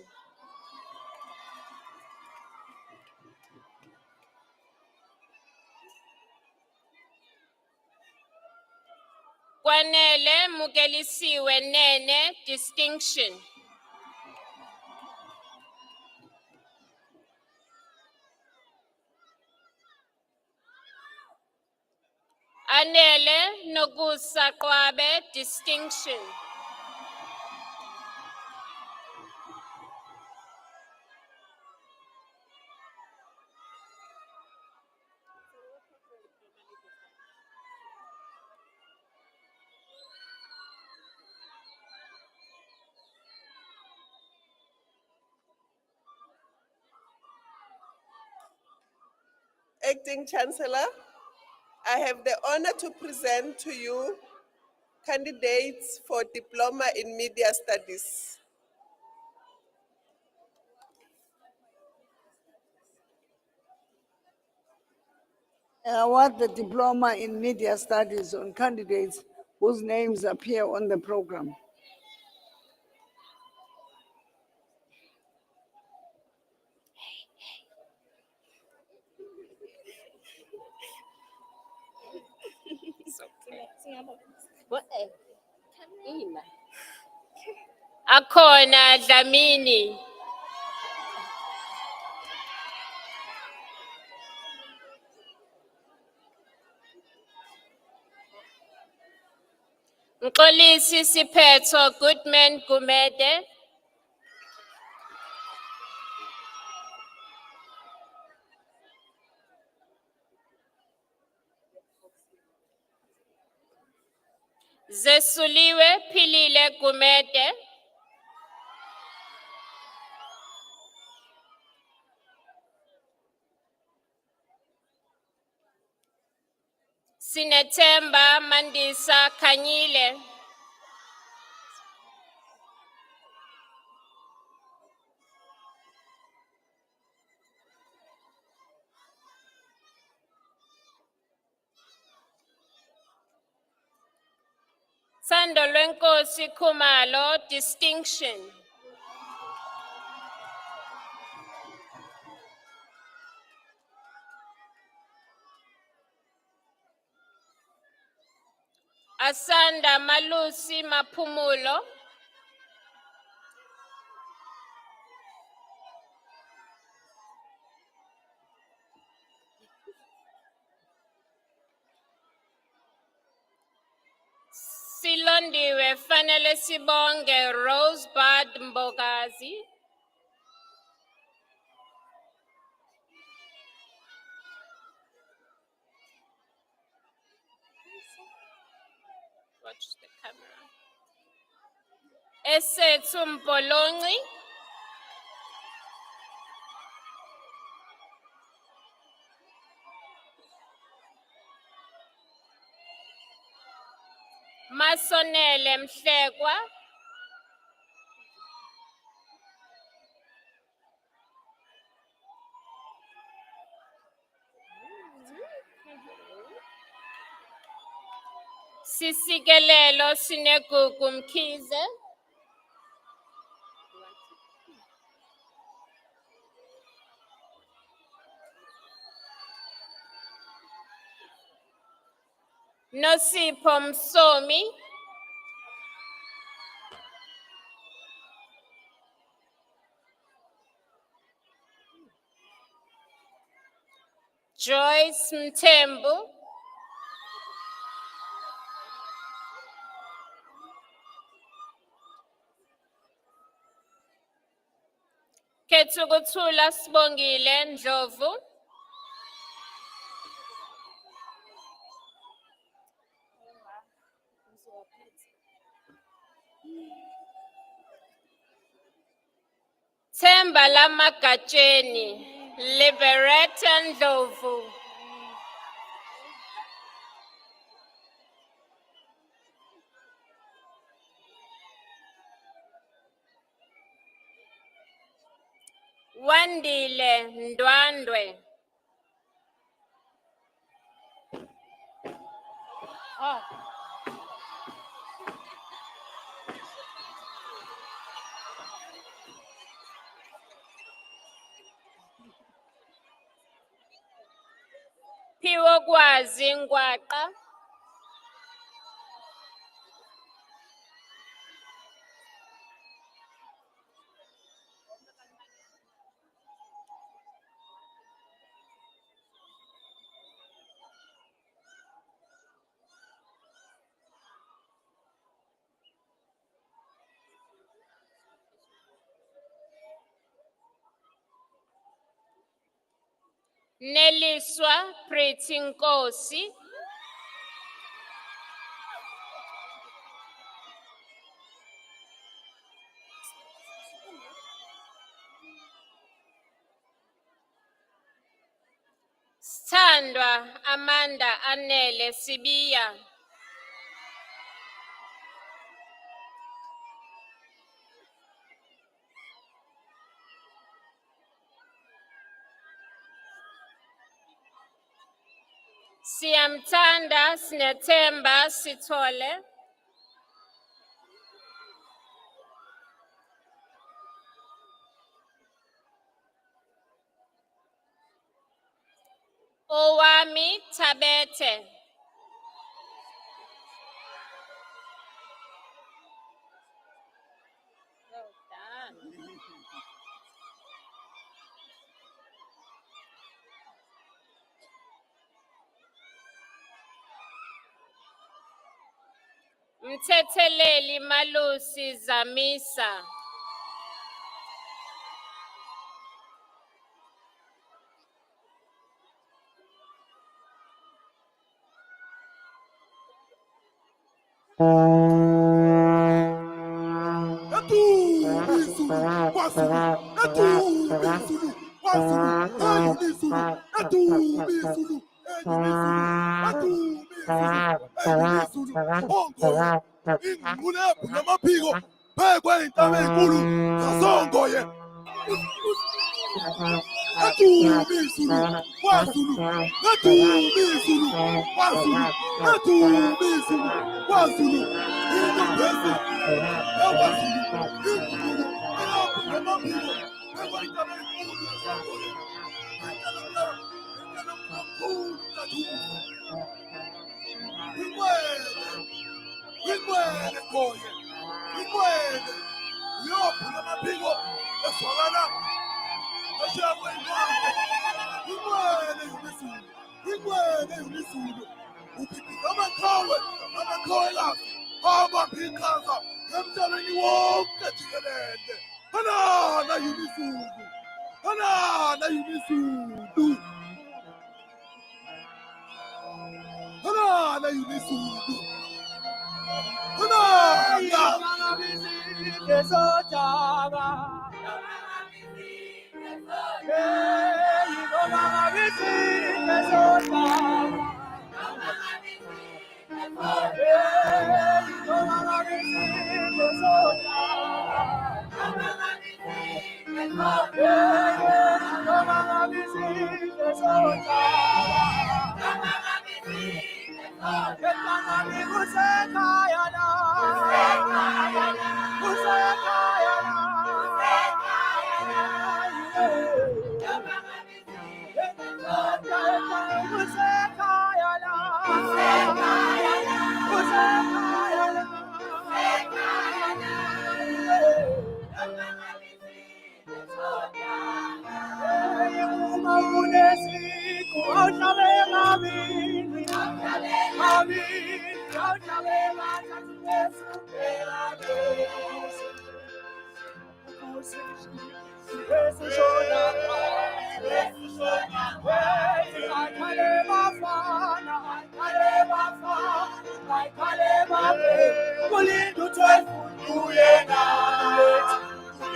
Kwanele Mukelisiwe nene distinction. Anele Nokusa Qwabe distinction. Acting Chancellor, I have the honor to present to you candidates for Diploma in Media Studies. I award the Diploma in Media Studies on candidates whose names appear on the program. Akhona Dlamini. Mxolisi Siphetho Goodman Gumede. Zesuliwe Philile Gumede. Sinethemba Mandisa Khanyile. Sando Lwenkosi Khumalo distinction. Asanda Malusi Maphumulo. Silondiwe Fanele Sibonge Rosebud Mbogazi. Watch the camera. Esethu Mpolonci. Masonele Mhlekwa. Sisikelelo Sinegugu Mkhize. Nosipho Msomi. Joyce Mthembu. Ketsukuthula Sibongile Ndlovu. Themba Lamagatsheni, Liberata Ndlovu. Wandile Ndwandwe. Phiwokwazi Ngwaqa. Neliswa Pretty Nkosi. Sithandwa Amanda Anele Sibiya. Siyamthanda Sinethemba Sithole. Owami Tabete. Mthetheleli Malusi Zamisa.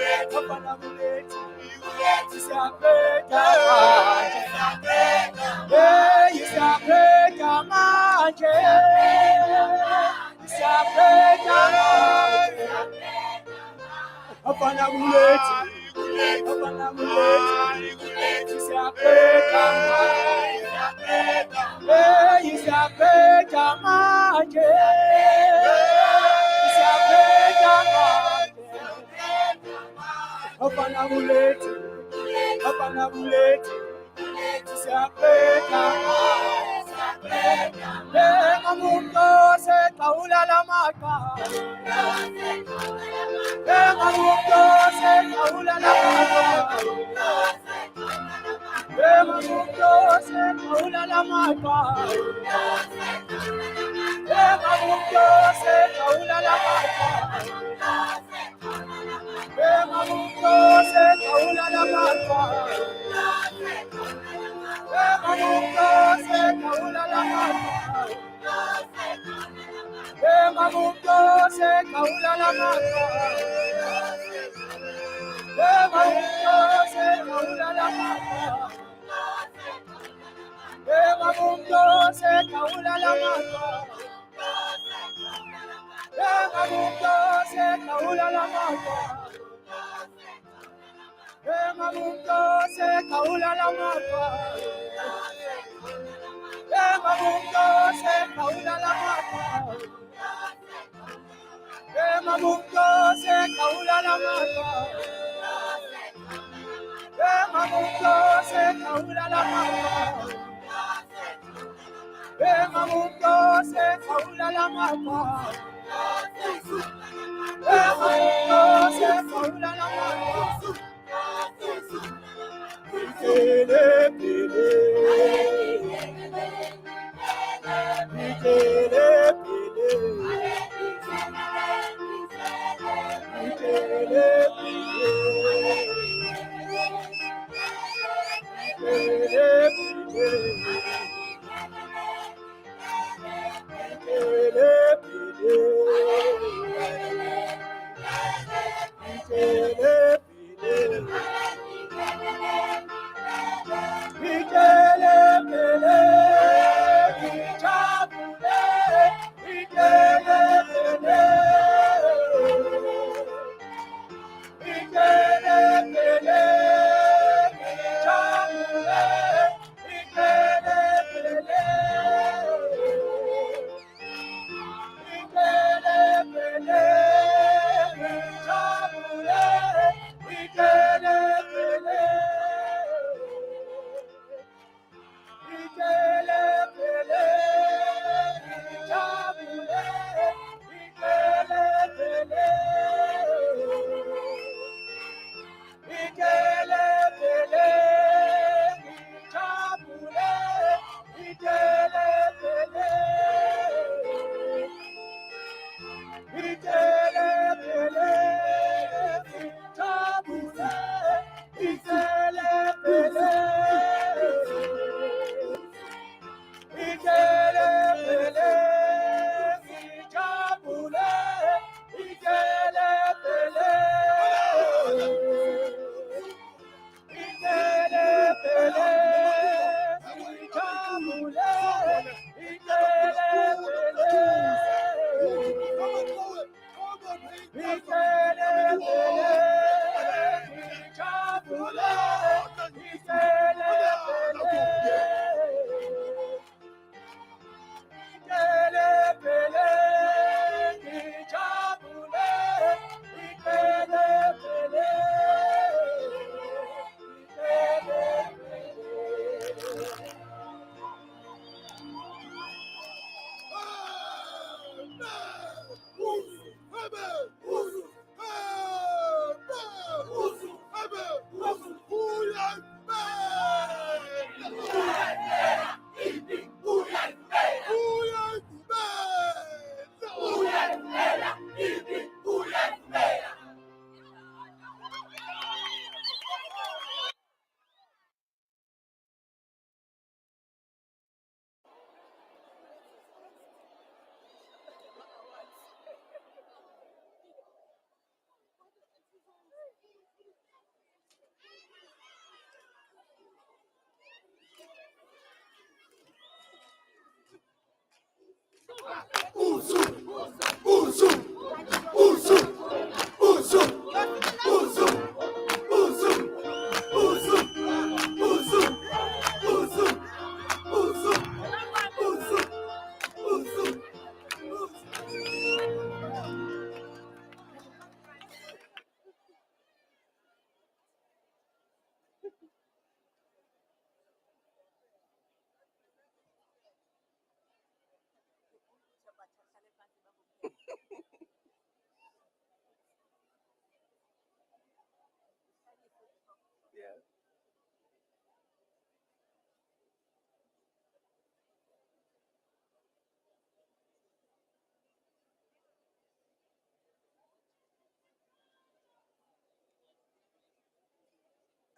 Hapana buleti, isapeta manje. Isapeta manje. Isapeta manje. Hapana buleti, hapana buleti, isapeta manje. Isapeta manje. Isapeta manje. Hapana buleti, hapana buleti, isapeta manje. Mamundo se kaula la mata. Mamundo se kaula la mata. Mamundo se kaula la mata. Mamundo se kaula la mata. Mamundo se kaula la mata. Mamundo se kaula la mata. Mamundo se kaula la mata. Mamundo se kaula la mata. Mamundo se kaula la mata. Mamundo se kaula la mata. Mamundo se kaula la mata. Mamundo se kaula la mata. Mamundo se kaula la mata. Mamundo se kaula la mata. Mamundo se kaula la mata. Mamundo se kaula la mata. Pele pele, pele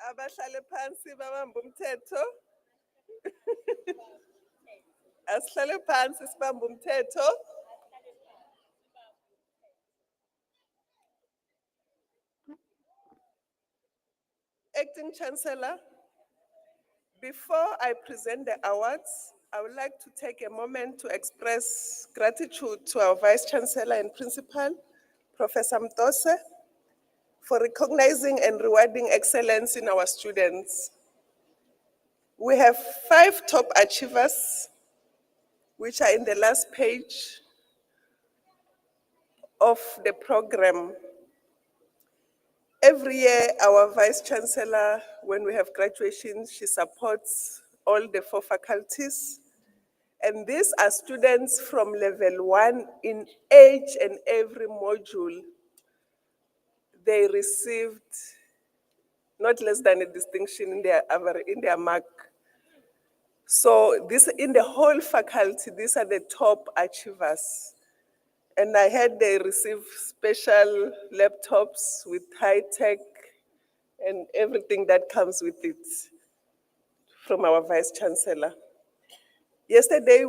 Abahlale phansi babambe umthetho. Asihlale phansi sibambe umthetho. Acting Chancellor, before I present the awards, I would like to take a moment to express gratitude to our Vice Chancellor and Principal, Professor Mtose, for recognizing and rewarding excellence in our students. We have 5 top achievers, which are in the last page of the program. Every year, our Vice Chancellor, when we have graduations, she supports all the 4 faculties. And these are students from level 1 in each and every module. They received not less than a distinction in their mark. So this, in the whole faculty, these are the top achievers. And I heard they receive special laptops with high tech and everything that comes with it from our Vice Chancellor. Yesterday,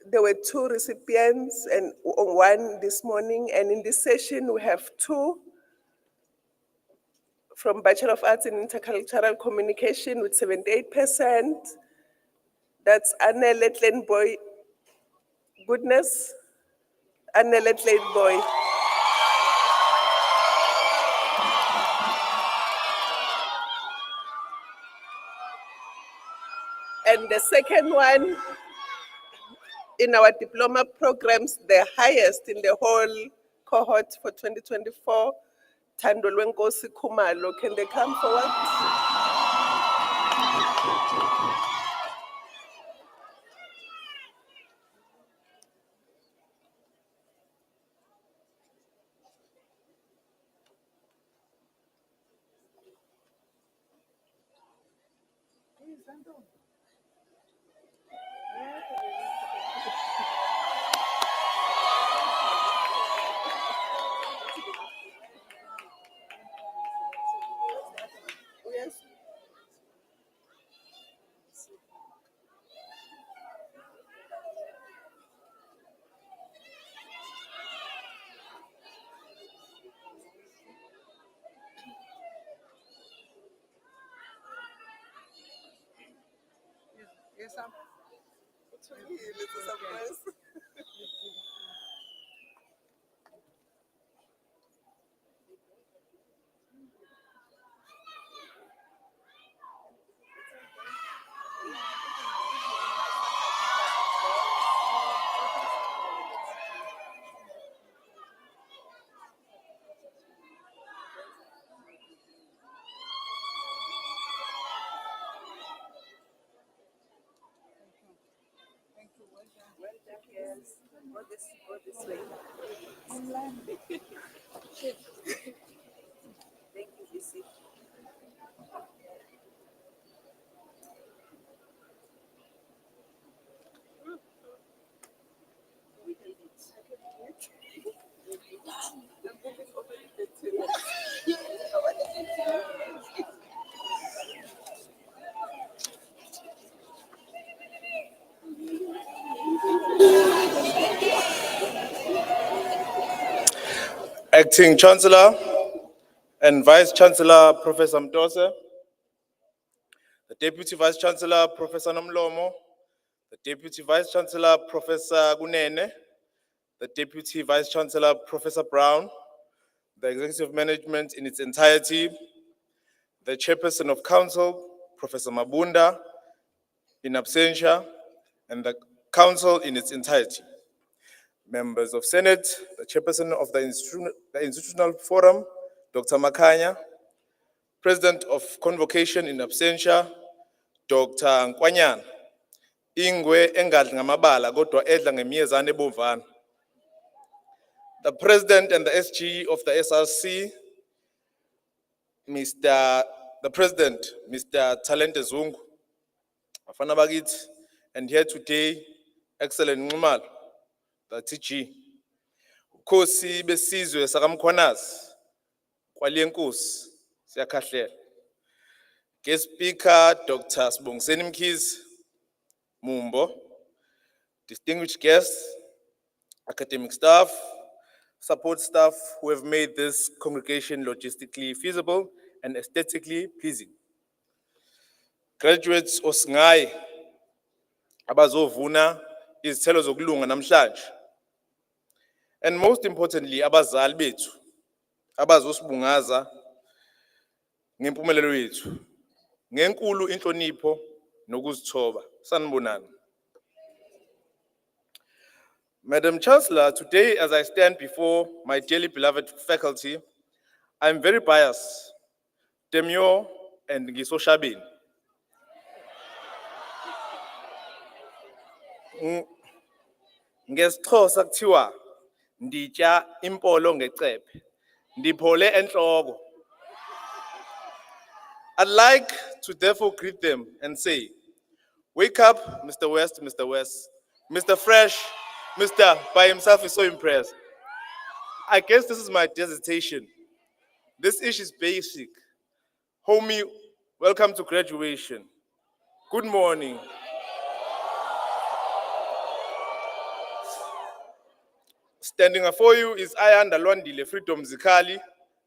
there were 2 recipients and 1 this morning, and in this session we have 2 from Bachelor of Arts in Intercultural Communication with 78%. That's Annelle Boy Goodness. Annelle Boy. And the second one, in our diploma programs, the highest in the whole cohort for 2024, Thando Lwenkosi Khumalo. Can they come forward? Yes. Yes, sir. It's a surprise. Yes. Go this way. Thank you, BC. Acting Chancellor and Vice Chancellor, Professor Mtose, the Deputy Vice Chancellor, Professor Nomlomo, the Deputy Vice-Chancellor, Professor Kunene, the Deputy Vice-Chancellor, Professor Brown, the Executive Management in its entirety, the Chairperson of Council, Professor Mabunda, in absentia, and the Council in its entirety. Members of Senate, the Chairperson of the Institutional Forum, Dr. Makanya, President of Convocation in absentia, Dr. Nkwanyana, Ingwe engadli ngamabala kodwa edla ngemiyezane ebomvana. The President and the SG of the SRC, the President, Mr. Talente Zungu, Bafana bakithi, and here today, Excellent Nxumalo, the TG. Ukhosi besizwe sakamkhwanazi, kwaliyenkosi, siyakhahlela. Guest Speaker, Dr. Sibongiseni Mkhize, Mumbo, distinguished guests, academic staff, support staff who have made this congregation logistically feasible and aesthetically pleasing. Graduates osingayi abazovuna izithelo zokulunga namhlanje. And most importantly, abazali bethu abazosibungaza ngempumelelo yethu. Ngenkulu inhlonipho nokuzithoba. Sanibonani. Madam Chancellor, today as I stand before my dearly beloved faculty, I'm very biased, demure, and ngisoshabeni. NgesiXhosa kuthiwa nditya impolo ngecephe, ndiphole enhloko. I'd like to therefore greet them and say, wake up, Mr. West, Mr. West, Mr. Fresh, Mr. by himself is so impressed. I guess this is my dissertation. This issue is basic. Homie, welcome to graduation. Good morning. Standing before you is Ayanda Lwandile Freedom Zikali,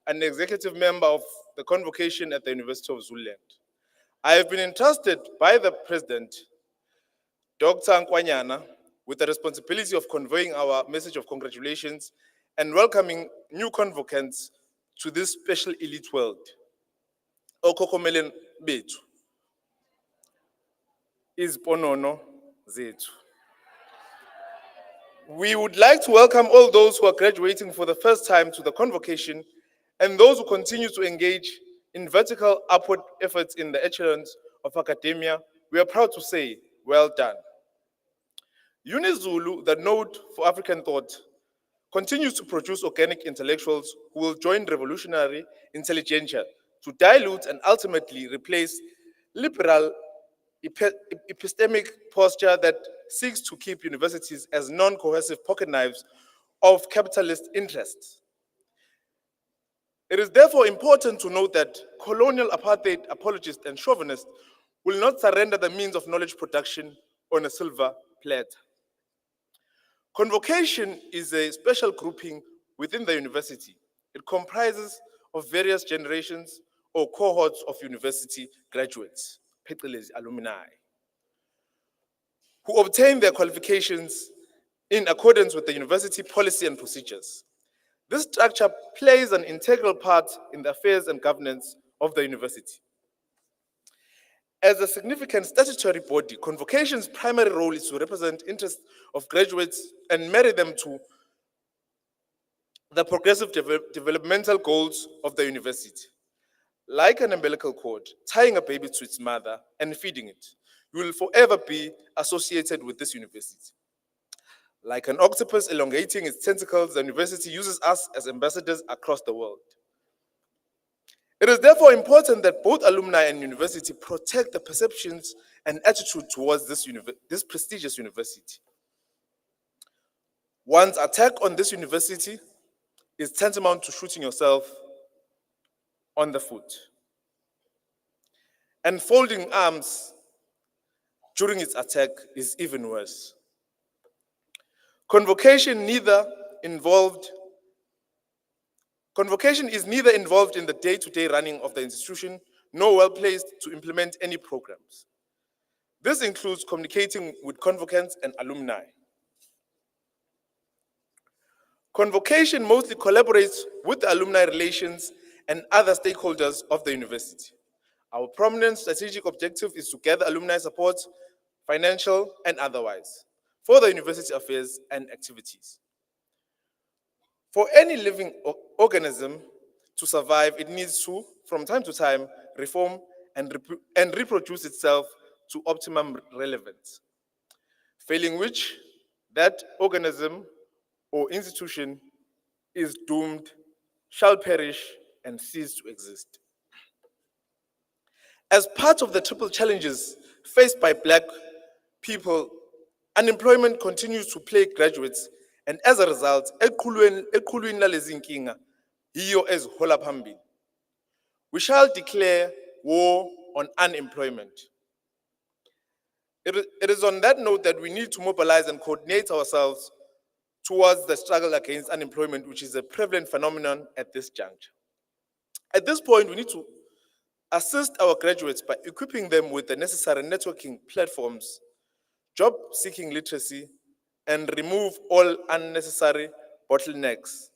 an executive member of the Convocation at the University of Zululand. I have been entrusted by the President, Dr. Nkwanyana, with the responsibility of conveying our message of congratulations and welcoming new convocants to this special elite world. Okokomelen betu. Izponono zetu. We would like to welcome all those who are graduating for the first time to the Convocation and those who continue to engage in vertical upward efforts in the echelons of academia. We are proud to say, well done. UniZulu, the node for African thought, continues to produce organic intellectuals who will join revolutionary intelligentsia to dilute and ultimately replace liberal epistemic posture that seeks to keep universities as non-cohesive pocket knives of capitalist interests. It is therefore important to note that colonial apartheid apologists and chauvinists will not surrender the means of knowledge production on a silver platter. Convocation is a special grouping within the university. It comprises of various generations or cohorts of university graduates, alumni, who obtain their qualifications in accordance with the university policy and procedures. This structure plays an integral part in the affairs and governance of the university. As a significant statutory body, Convocation's primary role is to represent interests of graduates and marry them to the progressive developmental goals of the university. Like an umbilical cord, tying a baby to its mother and feeding it, you will forever be associated with this university. Like an octopus elongating its tentacles, the university uses us as ambassadors across the world. It is therefore important that both alumni and university protect the perceptions and attitude towards this prestigious university. One's attack on this university is tantamount to shooting yourself on the foot. And folding arms during its attack is even worse. Convocation is neither involved in the day-to-day running of the institution, nor well-placed to implement any programs. This includes communicating with convocants and alumni. Convocation mostly collaborates with the alumni relations and other stakeholders of the university. Our prominent strategic objective is to gather alumni support, financial and otherwise, for the university affairs and activities. For any living organism to survive, it needs to, from time to time, reform and reproduce itself to optimum relevance, failing which that organism or institution is doomed, shall perish, and cease to exist. As part of the triple challenges faced by Black people, unemployment continues to plague graduates, and as a result, eqhulwini lalezi nkinga yiyo ezihola phambili. We shall declare war on unemployment. It is on that note that we need to mobilize and coordinate ourselves towards the struggle against unemployment, which is a prevalent phenomenon at this juncture. At this point, we need to assist our graduates by equipping them with the necessary networking platforms, job-seeking literacy, and remove all unnecessary bottlenecks,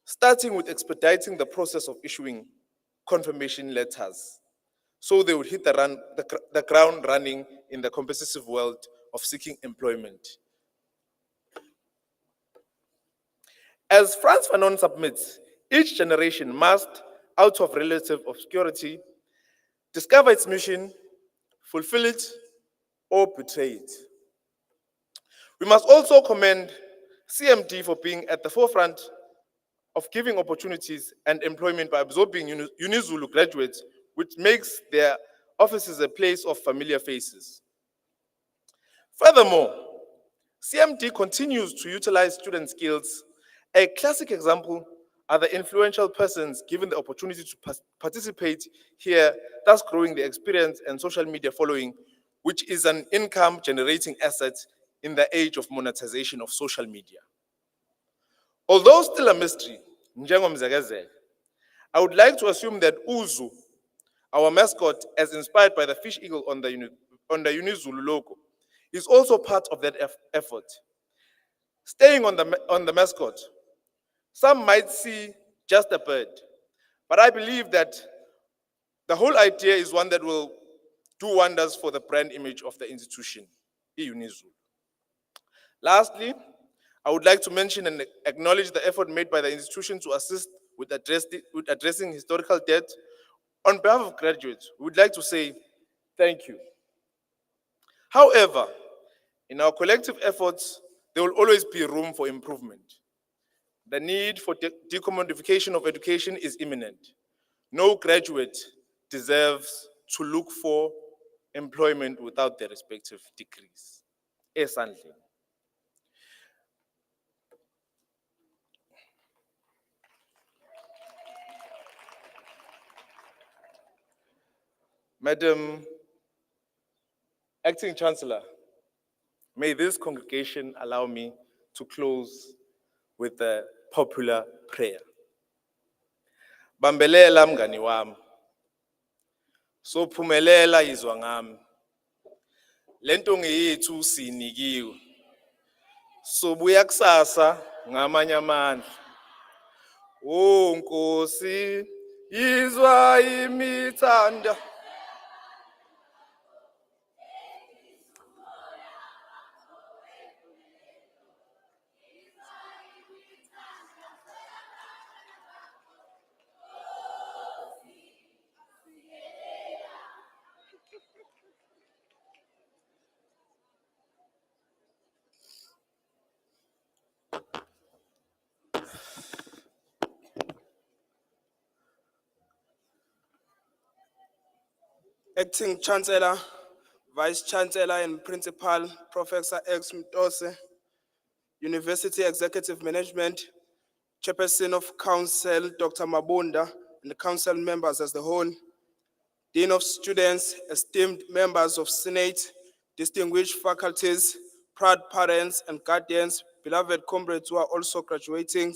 starting with expediting the process of issuing confirmation letters, so they would hit the ground running in the competitive world of seeking employment. As Frantz Fanon submits, each generation must, out of relative obscurity, discover its mission, fulfill it, or betray it. We must also commend CMD for being at the forefront of giving opportunities and employment by absorbing UniZulu graduates, which makes their offices a place of familiar faces. Furthermore, CMD continues to utilize student skills. A classic example are the influential persons given the opportunity to participate here, thus growing the experience and social media following, which is an income-generating asset in the age of monetization of social media. Although still a mystery, I would like to assume that Uzu, our mascot, as inspired by the fish eagle on the UniZulu logo, is also part of that effort. Staying on the mascot, some might see just a bird, but I believe that the whole idea is one that will do wonders for the brand image of the institution, UniZulu. Lastly, I would like to mention and acknowledge the effort made by the institution to assist with addressing historical debt. On behalf of graduates, we would like to say thank you. However, in our collective efforts, there will always be room for improvement. The need for decommodification of education is imminent. No graduate deserves to look for employment without their respective degrees. Esandleni. Madam Acting Chancellor, may this congregation allow me to close with a popular prayer. Bambelela mngani wami, sophumelela izwa ngami, lento ngeyethu sinikiwe, sobuya kusasa ngamanye amandla. Oh Nkosi, izwa imithanda. Acting Chancellor, Vice Chancellor and Principal, Professor X Mtose, University Executive Management, Chairperson of Council, Dr. Mabunda, and the Council members as the whole, Dean of Students, esteemed members of Senate, distinguished faculties, proud parents and guardians, beloved comrades who are also graduating,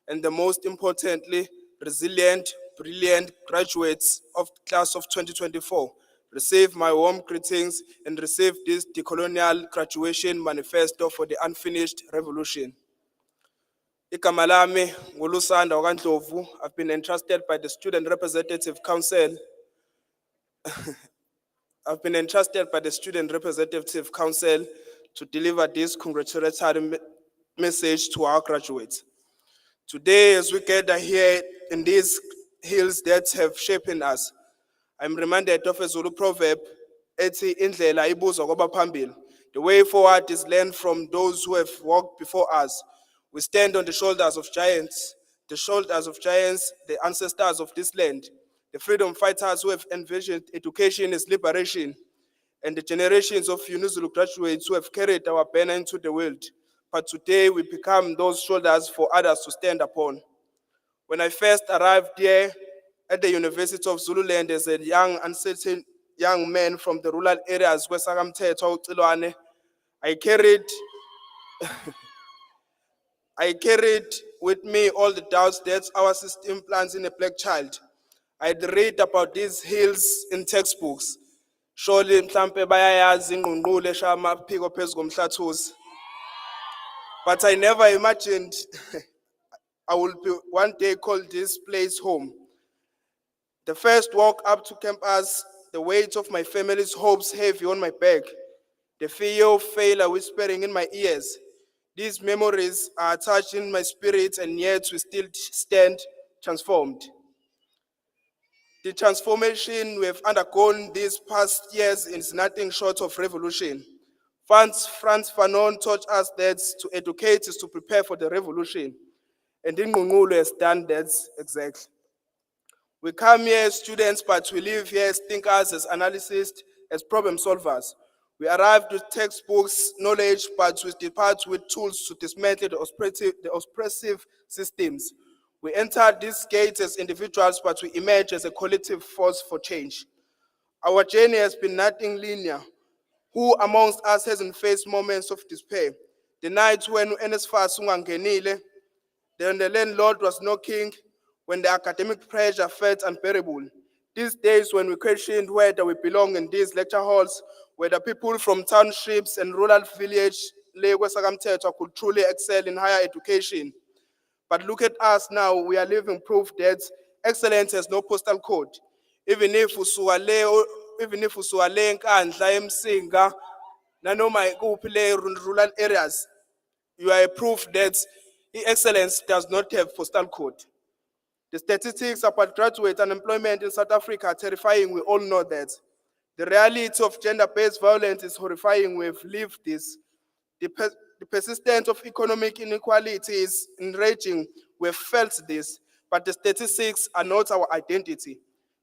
and the most importantly, resilient, brilliant graduates of the class of 2024. receive my warm greetings and receive this decolonial graduation manifesto for the unfinished revolution. Igama lami nguLusanda wakwaNdlovu. I've been entrusted by the Student Representative Council. I've been entrusted by the Student Representative Council to deliver this congratulatory message to our graduates. Today, as we gather here in these hills that have shaped us, I'm reminded of a Zulu proverb, ethi indlela ibuzwa kwabaphambili. The way forward is learned from those who have walked before us. We stand on the shoulders of giants, the ancestors of this land, the freedom fighters who have envisioned education as liberation, and the generations of UniZulu graduates who have carried our banner into the world. But today we become those shoulders for others to stand upon. When I first arrived here at the University of Zululand as a young, uncertain young man from the rural areas, I carried with me all the doubts that our system plants in a black child. I'd read about these hills in textbooks. Surely, mhlampe bayayazi ingqungqulu eshaya amaphiko phezu komhlathuzi. But I never imagined I will be one day called this place home. The first walk up to campus, the weight of my family's hopes heavy on my back, the fear of failure whispering in my ears. These memories are attached in my spirit, and yet we still stand transformed. The transformation we have undergone these past years is nothing short of revolution. Frantz Fanon taught us that to educate is to prepare for the revolution. And Ingqungqulo has done that exactly. We come here as students, but we live here as thinkers, as analysts, as problem solvers. We arrived with textbooks, knowledge, but we depart with tools to dismantle the oppressive systems. We entered these gates as individuals, but we emerge as a collective force for change. Our journey has been nothing linear. Who amongst us hasn't faced moments of despair? The night when NSFAS ungangenile, then the landlord was knocking, when the academic pressure felt unbearable. These days when we questioned whether we belong in these lecture halls, whether people from townships and rural villages could truly excel in higher education. But look at us now, we are living proof that excellence has no postal code. Even if usuka le enkandla eMsinga, nanoma ikuphi le rural areas, you are a proof that excellence does not have postal code. The statistics about graduate unemployment in South Africa are terrifying, we all know that. The reality of gender-based violence is horrifying, we've lived this. The persistence of economic inequality is enraging, we've felt this, but the statistics are not our identity.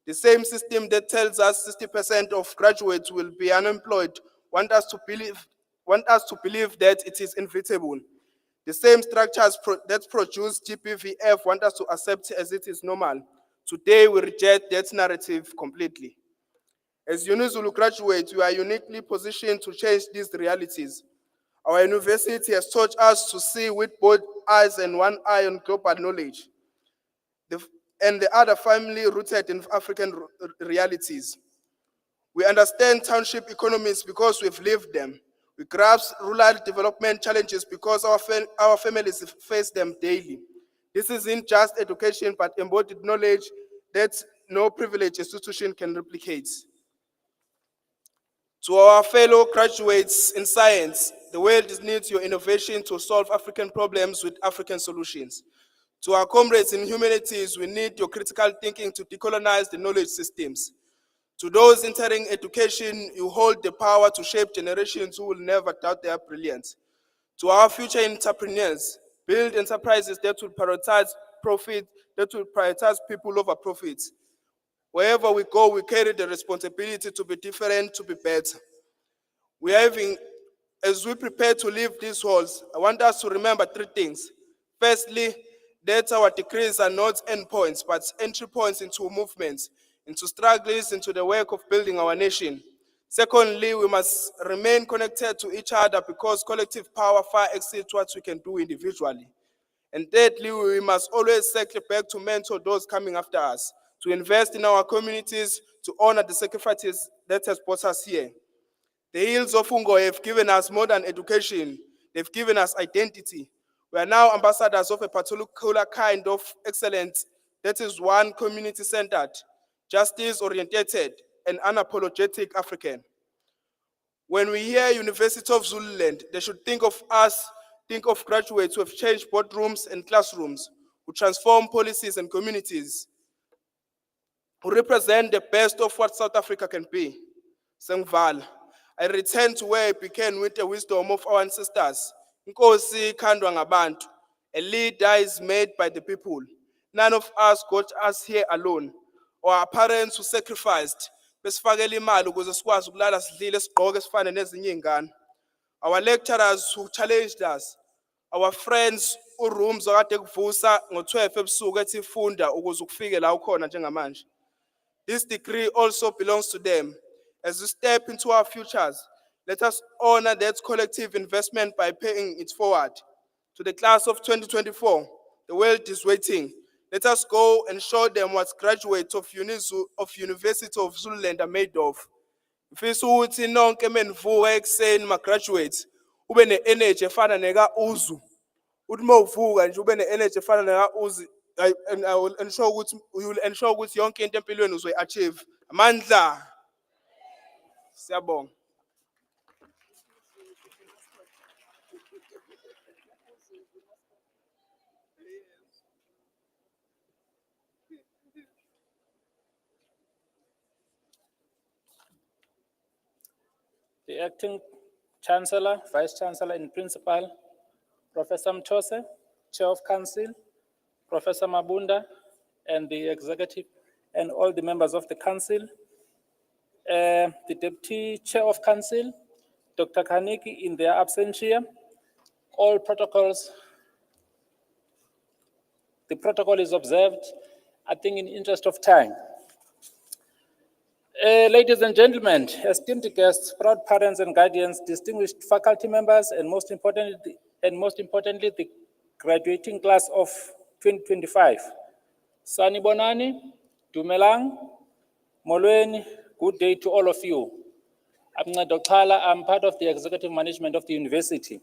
The same system that tells us 60% of graduates will be unemployed want us to believe that it is inevitable. The same structures that produce GBVF want us to accept as it is normal. Today we reject that narrative completely. As UniZulu graduates, we are uniquely positioned to change these realities. Our university has taught us to see with both eyes and one eye on global knowledge, and the other firmly rooted in African realities. We understand township economies because we've lived them. We grasp rural development challenges because our families face them daily. This isn't just education, but embodied knowledge that no privileged institution can replicate. To our fellow graduates in science, the world needs your innovation to solve African problems with African solutions. To our comrades in humanities, we need your critical thinking to decolonize the knowledge systems. To those entering education, you hold the power to shape generations who will never doubt their brilliance. To our future entrepreneurs, build enterprises that will prioritize profit, that will prioritize people over profits. Wherever we go, we carry the responsibility to be different, to be better. As we prepare to leave these halls, I want us to remember three things. Firstly, that our degrees are not endpoints, but entry points into movements, into struggles, into the work of building our nation. Secondly, we must remain connected to each other because collective power far exceeds what we can do individually. And thirdly, we must always circle back to mentor those coming after us, to invest in our communities, to honor the sacrifices that has brought us here. The hills of Ungo have given us modern education. They've given us identity. We are now ambassadors of a particular kind of excellence that is one community-centered, justice-oriented, and unapologetic African. When we hear University of Zululand, they should think of us, think of graduates who have changed boardrooms and classrooms, who transform policies and communities, who represent the best of what South Africa can be. Sengvala. I return to where I began with the wisdom of our ancestors. Nkosi khandwa ngabantu. A leader is made by the people. None of us got us here alone. Our parents who sacrificed, besifakela imali ukuze sikwazi ukulala sidlile sigqoke sifane nezinye izingane. Our lecturers who challenged us. Our friends urooms okade kuvusa ngo-12 ebusuku ethi funda ukuze ukufike la ukhona njengamanje. This degree also belongs to them. As we step into our futures, let us honor that collective investment by paying it forward. To the class of 2024, the world is waiting. Let us go and show them what graduates of University of Zululand are made of. Mfisa ukuthi nonke menivuka ekuseni ma-graduates, ube ne-energy efana neka uzu. Uthi mawuvuka nje ube ne-energy efana neka uzu. I will ensure ukuthi you will ensure ukuthi yonke into empilweni uzoyi-achieve. Amandla. Siyabonga. The acting Chancellor, Vice Chancellor and Principal, Professor Mtose, Chair of Council, Professor Mabunda, and the Executive, and all the members of the Council, the Deputy Chair of Council, Dr. Kaniki in their absence here, all protocols. The protocol is observed, I think in interest of time. Ladies and gentlemen, esteemed guests, proud parents and guardians, distinguished faculty members, and most importantly, the graduating class of 2025. Sani Bonani, Dumelang, Molweni, good day to all of you. I'm Dr. I'm part of the executive management of the university.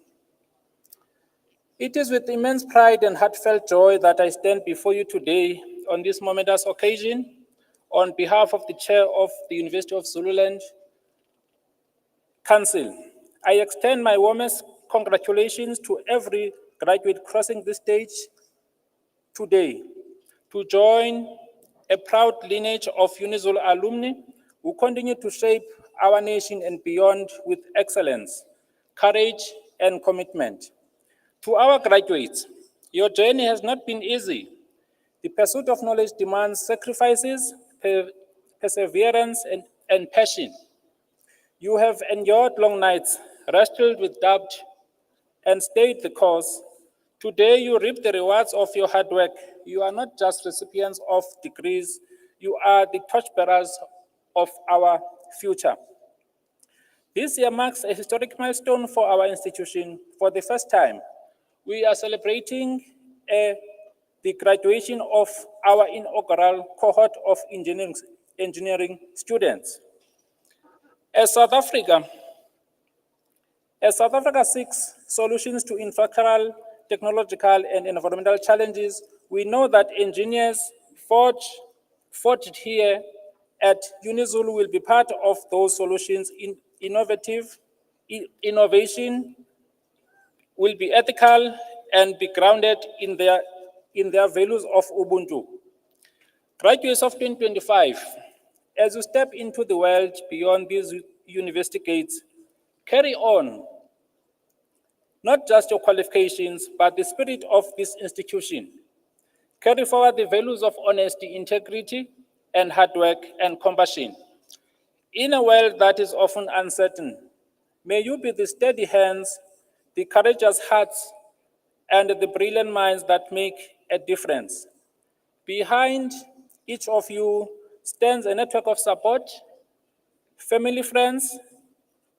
It is with immense pride and heartfelt joy that I stand before you today on this momentous occasion on behalf of the chair of the University of Zululand Council. I extend my warmest congratulations to every graduate crossing this stage today to join a proud lineage of UniZulu alumni who continue to shape our nation and beyond with excellence, courage, and commitment. To our graduates, your journey has not been easy. The pursuit of knowledge demands sacrifices, perseverance, and passion. You have endured long nights, wrestled with doubt, and stayed the course. Today, you reap the rewards of your hard work. You are not just recipients of degrees, you are the torchbearers of our future. This year marks a historic milestone for our institution. For the first time, we are celebrating the graduation of our inaugural cohort of engineering students. As South Africa seeks solutions to infrastructural, technological, and environmental challenges, we know that engineers forged here at UniZulu will be part of those solutions. Innovation will be ethical and be grounded in their values of Ubuntu. Graduates of 2025, as you step into the world beyond these university gates, carry on not just your qualifications, but the spirit of this institution. Carry forward the values of honesty, integrity, and hard work and compassion. In a world that is often uncertain, may you be the steady hands, the courageous hearts, and the brilliant minds that make a difference. Behind each of you stands a network of support, family, friends,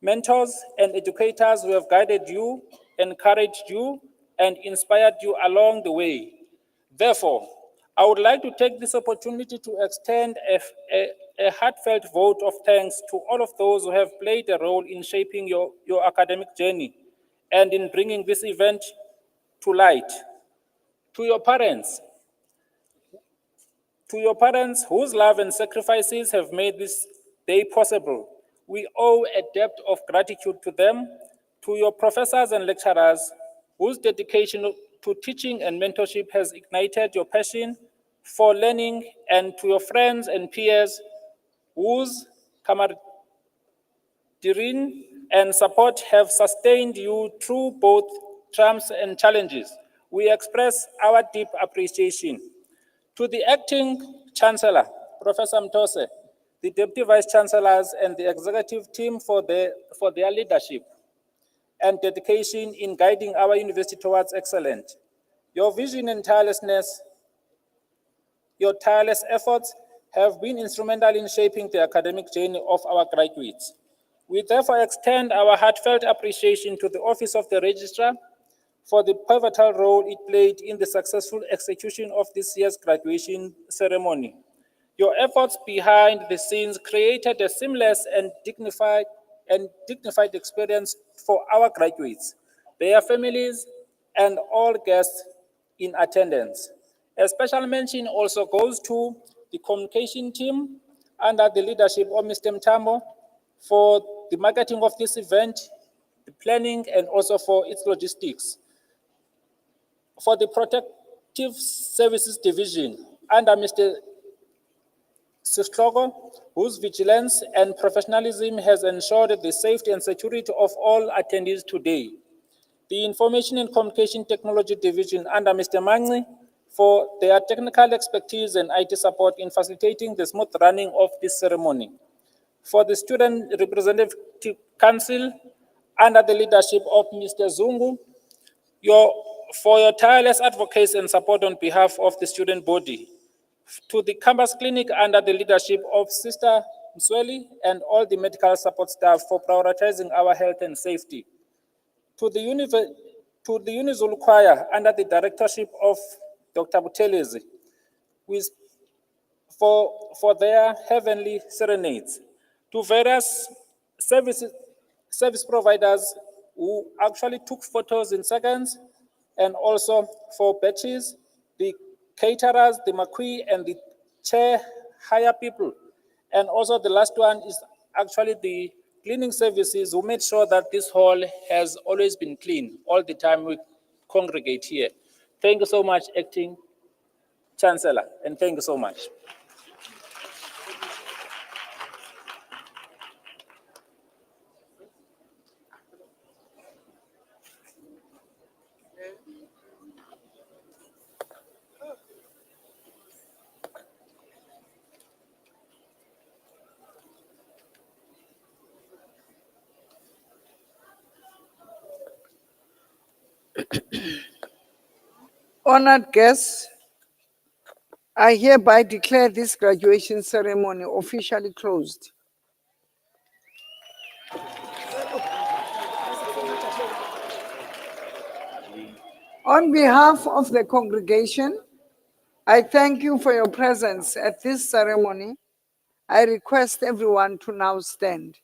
mentors, and educators who have guided you, encouraged you, and inspired you along the way. Therefore, I would like to take this opportunity to extend a heartfelt vote of thanks to all of those who have played a role in shaping your academic journey and in bringing this event to light. To your parents whose love and sacrifices have made this day possible, we owe a debt of gratitude to them. To your professors and lecturers whose dedication to teaching and mentorship has ignited your passion for learning, and to your friends and peers whose camaraderie and support have sustained you through both triumphs and challenges, we express our deep appreciation. To the acting Chancellor, Professor Mtose, the Deputy Vice Chancellors and the executive team for their leadership and dedication in guiding our university towards excellence. Your vision and your tireless efforts have been instrumental in shaping the academic journey of our graduates. We therefore extend our heartfelt appreciation to the Office of the Registrar for the pivotal role it played in the successful execution of this year's graduation ceremony. Your efforts behind the scenes created a seamless and dignified experience for our graduates, their families, and all guests in attendance. A special mention also goes to the communication team under the leadership of Mr. Mtambo for the marketing of this event, the planning, and also for its logistics. For the Protective Services Division under Mr. Sistogo, whose vigilance and professionalism has ensured the safety and security of all attendees today. The Information and Communication Technology Division under Mr. Mangi for their technical expertise and IT support in facilitating the smooth running of this ceremony. For the Student Representative Council under the leadership of Mr. Zungu, for your tireless advocacy and support on behalf of the student body. To the campus clinic under the leadership of Sister Msweli and all the medical support staff for prioritizing our health and safety. To the Unizulu Choir under the directorship of Dr. Butelezi, for their heavenly serenades. To various service providers who actually took photos in seconds, and also for batches, the caterers, the McQueen, and the chair hire people. And also the last one is actually the cleaning services who made sure that this hall has always been clean all the time we congregate here. Thank you so much, Acting Chancellor, and thank you so much. Honored guests, I hereby declare this graduation ceremony officially closed. On behalf of the congregation, I thank you for your presence at this ceremony. I request everyone to now stand.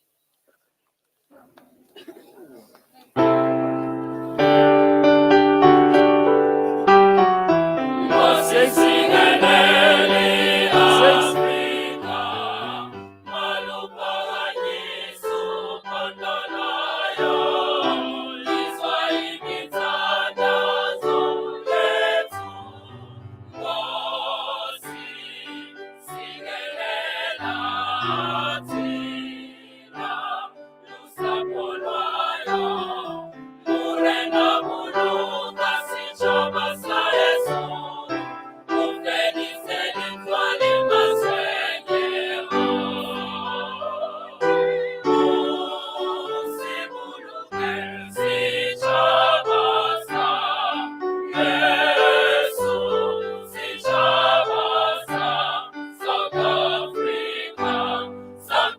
South